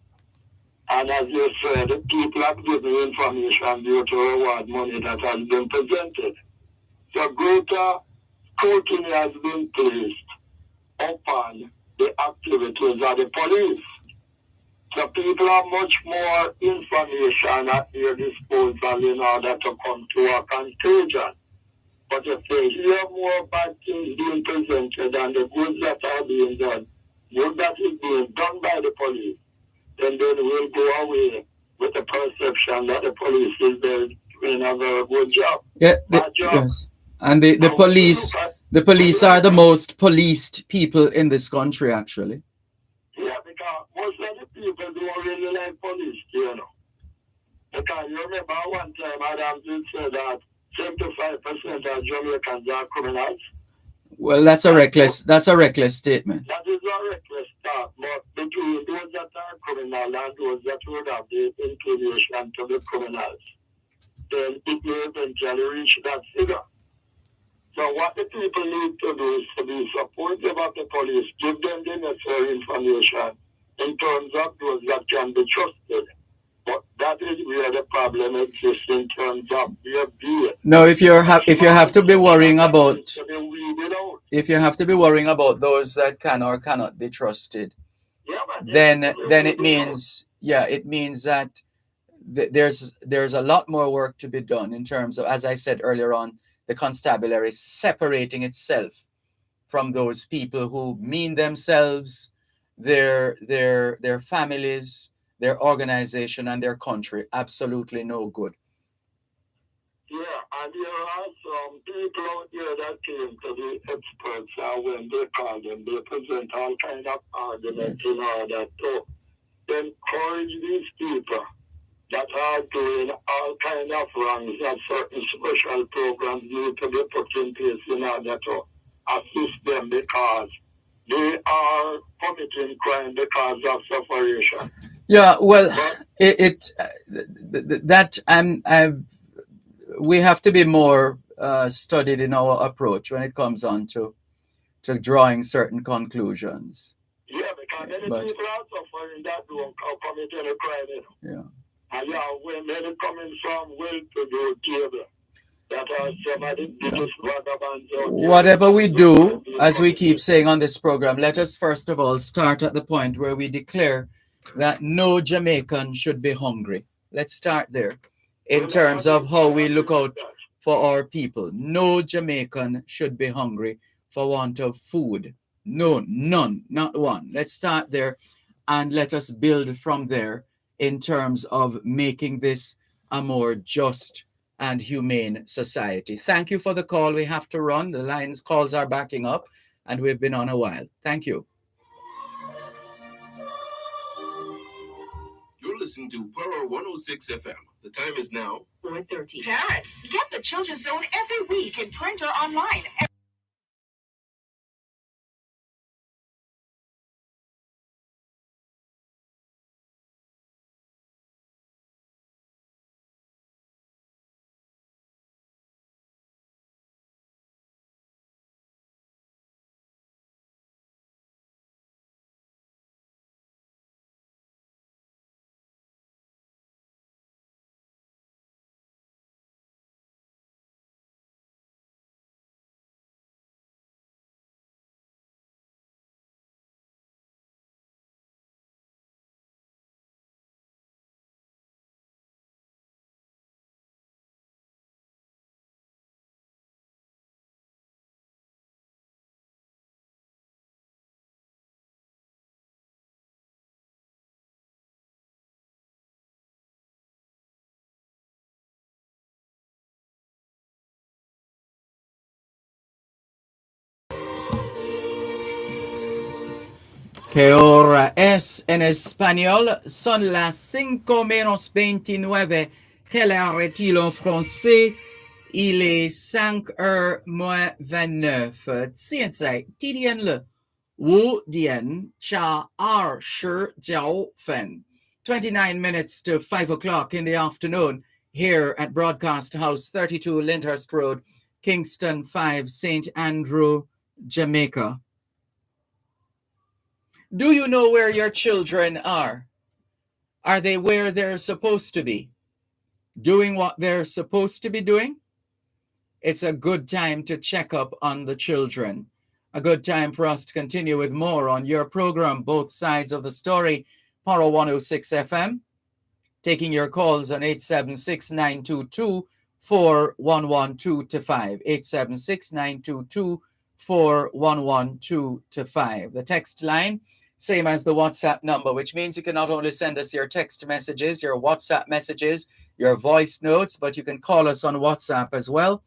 Speaker 6: And as you said, people have given information due to reward money that has been presented. So greater scrutiny has been placed upon the activities of the police. So people have much more information at their disposal in order to come to a conclusion. But if they hear more bad things being presented and the goods that are being done, good that is being done by the police, then they will go away with the perception that the police is doing a very good job.
Speaker 2: Yeah, yes. And the police are the most policed people in this country, actually.
Speaker 6: Yeah, because most of the people don't really like police, you know. Because you remember one time Adam did say that 75% of Jamaicans are criminals.
Speaker 2: Well, that's a reckless statement.
Speaker 6: That is a reckless thought, but between those that are criminal and those that would have the inclination to be criminals, then it may eventually reach that figure. So what the people need to do is to be supportive of the police, give them the necessary information in terms of those that can be trusted. But that is where the problem exists in terms of their being.
Speaker 2: No, if you have to be worrying about those that can or cannot be trusted, then it means that there's a lot more work to be done in terms of, as I said earlier on, the constabulary separating itself from those people who mean themselves, their families, their organization, and their country absolutely no good.
Speaker 6: Yeah, and there are some people out there that came to the experts, and when they call them, they present all kind of arguments in order to encourage these people that are doing all kind of wrongs, that certain special programs need to be put in place in order to assist them because they are committing crime because of separation.
Speaker 2: Yeah, well, we have to be more studied in our approach when it comes on to drawing certain conclusions.
Speaker 6: Yeah, because many
Speaker 2: But
Speaker 6: people are suffering that don't come into the crime.
Speaker 2: yeah.
Speaker 6: And yeah, when many coming from well to do table. That are some of the biggest vagabonds out there.
Speaker 2: Whatever we do, as we keep saying on this program, let us first of all start at the point where we declare that no Jamaican should be hungry. Let's start there in terms of how we look out for our people. No Jamaican should be hungry for want of food. No, none, not one. Let's start there and let us build from there in terms of making this a more just and humane society. Thank you for the call. We have to run. The lines calls are backing up and we've been on a while. Thank you.
Speaker 12: You're listening to Power 106 FM. The time is now 4:30.
Speaker 3: Parents, get the Children's Zone every week in print or online.
Speaker 2: ¿Qué hora es en español? Son las 5:29. Quelle heure est-il en français? Il est 5h moins 29. Tiens, Tidian le. Wu Dian Cha Ar Shi Jiao Fen. 29 minutes to 5 o'clock in the afternoon here at Broadcast House, 32 Lyndhurst Road, Kingston 5, St. Andrew, Jamaica. Do you know where your children are? Are they where they're supposed to be? Doing what they're supposed to be doing? It's a good time to check up on the children. A good time for us to continue with more on your program, Both Sides of the Story, Power 106 FM. Taking your calls on 876-922-4112-5. 876-922-4112-5. The text line, same as the WhatsApp number, which means you can not only send us your text messages, your WhatsApp messages, your voice notes, but you can call us on WhatsApp as well.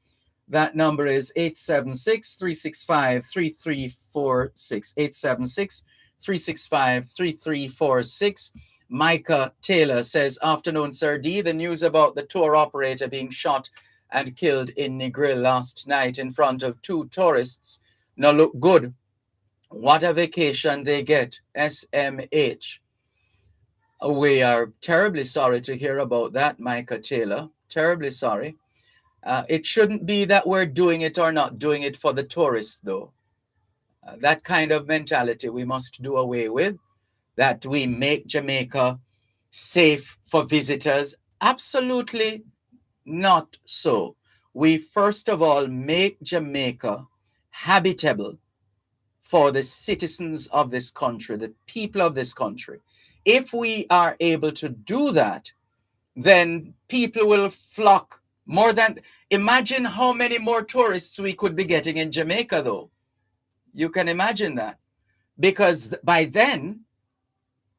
Speaker 2: That number is 876-365-3346. 876-365-3346. Micah Taylor says, afternoon, Sir D. The news about the tour operator being shot and killed in Negril last night in front of 2 tourists. Now look good. What a vacation they get. SMH. We are terribly sorry to hear about that, Micah Taylor. Terribly sorry. It shouldn't be that we're doing it or not doing it for the tourists, though. That kind of mentality we must do away with, that we make Jamaica safe for visitors. Absolutely not so. We first of all make Jamaica habitable for the citizens of this country, the people of this country. If we are able to do that, then people will flock more than, imagine how many more tourists we could be getting in Jamaica, though. You can imagine that. Because by then,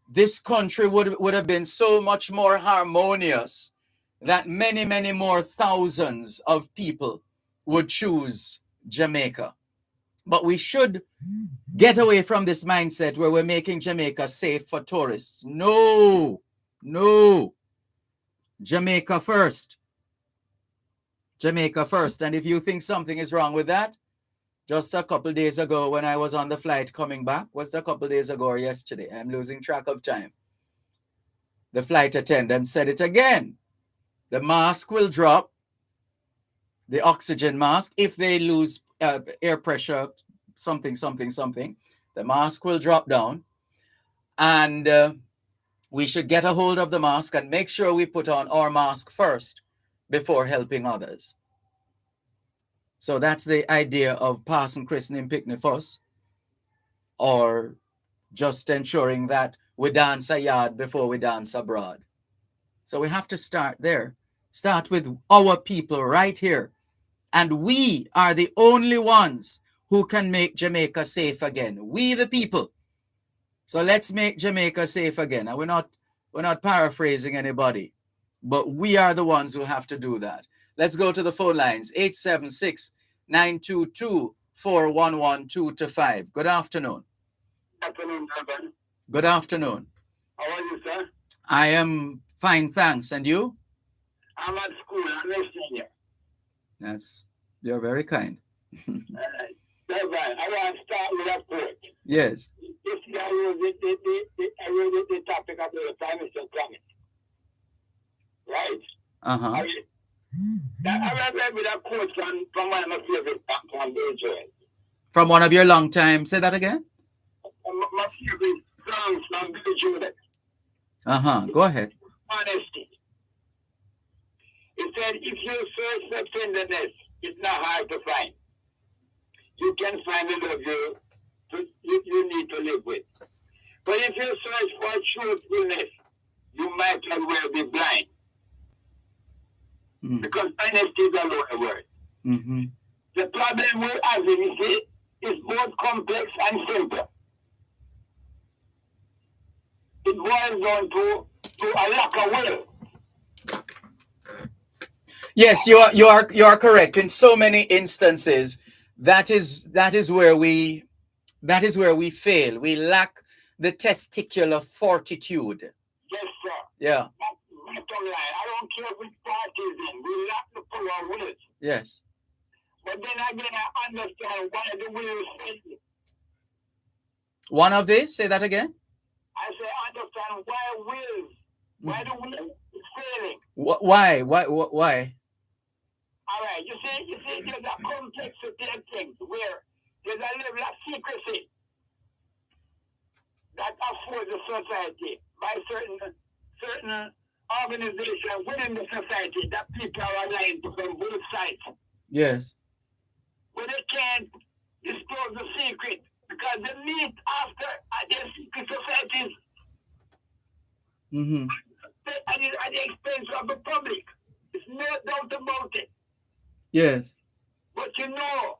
Speaker 2: this country would have been so much more harmonious that many, many more thousands of people would choose Jamaica. But we should get away from this mindset where we're making Jamaica safe for tourists. No, no. Jamaica first. Jamaica first. And if you think something is wrong with that, just a couple days ago when I was on the flight coming back, was it a couple days ago or yesterday? I'm losing track of time. The flight attendant said it again. The mask will drop the oxygen mask. If they lose air pressure, something, the mask will drop down. And we should get a hold of the mask and make sure we put on our mask first before helping others. So that's the idea of passing christening picnic first, or just ensuring that we dance a yard before we dance abroad. So we have to start there. Start with our people right here. And we are the only ones who can make Jamaica safe again. We the people. So let's make Jamaica safe again. And we're not paraphrasing anybody, but we are the ones who have to do that. Let's go to the phone lines. 876-922-4112-5. Good afternoon.
Speaker 6: Good afternoon, Dervan.
Speaker 2: Good afternoon.
Speaker 6: How are you, sir?
Speaker 2: I am fine, thanks. And you?
Speaker 6: I'm at school. I'm listening here.
Speaker 2: You're very kind.
Speaker 6: Dervan, I want to start with a quote.
Speaker 2: Yes.
Speaker 6: This guy wrote the topic about the Prime Minister Climate. Right?
Speaker 2: Uh-huh.
Speaker 6: I read with a quote from one of my favorite from Bill Joel.
Speaker 2: From one of your long time. Say that again?
Speaker 6: My favorite songs from Bill Joel.
Speaker 2: Uh-huh. Go ahead.
Speaker 6: Honesty. He said, if you search for tenderness, it's not hard to find. You can find the love you need to live with. But if you search for truthfulness, you might as well be blind. Because honesty is a lower word.
Speaker 2: Mm-hmm.
Speaker 6: The problem we're having, you see, is both complex and simple. It boils down to a lack of will.
Speaker 2: Yes, you are correct. In so many instances, that is where we fail. We lack the testicular fortitude.
Speaker 6: Yes, sir.
Speaker 2: Yeah.
Speaker 6: I don't care which party is in. We lack the power of will.
Speaker 2: Yes.
Speaker 6: But then again, I understand why the will is failing.
Speaker 2: One of these? Say that again.
Speaker 6: I say I understand why the will is failing.
Speaker 2: Why? Why?
Speaker 6: All right, you see, there's a complexity of things where there's a level of secrecy that affords the society by certain organizations within the society that people are aligned to from both sides.
Speaker 2: Yes.
Speaker 6: But they can't disclose the secret because they meet after their secret societies.
Speaker 2: Mm-hmm.
Speaker 6: At the expense of the public. There's no doubt about it.
Speaker 2: Yes.
Speaker 6: But you know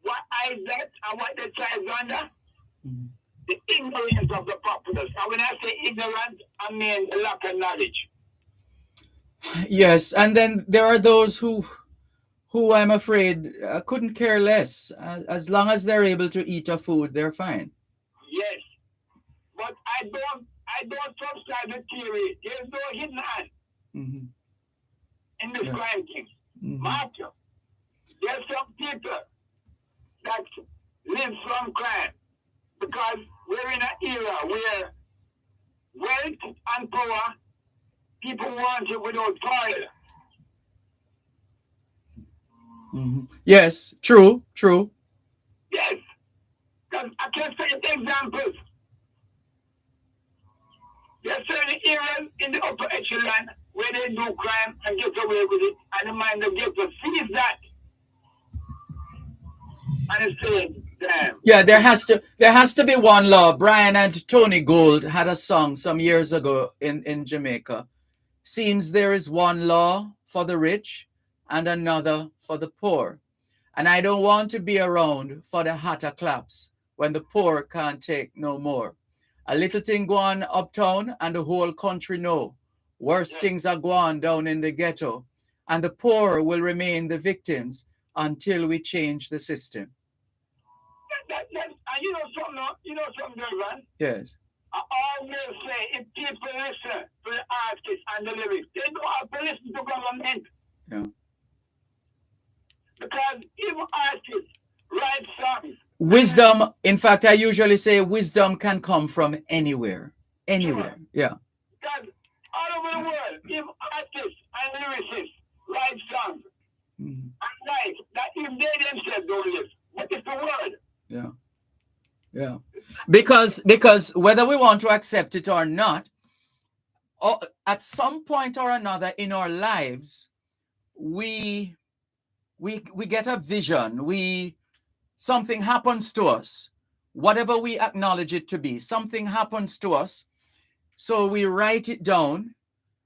Speaker 6: what I bet and what the child under?
Speaker 2: Mm-hmm.
Speaker 6: The ignorance of the populace. And when I say ignorant, I mean the lack of knowledge.
Speaker 2: Yes, and then there are those who I'm afraid couldn't care less. As long as they're able to eat a food, they're fine.
Speaker 6: Yes, but I don't subscribe to theory. There's no hidden hand in this crime thing. Matthew, there's some people that live from crime because we're in an era where wealth and power, people want it without toil.
Speaker 2: Yes, true.
Speaker 6: Yes, because I can say examples. There are certain areas in the upper echelon where they do crime and get away with it, and the mind of get to seize that. And it's saying, damn.
Speaker 2: Yeah, there has to be one law. Brian and Tony Gold had a song some years ago in Jamaica. Seems there is one law for the rich and another for the poor. And I don't want to be around for the hotter claps when the poor can't take no more. A little thing go on uptown and the whole country know. Worse things are going down in the ghetto. And the poor will remain the victims until we change the system.
Speaker 6: And you know something, Dervan?
Speaker 2: Yes.
Speaker 6: I always say, if people listen to the artists and the lyrics, they don't have to listen to government.
Speaker 2: Yeah.
Speaker 6: Because even artists write songs.
Speaker 2: Wisdom, in fact, I usually say wisdom can come from anywhere. Anywhere, sure. Yeah.
Speaker 6: Because all over the world, if artists and lyricists write songs, And life that if they themselves don't live, what is the word?
Speaker 2: Yeah. Yeah. Because whether we want to accept it or not, or at some point or another in our lives, we get a vision. Something happens to us, whatever we acknowledge it to be. Something happens to us, so we write it down.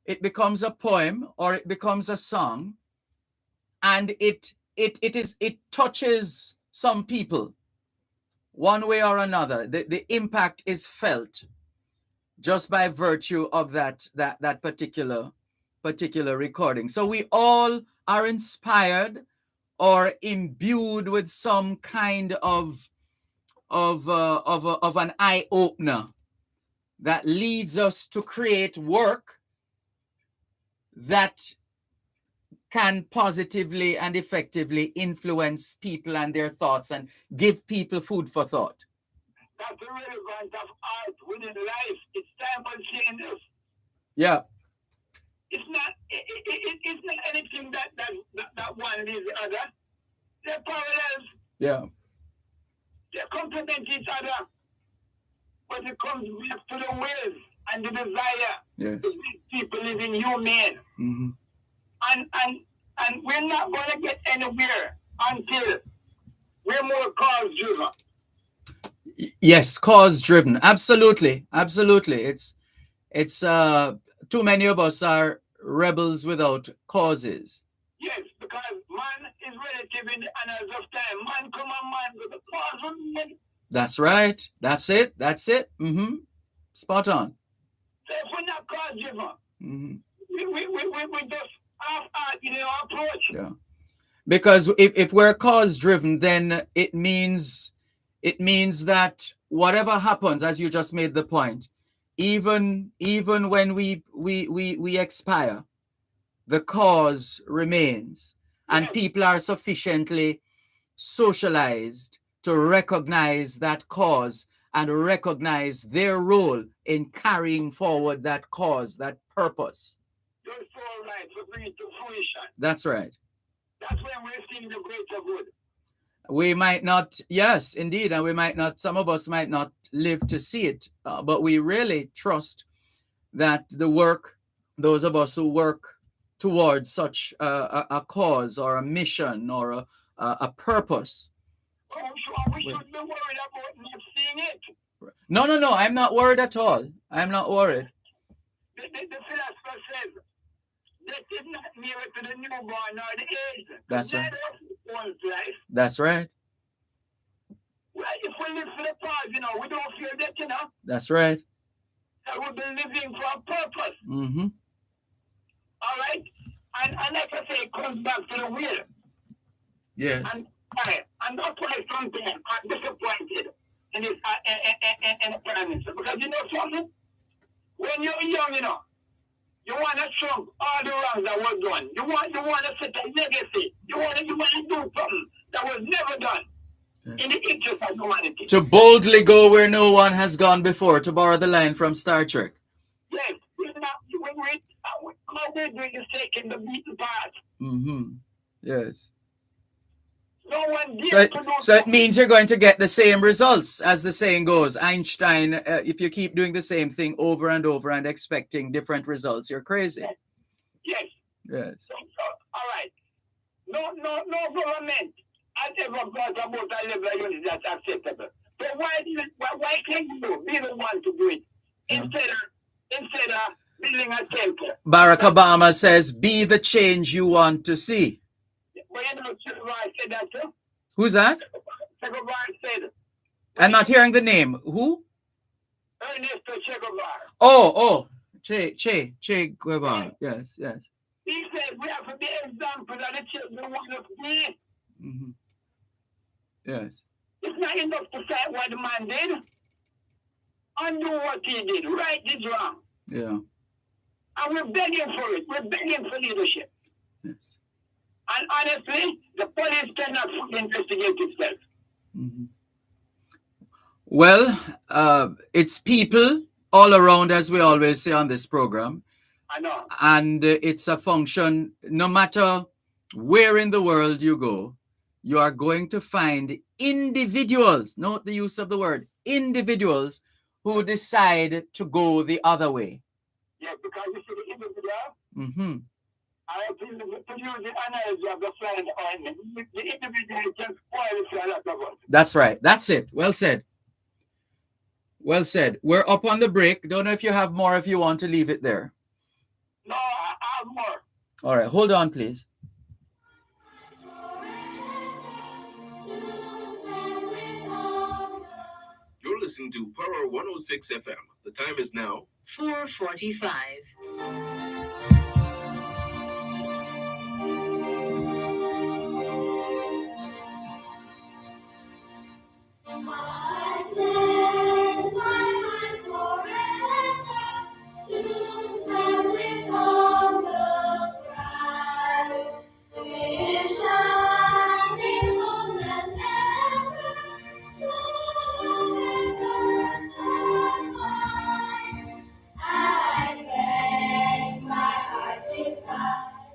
Speaker 2: It becomes a poem or it becomes a song, and it touches some people one way or another. The impact is felt just by virtue of that particular recording. So we all are inspired or imbued with some kind of an eye opener that leads us to create work that can positively and effectively influence people and their thoughts and give people food for thought.
Speaker 6: That's the relevance of art within life. It's simultaneous.
Speaker 2: Yeah.
Speaker 6: It's not anything that one leaves the other. They're parallels.
Speaker 2: Yeah.
Speaker 6: They complement each other. But it comes back to the will and the desire
Speaker 2: yes.
Speaker 6: to make people living humane.
Speaker 2: Mm-hmm.
Speaker 6: And we're not going to get anywhere until we're more cause-driven.
Speaker 2: Yes, cause-driven. Absolutely. It's too many of us are rebels without causes.
Speaker 6: Yes, because man is relative in the annals of time. Man come and man go. The cause remain.
Speaker 2: That's right. That's it. Mm-hmm. Spot on.
Speaker 6: So if we're not cause-driven,
Speaker 2: mm-hmm.
Speaker 6: we just half-hearted in our approach.
Speaker 2: Yeah. Because if we're cause-driven, then it means that whatever happens, as you just made the point, even when we expire, the cause remains, and
Speaker 6: yes.
Speaker 2: people are sufficiently socialized to recognize that cause and recognize their role in carrying forward that cause, that purpose.
Speaker 6: Those four rights will bring it to fruition.
Speaker 2: That's right.
Speaker 6: That's when we're seeing the greater good.
Speaker 2: We might not, yes, indeed, and we might not, some of us might not live to see it, but we really trust that the work, those of us who work towards such a cause or a mission or a purpose.
Speaker 6: We should be worried about not seeing it.
Speaker 2: No, I'm not worried at all. I'm not worried.
Speaker 6: The philosopher says, death is not nearer to the newborn nor the aged.
Speaker 2: That's right.
Speaker 6: One's life.
Speaker 2: That's right.
Speaker 6: Well, if we live for the cause, we don't fear death,
Speaker 2: That's right.
Speaker 6: So we'll be living for a purpose.
Speaker 2: Mm-hmm.
Speaker 6: All right? And like I say, it comes back to the will.
Speaker 2: Yes.
Speaker 6: And that's why sometimes I'm disappointed in this in the Prime Minister. Because you know something? When you're young, you want to trump all the wrongs that were done. You want to set a legacy. You want to do something that was never done in the interest of humanity.
Speaker 2: To boldly go where no one has gone before, to borrow the line from Star Trek.
Speaker 6: Yes. All we're doing is taking the beaten path.
Speaker 2: Mm-hmm. Yes.
Speaker 6: No one
Speaker 2: so it means you're going to get the same results, as the saying goes. Einstein, if you keep doing the same thing over and over and expecting different results, you're crazy.
Speaker 6: Yes.
Speaker 2: Yes.
Speaker 6: So, all right. No government has ever brought about a level of unity that's acceptable. So why can't you be the one to do it instead of building a temple?
Speaker 2: Barack Obama says, "Be the change you want to see."
Speaker 6: But said that too.
Speaker 2: Who's that?
Speaker 6: Said.
Speaker 2: I'm not hearing the name. Who?
Speaker 6: Ernesto Che Guevara.
Speaker 2: Oh, Che Guevara. Yes.
Speaker 6: He said we have to be example that the children want to be.
Speaker 2: Mm-hmm. Yes.
Speaker 6: It's not enough to say what the man did. Undo what he did. Right did wrong.
Speaker 2: Yeah.
Speaker 6: And we're begging for it. We're begging for leadership.
Speaker 2: Yes.
Speaker 6: And honestly, the police cannot investigate itself.
Speaker 2: Mm-hmm. Well, it's people all around, as we always say on this program.
Speaker 6: I know.
Speaker 2: And it's a function, no matter where in the world you go, you are going to find individuals, note the use of the word, individuals who decide to go the other way.
Speaker 6: Yeah, because you see the individual,
Speaker 2: Mm-hmm.
Speaker 6: I think to use the analogy of the flying ointment, the individual can spoil it for a lot of us.
Speaker 2: That's right. That's it. Well said. Well said. We're up on the break. Don't know if you have more, if you want to leave it there.
Speaker 6: No, I have more.
Speaker 2: All right. Hold on, please.
Speaker 12: You're listening to Power 106 FM. The time is now 4:45.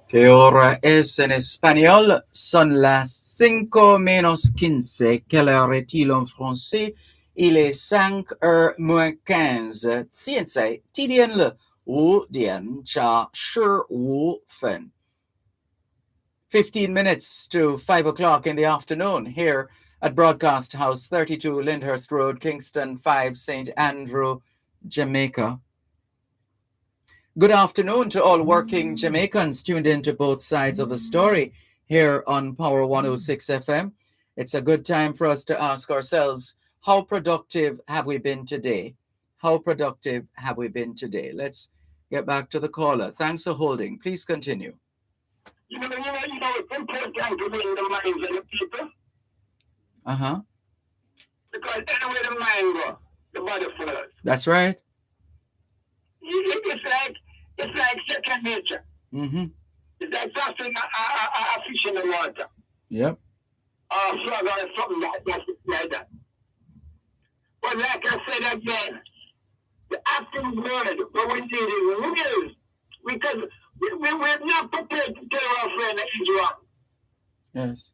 Speaker 2: ¿Qué hora es en español? Son las 5:15. Quelle heure est-il en français? Il est 5:15. 现在几点了？5点加15分。15 minutes to 5 o'clock in the afternoon here at Broadcast House, 32 Lyndhurst Road, Kingston 5, St. Andrew, Jamaica. Good afternoon to all working Jamaicans tuned into both sides of the story here on Power 106 FM. It's a good time for us to ask ourselves, how productive have we been today? How productive have we been today? Let's get back to the caller. Thanks for holding. Please continue.
Speaker 6: You know, it's important to win the minds of the people.
Speaker 2: Uh-huh.
Speaker 6: Because anyway the mind goes, the body follows.
Speaker 2: That's right.
Speaker 6: It's like second nature.
Speaker 2: Mm-hmm.
Speaker 6: It's like casting a fish in the water.
Speaker 2: Yep.
Speaker 6: Or a frog or something like that. But like I said again, the acting word, what we need is wills. Because we're not prepared to tell our friend that he's wrong.
Speaker 2: Yes.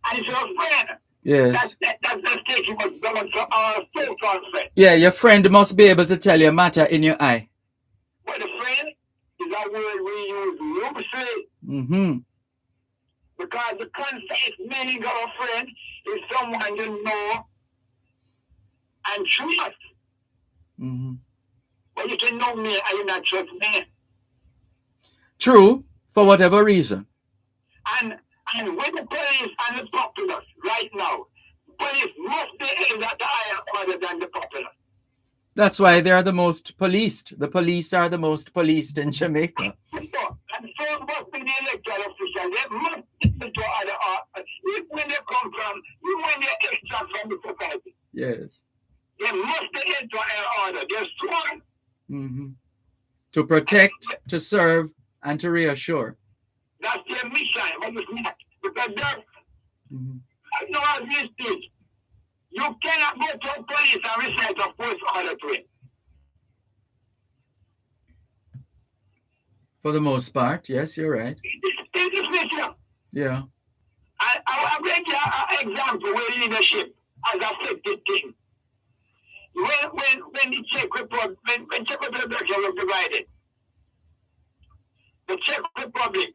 Speaker 6: And it's our friend.
Speaker 2: Yes.
Speaker 6: That's taking what's going to our so-called friend.
Speaker 2: Yeah, your friend must be able to tell your matter in your eye.
Speaker 6: But a friend is a word we use loosely.
Speaker 2: Mm-hmm.
Speaker 6: Because the concise meaning of a friend is someone you know and trust.
Speaker 2: Mm-hmm.
Speaker 6: But you can know me and you not trust me.
Speaker 2: True, for whatever reason.
Speaker 6: And with the police and the populace right now, police must be aimed at the higher order than the populace.
Speaker 2: That's why they are the most policed. The police are the most policed in Jamaica.
Speaker 6: And so must be the electoral officials. They must be to other even when they come from, even when they extract from the society.
Speaker 2: Yes.
Speaker 6: They must be into higher order. They're sworn.
Speaker 2: Mm-hmm. To protect, to serve, and to reassure.
Speaker 6: That's their mission, but it's not. Because they're, I know as we speak, you cannot go to a police and recite a false order to it.
Speaker 2: For the most part, yes, you're right.
Speaker 6: It's mission.
Speaker 2: Yeah.
Speaker 6: I'll bring you an example where leadership has affected things. When the Czech Republic, when Czechoslovakia was divided, the Czech Republic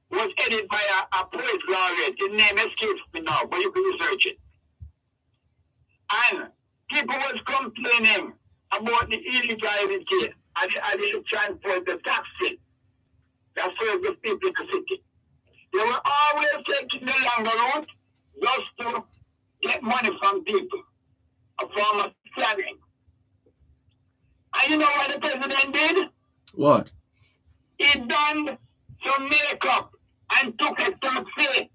Speaker 6: was headed by a poet laureate. His name escapes me now, but you can research it. And people was complaining about the illegality and the transport, the taxi that served the people in the city. They were always taking the longer route just to get money from people, a form of scamming. And you know what the president did?
Speaker 2: What?
Speaker 6: He donned some makeup and took a taxi.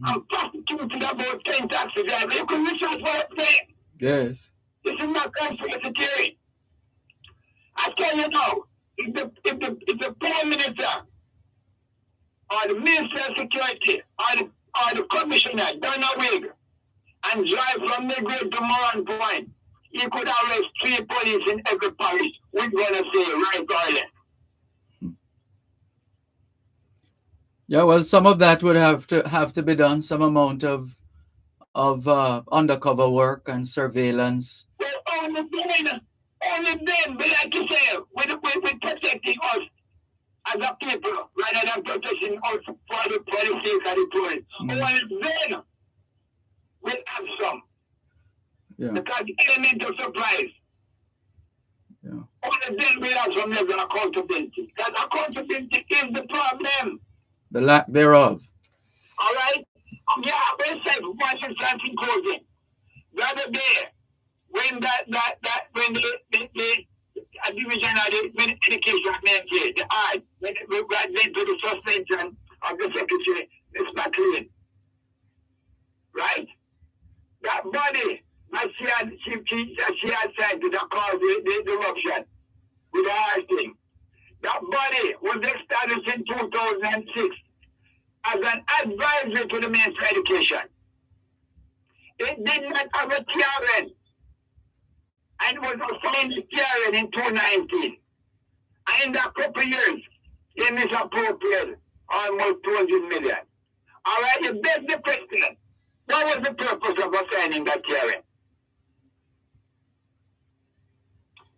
Speaker 6: I'm prosecuted about 10 taxi drivers. You can research what I'm saying.
Speaker 2: Yes.
Speaker 6: This is not conspiracy theory. I tell you now, if the Prime Minister or the Minister of Security or the Commissioner done a wig and drive from Negro to Moran Point, he could arrest 3 police in every parish. We're going to say right or left.
Speaker 2: Yeah, well, some of that would have to be done. Some amount of undercover work and surveillance.
Speaker 6: Well, only then, but like you say, we're protecting us as a people rather than protecting us for the sake of the tourists. Only then we'll have some.
Speaker 2: Yeah.
Speaker 6: Because element of surprise.
Speaker 2: Yeah.
Speaker 6: Only then we'll have some level of accountability. Because accountability is the problem.
Speaker 2: The lack thereof.
Speaker 6: All right? Yeah, we said Washington in closing. The other day, when when the division of the education maintained, the art, when we went to the suspension of the secretary, Ms. McLean, right? That body, she had said that caused the eruption with the hard thing. That body was established in 2006 as an advisor to the Ministry of Education. It did not have a TRN, and was assigned to TRN in 2019. And in that couple of years, they misappropriated almost 200 million. All right, you beg the question, what was the purpose of assigning that TRN?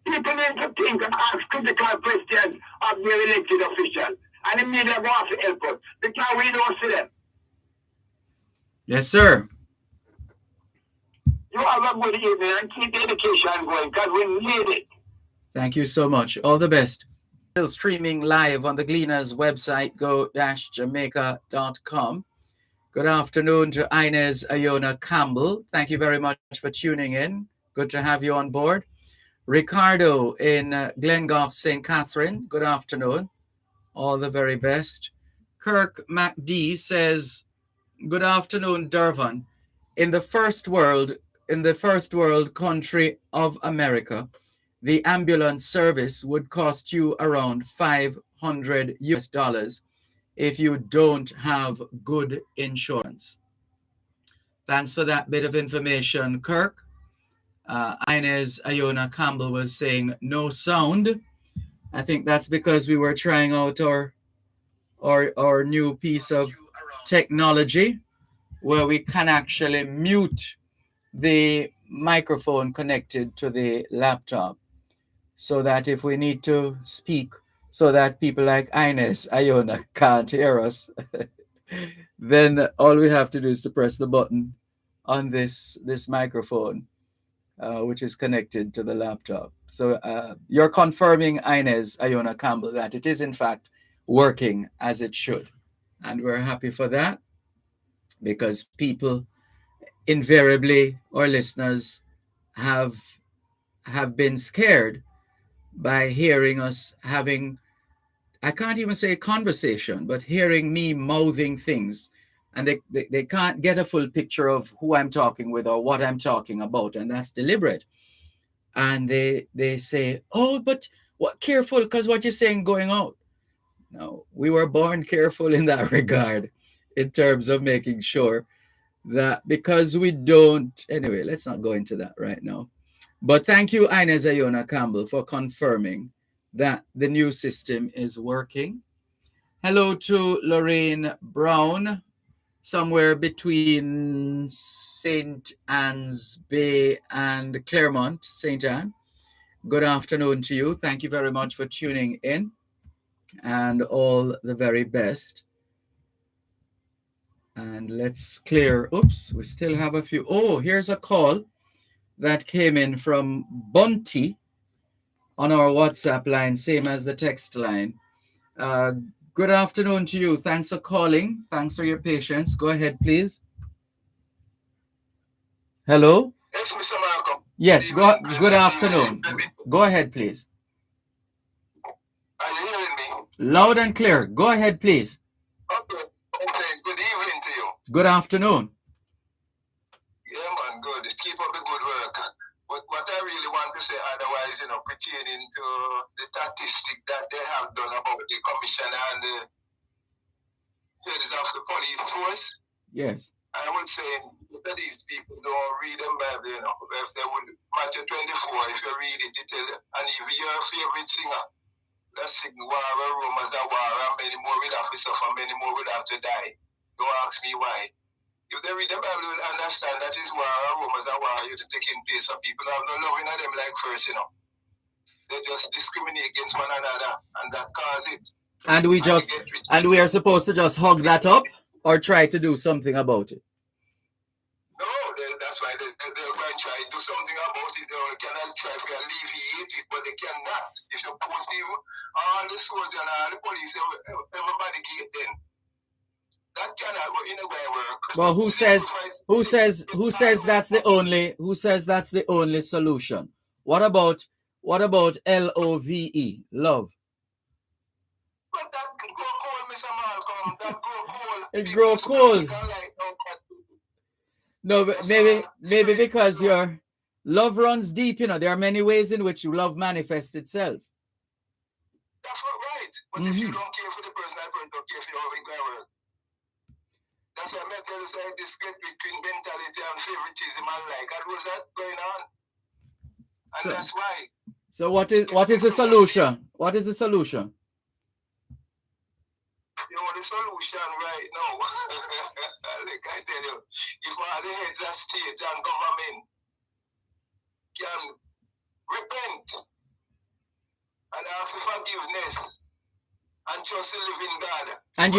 Speaker 6: People need to think and ask critical questions of their elected officials. And the media go off to help us because we don't see them.
Speaker 2: Yes, sir.
Speaker 6: You have a good evening and keep the education going because we need it.
Speaker 2: Thank you so much. All the best. Still streaming live on the Gleaners website, go-jamaica.com. Good afternoon to Inez Iona Campbell. Thank you very much for tuning in. Good to have you on board. Ricardo in Glengoff, St. Catherine. Good afternoon. All the very best. Kirk MacD says, good afternoon, Dervan. In the first world country of America, the ambulance service would cost you around $500 if you don't have good insurance. Thanks for that bit of information, Kirk. Inez Iona Campbell was saying no sound. I think that's because we were trying out our new piece of technology where we can actually mute the microphone connected to the laptop so that if we need to speak so that people like Inez Iona can't hear us, then all we have to do is to press the button on this microphone, which is connected to the laptop. So you're confirming, Inez Iona Campbell, that it is in fact working as it should. And we're happy for that because people invariably, or listeners, have been scared by hearing us having, I can't even say conversation, but hearing me mouthing things. And they can't get a full picture of who I'm talking with or what I'm talking about. And that's deliberate. And they say, oh, but what, careful, because what you're saying going out. No, we were born careful in that regard, in terms of making sure that, because we don't, anyway, let's not go into that right now. But thank you, Inez Iona Campbell, for confirming that the new system is working. Hello to Lorraine Brown, somewhere between St. Anne's Bay and Claremont, St. Anne. Good afternoon to you. Thank you very much for tuning in, and all the very best. And let's clear, oops, we still have a few. Oh, here's a call that came in from Bunty on our WhatsApp line, same as the text line. Good afternoon to you. Thanks for calling. Thanks for your patience. Go ahead, please. Hello?
Speaker 6: Yes, Mr. Malcolm.
Speaker 2: Yes, good afternoon. Go ahead, please.
Speaker 6: Are you hearing me?
Speaker 2: Loud and clear. Go ahead, please.
Speaker 6: Okay. Good evening to you.
Speaker 2: Good afternoon.
Speaker 6: Yeah, man, good. Keep up the good work. But what I really want to say otherwise, pertaining to the statistic that they have done about the commissioner and the heads of the police force.
Speaker 2: Yes.
Speaker 6: I would say that these people don't read them Bible, If they would, Matthew 24, if you read it, it tell, and if your favorite singer,
Speaker 4: Let's sing war and rumors of war, and many more will have to suffer, many more will have to die. Don't ask me why. If they read the Bible, will understand that is war and rumors of war used to taking place for people who have no love in them like first, you know. They just discriminate against one another, and that cause it.
Speaker 2: And we are supposed to just hug that up or try to do something about it.
Speaker 4: No, that's why they're going to try to do something about it. They cannot try to alleviate it, but they cannot. If you post even all the soldiers and all the police, everybody get them. That cannot in a way work.
Speaker 2: Well, who says that's the only solution? What about LOVE, love?
Speaker 4: But that could go cold, Mr. Malcolm. That go cold.
Speaker 2: It grow cold. No, but maybe because your love runs deep, you know. There are many ways in which love manifests itself.
Speaker 4: That's right. But if you don't care for the person, I don't care for your work. That's why I tell you this great between mentality and favoritism and like. And was that going on? And that's why.
Speaker 2: So what is the solution? What is the solution?
Speaker 4: You know the solution right now. Like I tell you, if all the heads of state and government can repent and ask for forgiveness and trust the living God.
Speaker 2: And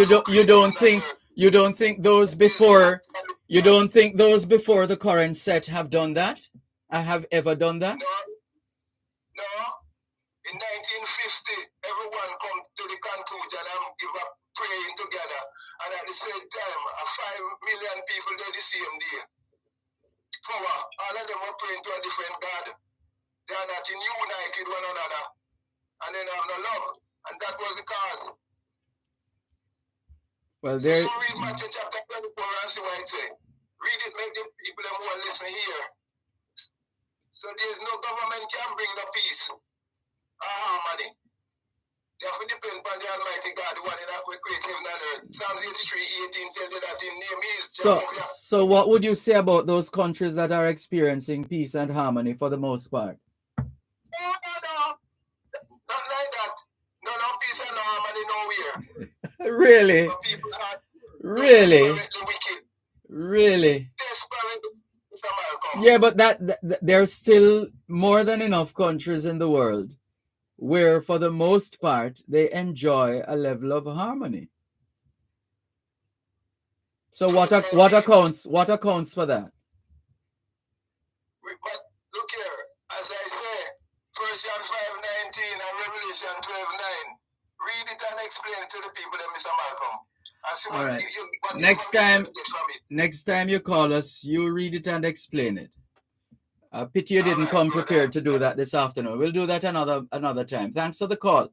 Speaker 2: you don't think those before the current set have done that? Have ever done that?
Speaker 4: No. In 1950, everyone come to the conclusion and give up praying together. And at the same time, 5 million people did the same day. For what? All of them were praying to a different God. They are not united one another. And they have no love. And that was the cause.
Speaker 2: Well,
Speaker 4: so you read Matthew chapter 24 and see what it says. Read it, make the people who are listening here. So there's no government can bring the peace or harmony. They have to depend upon the Almighty God, the one that will create heaven and earth. Psalms 83:18 tells you that in name is Jehovah.
Speaker 2: So what would you say about those countries that are experiencing peace and harmony for the most part?
Speaker 4: No. Not like that. No peace and harmony nowhere.
Speaker 2: Really? Really? Really? Yeah, but that there's still more than enough countries in the world where, for the most part, they enjoy a level of harmony. So what accounts for that?
Speaker 4: But look here, as I say, 1 John 5:19 and Revelation 12:9. Read it and explain it to the people, Mr. Malcolm.
Speaker 2: All right. Next time you call us, you read it and explain it. Pity you didn't come prepared to do that this afternoon. We'll do that another time. Thanks for the call.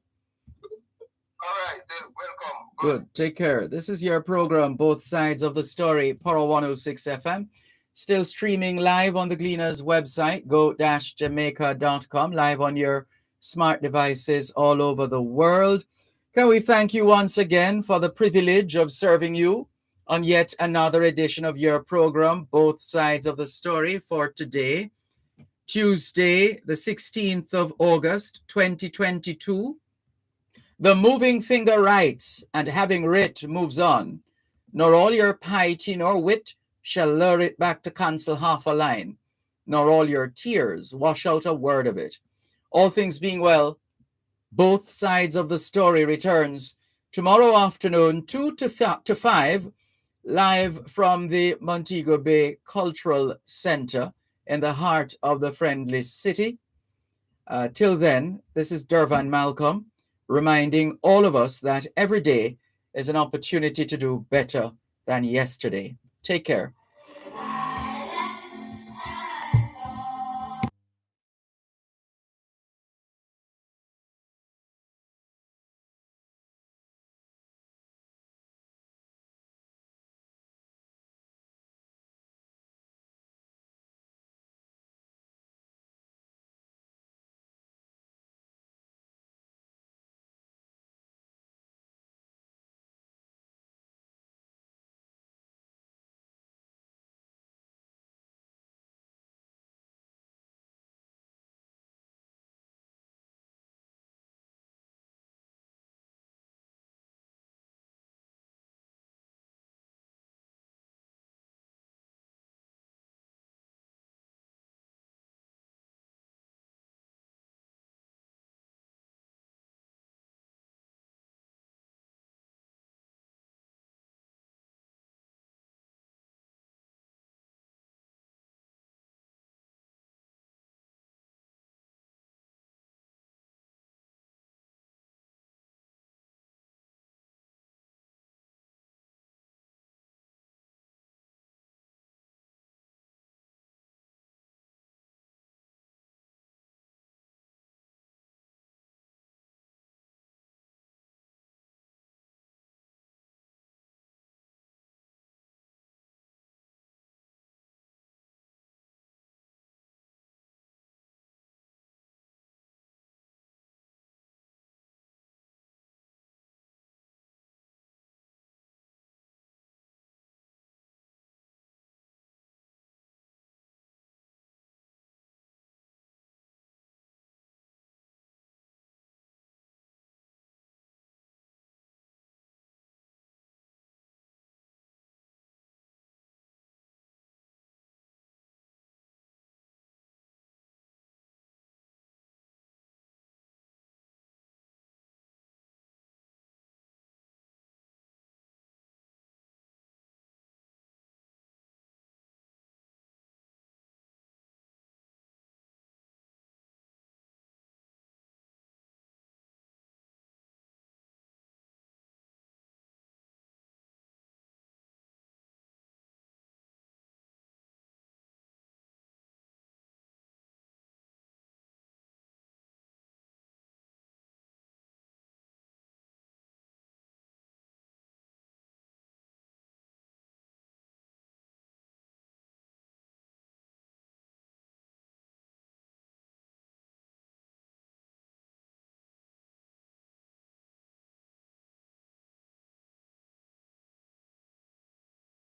Speaker 4: All right, then welcome.
Speaker 2: Good. Take care. This is your program, Both Sides of the Story, Power 106 FM. Still streaming live on the Gleaners website, go-jamaica.com, live on your smart devices all over the world. Can we thank you once again for the privilege of serving you on yet another edition of your program, Both Sides of the Story, for today, Tuesday, the 16th of August, 2022. The moving finger writes, and having writ moves on, nor all your piety nor wit shall lure it back to cancel half a line, nor all your tears wash out a word of it. All things being well, Both Sides of the Story returns tomorrow afternoon, 2 to 5, live from the Montego Bay Cultural Center in the heart of the friendly city. Till then, this is Dervan Malcolm, reminding all of us that every day is an opportunity to do better than yesterday. Take care.